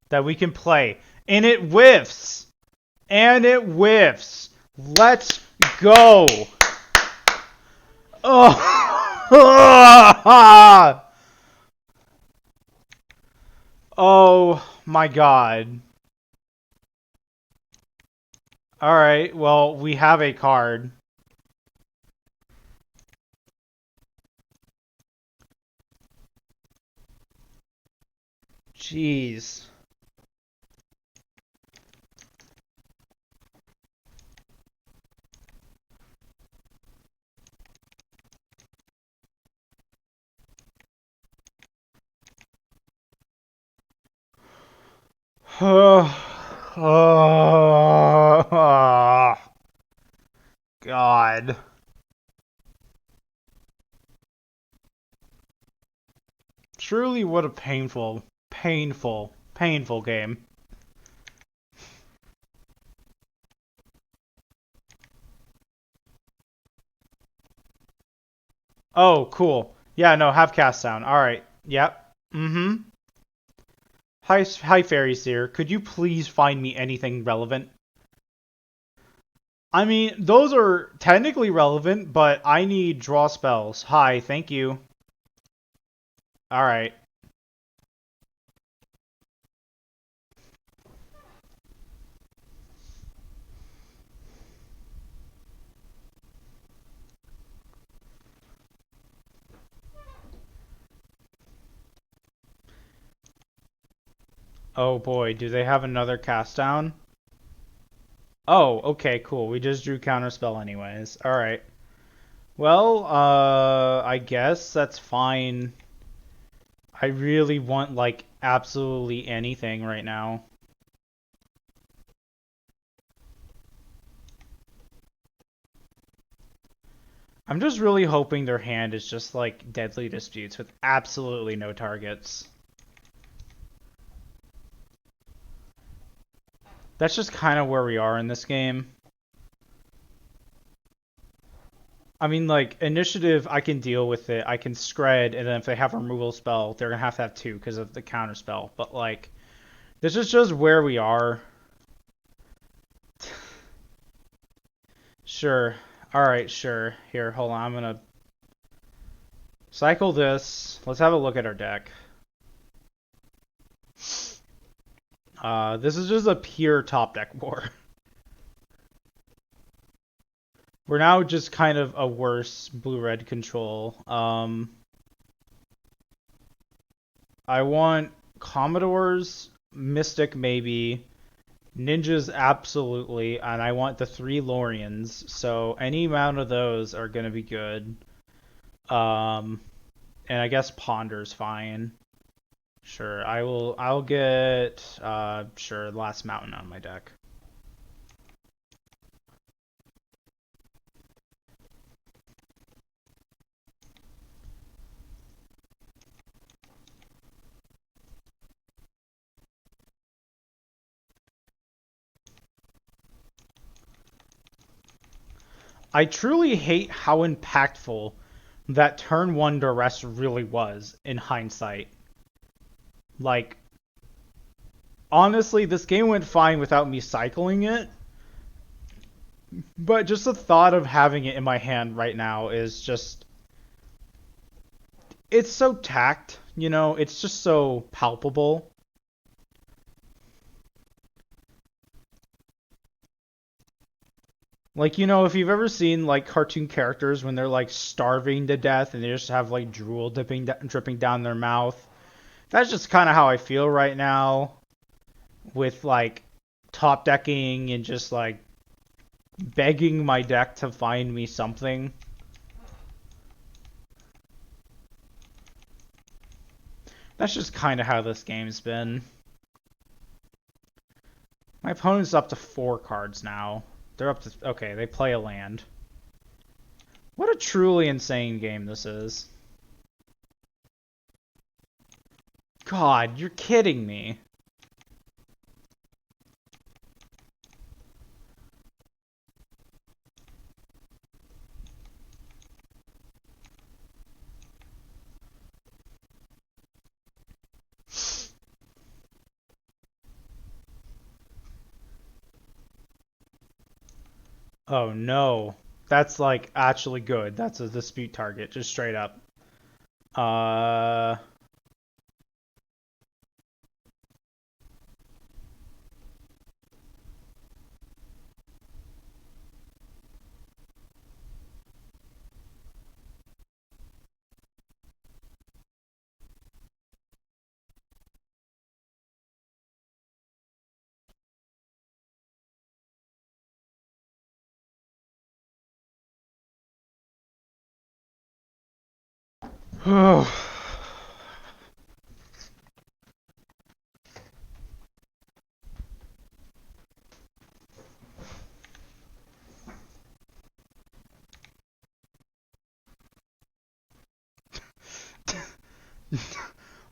that we can play. And it whiffs! And it whiffs! Let's go! Oh! Oh my god. Alright, well, we have a card. Jeez. Oh, God. Truly, what a painful, painful, painful game. Oh, cool. Yeah, no, have cast down. Alright. Yep. Mm-hmm. Hi, Fairy Seer. Could you please find me anything relevant? I mean, those are technically relevant, but I need draw spells. Hi, thank you. Alright. Oh boy, do they have another cast down? Oh, okay, cool. We just drew counterspell anyways. Alright. Well, I guess that's fine. I really want, like, absolutely anything right now. I'm just really hoping their hand is just, like, Deadly Disputes with absolutely no targets. That's just kind of where we are in this game. I mean, like, initiative, I can deal with it. I can scred, and then if they have a removal spell, they're gonna have 2 because of the counter spell. But, like, this is just where we are. Sure. Alright, sure. Here, hold on. I'm gonna cycle this. Let's have a look at our deck. This is just a pure top deck war. We're now just kind of a worse blue-red control. I want Commodores, Mystic maybe, Ninjas, absolutely, and I want the 3 Lorians, so any amount of those are gonna be good. Um, and I guess Ponder's fine. Sure, I'll get sure Last Mountain on my deck. I truly hate how impactful that turn 1 duress really was in hindsight. Like, honestly, this game went fine without me cycling it, but just the thought of having it in my hand right now is just. It's so tacked, it's just so palpable. Like, if you've ever seen like cartoon characters when they're like starving to death and they just have like drool dripping down their mouth. That's just kind of how I feel right now with like top decking and just like begging my deck to find me something. That's just kind of how this game's been. My opponent's up to 4 cards now. They're up to. Okay, they play a land. What a truly insane game this is. God, you're kidding me. Oh no. That's like actually good. That's a dispute target, just straight up. Uh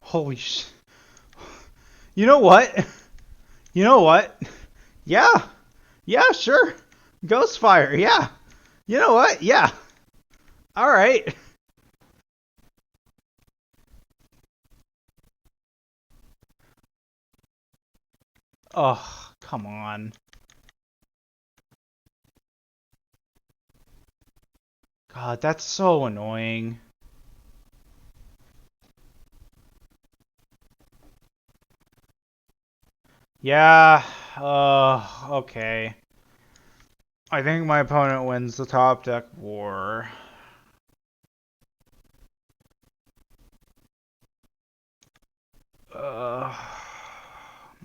Holy sh. You know what? You know what? Yeah. Yeah, sure. Ghostfire. Yeah. You know what? Yeah. All right. Oh, come on. God, that's so annoying. Yeah. Okay. I think my opponent wins the top deck war.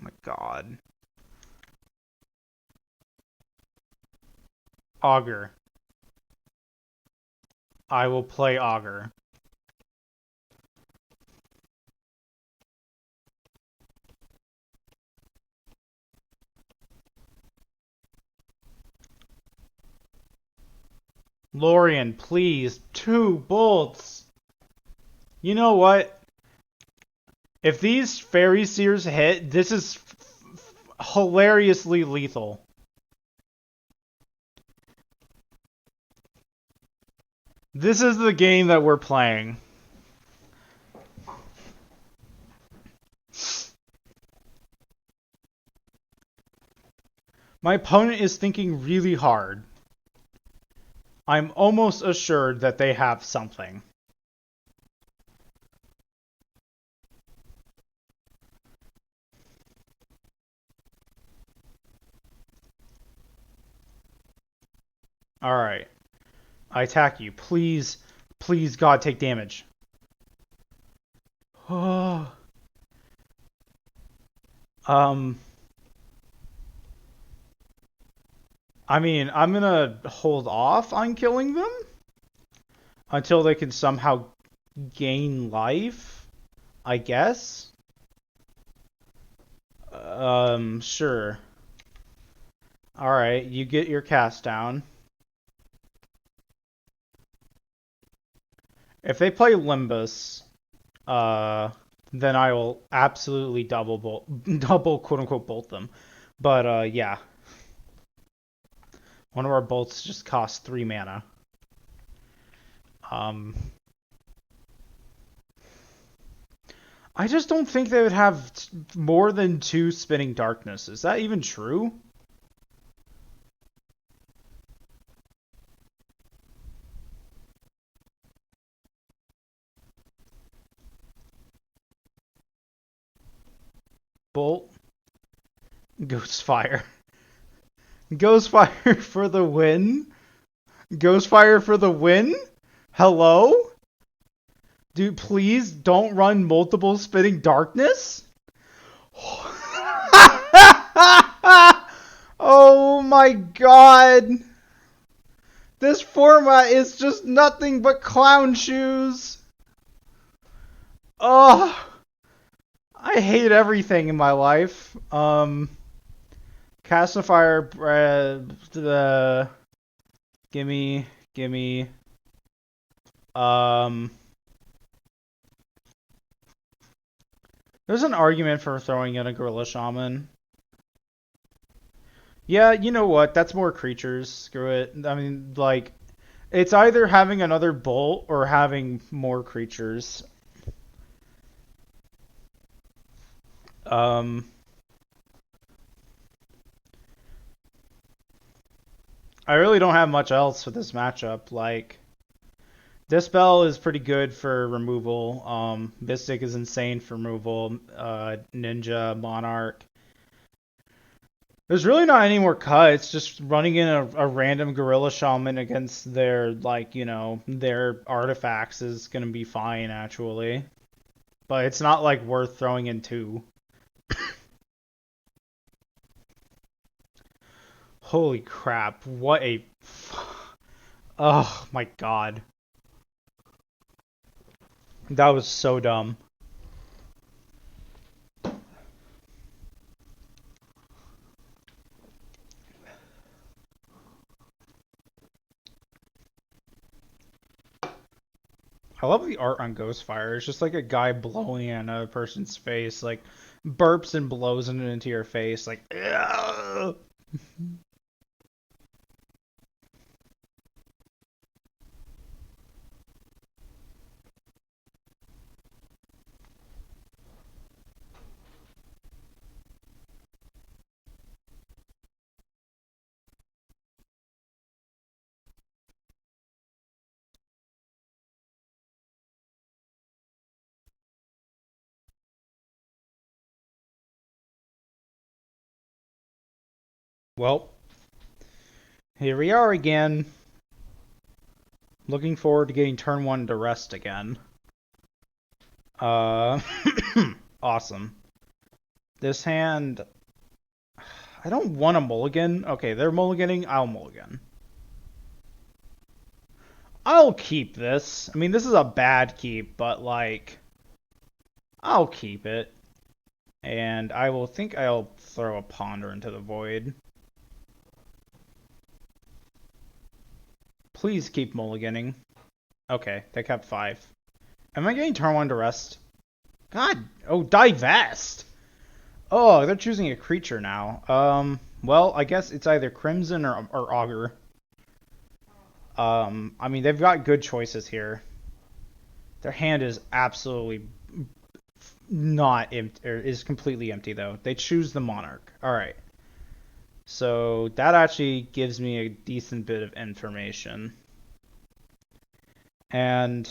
My God. Augur. I will play Augur. Lorian, please. 2 bolts. You know what? If these Fairy Seers hit, this is hilariously lethal. This is the game that we're playing. My opponent is thinking really hard. I'm almost assured that they have something. Alright. I attack you. Please, please, God, take damage. Oh. I mean, I'm gonna hold off on killing them until they can somehow gain life, I guess. Sure. Alright, you get your cast down. If they play Limbus, uh, then I will absolutely double quote unquote bolt them. But yeah, one of our bolts just costs 3 mana. Um, I just don't think they would have more than 2 spinning darkness. Is that even true? Bolt, Ghostfire, Ghostfire for the win. Ghostfire for the win. Hello, dude. Please don't run multiple spinning darkness. Oh my god. This format is just nothing but clown shoes. Oh, I hate everything in my life. Castifier, gimme, gimme. Um, there's an argument for throwing in a Gorilla Shaman. Yeah, you know what? That's more creatures. Screw it. I mean, like, it's either having another bolt or having more creatures. Um, I really don't have much else with this matchup. Like, Dispel is pretty good for removal. Mystic is insane for removal. Ninja, Monarch. There's really not any more cuts. Just running in a random Gorilla Shaman against their, like, their artifacts is gonna be fine, actually. But it's not, like, worth throwing in 2. Holy crap. What a... Oh, my God. That was so dumb. I love the art on Ghostfire. It's just like a guy blowing in a person's face, like burps and blows it into your face, like. Ugh! Well, here we are again. Looking forward to getting turn 1 to rest again. Uh, awesome. This hand, I don't want a mulligan. Okay, they're mulliganing. I'll mulligan. I'll keep this. I mean, this is a bad keep, but like, I'll keep it. And I'll throw a ponder into the void. Please keep mulliganing. Okay, they kept 5. Am I getting turn 1 to rest? God, oh, divest! Oh, they're choosing a creature now. Well, I guess it's either Crimson or Augur. I mean, they've got good choices here. Their hand is absolutely not empty, or is completely empty, though. They choose the Monarch. Alright. So, that actually gives me a decent bit of information. And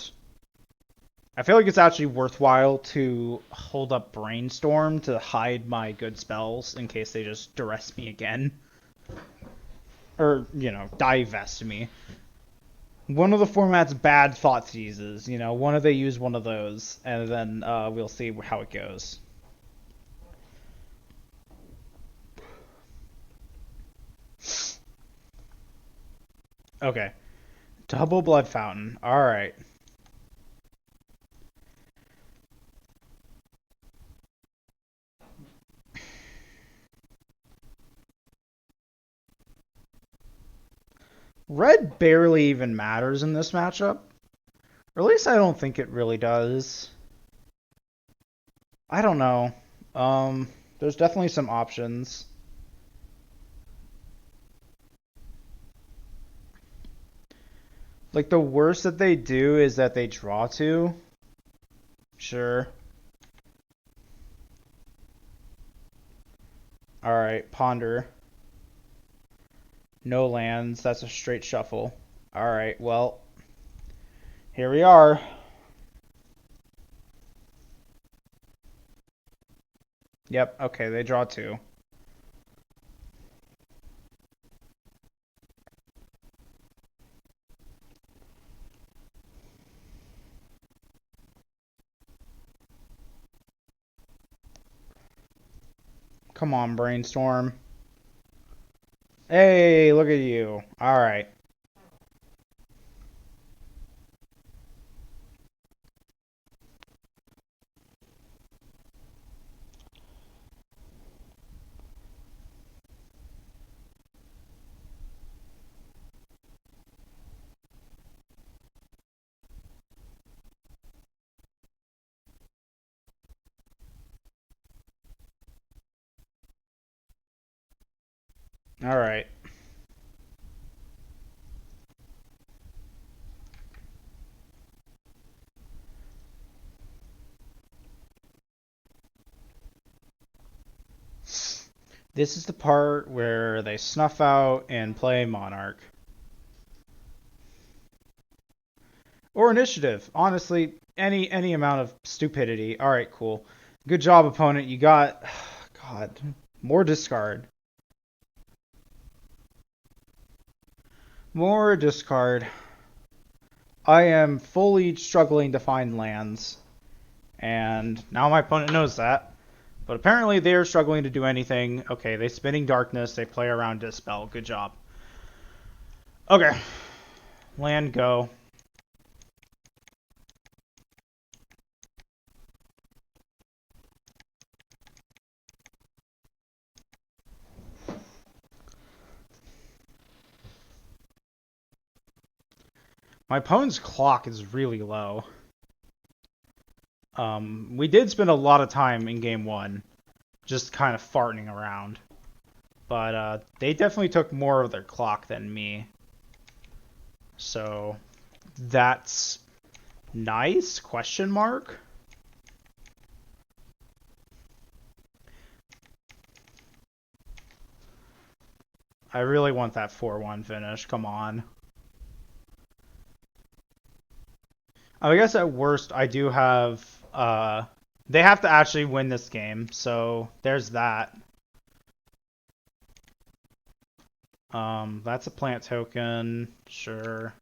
I feel like it's actually worthwhile to hold up Brainstorm to hide my good spells in case they just duress me again. Or, divest me. One of the format's bad thought seizes, one of they use one of those, and then we'll see how it goes. Okay. Double Blood Fountain. Alright. Red barely even matters in this matchup. Or at least I don't think it really does. I don't know. There's definitely some options. Like, the worst that they do is that they draw two. Sure. Alright, Ponder. No lands. That's a straight shuffle. Alright, well, here we are. Yep, okay, they draw two. Come on, Brainstorm. Hey, look at you. Alright. Alright. This is the part where they snuff out and play Monarch. Or Initiative. Honestly, any amount of stupidity. Alright, cool. Good job, opponent. You got... God. More discard. More discard. I am fully struggling to find lands. And now my opponent knows that. But apparently they're struggling to do anything. Okay, they Spinning Darkness. They play around Dispel. Good job. Okay. Land go. My opponent's clock is really low. We did spend a lot of time in game one just kind of farting around. But they definitely took more of their clock than me. So that's nice? Question mark? I really want that 4-1 finish. Come on. I guess at worst I do have they have to actually win this game, so there's that. That's a plant token, sure.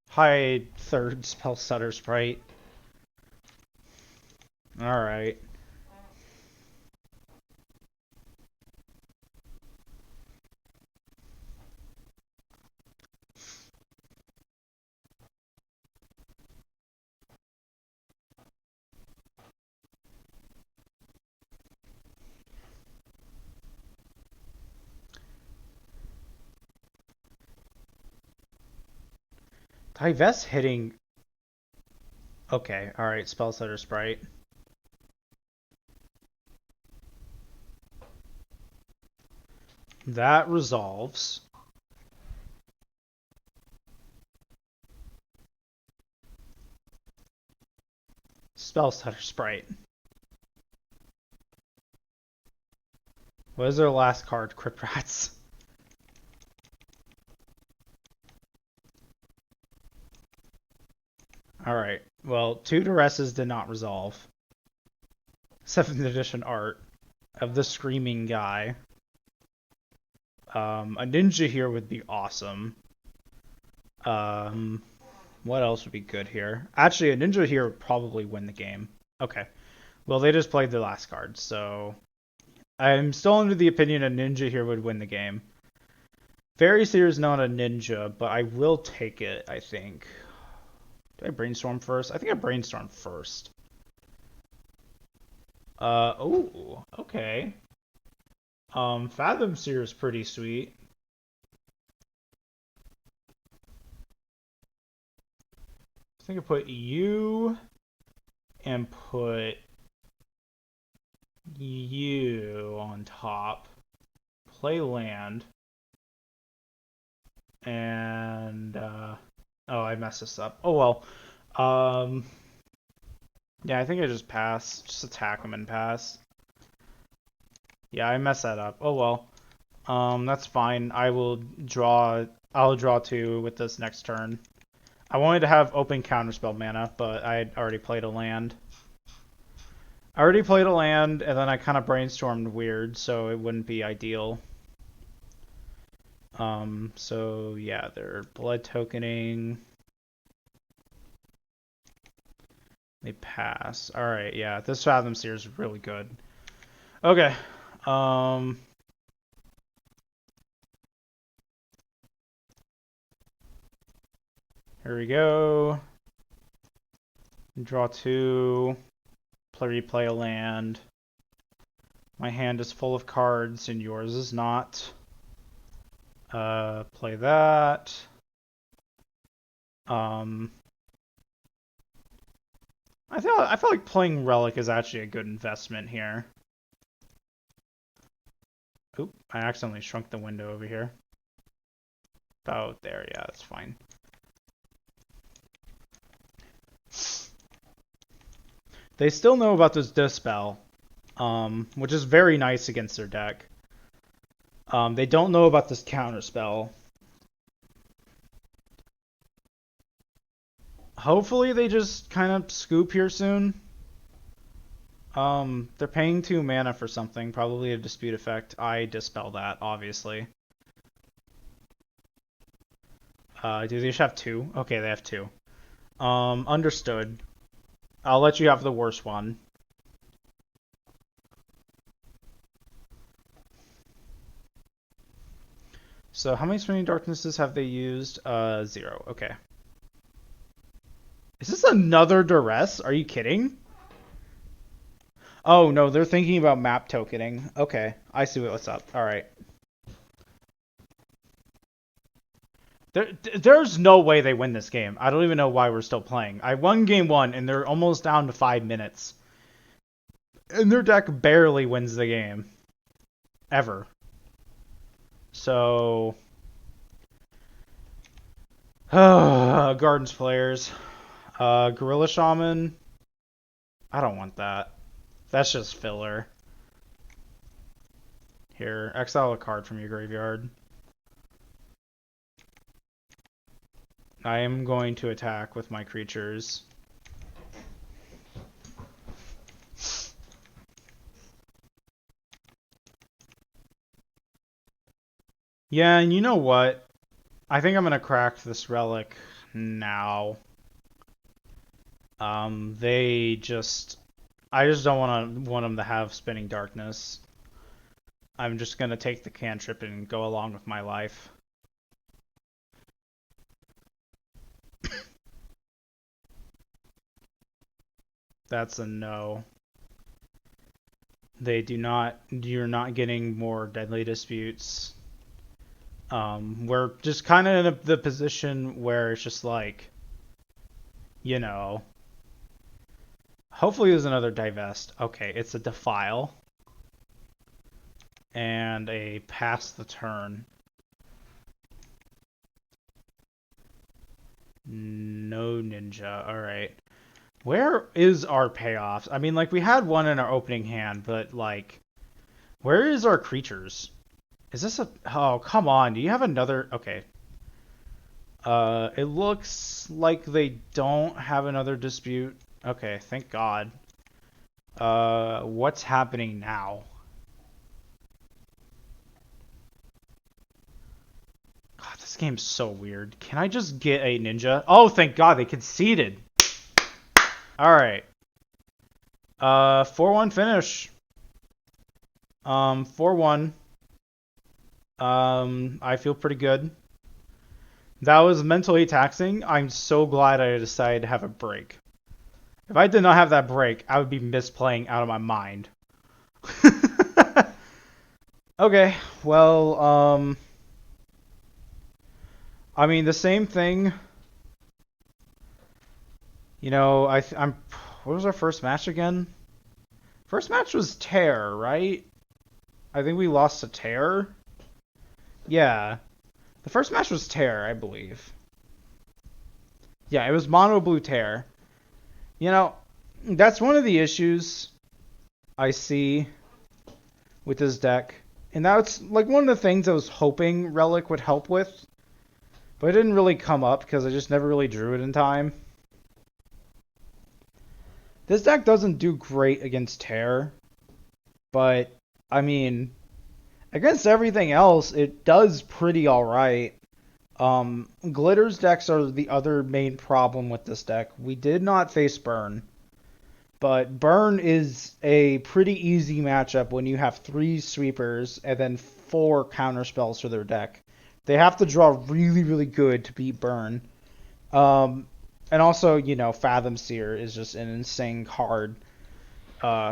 High third spell stutter sprite. Alright. Divest hitting. Okay, alright, spell stutter sprite. That resolves. Spell stutter sprite. What is their last card? Crypt Rats. Alright. Well, two Duresses did not resolve. 7th edition art of the screaming guy. A ninja here would be awesome. What else would be good here? Actually, a ninja here would probably win the game. Okay. Well, they just played the last card, so I'm still under the opinion a ninja here would win the game. Fairy Seer is not a ninja, but I will take it, I think. Did I brainstorm first? I think I brainstormed first. Oh, okay. Fathom Seer is pretty sweet. I think I put you and put you on top. Play land. And, oh, I messed this up. Oh, well. Yeah, I think I just pass. Just attack him and pass. Yeah, I messed that up. Oh, well. That's fine. I'll draw 2 with this next turn. I wanted to have open counterspell mana, but I had already played a land. And then I kind of brainstormed weird, so it wouldn't be ideal. So yeah, they're blood tokening. They pass. Alright, yeah, this Fathom Seer is really good. Okay. Here we go. Draw 2. Replay a land. My hand is full of cards and yours is not. Play that. I feel like playing Relic is actually a good investment here. Oop, I accidentally shrunk the window over here. Oh, there, yeah, that's fine. They still know about this Dispel, which is very nice against their deck. They don't know about this Counterspell. Hopefully they just kind of scoop here soon. They're paying 2 mana for something, probably a Dispute effect. I dispel that, obviously. Do they just have 2? Okay, they have 2. Understood. I'll let you have the worst one. So how many Spinning Darknesses have they used? 0. Okay. Is this another Duress? Are you kidding? Oh, no, they're thinking about map tokening. Okay, I see what's up. Alright. There's no way they win this game. I don't even know why we're still playing. I won game 1, and they're almost down to 5 minutes. And their deck barely wins the game. Ever. So... Gardens players. Gorilla Shaman. I don't want that. That's just filler. Here, exile a card from your graveyard. I am going to attack with my creatures. Yeah, and you know what? I think I'm going to crack this Relic now. I just don't want them to have Spinning Darkness. I'm just going to take the cantrip and go along with my life. That's a no. You're not getting more Deadly Disputes. We're just kind of in the position where it's just like, you know, hopefully there's another Divest. Okay, it's a Defile. And a Pass the Turn. No Ninja. Alright. Where is our payoffs? I mean, like, we had one in our opening hand, but, like, where is our creatures? Is this a... Oh, come on. Do you have another... Okay. It looks like they don't have another dispute. Okay, thank God. What's happening now? God, this game's so weird. Can I just get a ninja? Oh, thank God, they conceded. Alright. 4-1 finish. 4-1. I feel pretty good. That was mentally taxing. I'm so glad I decided to have a break. If I did not have that break, I would be misplaying out of my mind. Okay, well, I mean the same thing. I'm. What was our first match again? First match was Tear, right? I think we lost to Tear. Yeah, the first match was Tear, I believe. Yeah, it was Mono Blue Tear. You know, that's one of the issues I see with this deck. And that's like one of the things I was hoping Relic would help with. But it didn't really come up because I just never really drew it in time. This deck doesn't do great against Tear. But, I mean, against everything else, it does pretty alright. Glitter's decks are the other main problem with this deck. We did not face Burn. But Burn is a pretty easy matchup when you have 3 sweepers and then 4 counter spells for their deck. They have to draw really, really good to beat Burn. And also, Fathom Seer is just an insane card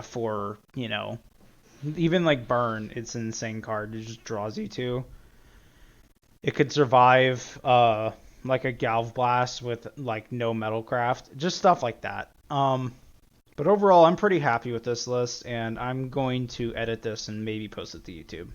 for, even like Burn, it's an insane card. It just draws you 2. It could survive like a Galv Blast with like no Metalcraft. Just stuff like that. But overall, I'm pretty happy with this list, and I'm going to edit this and maybe post it to YouTube.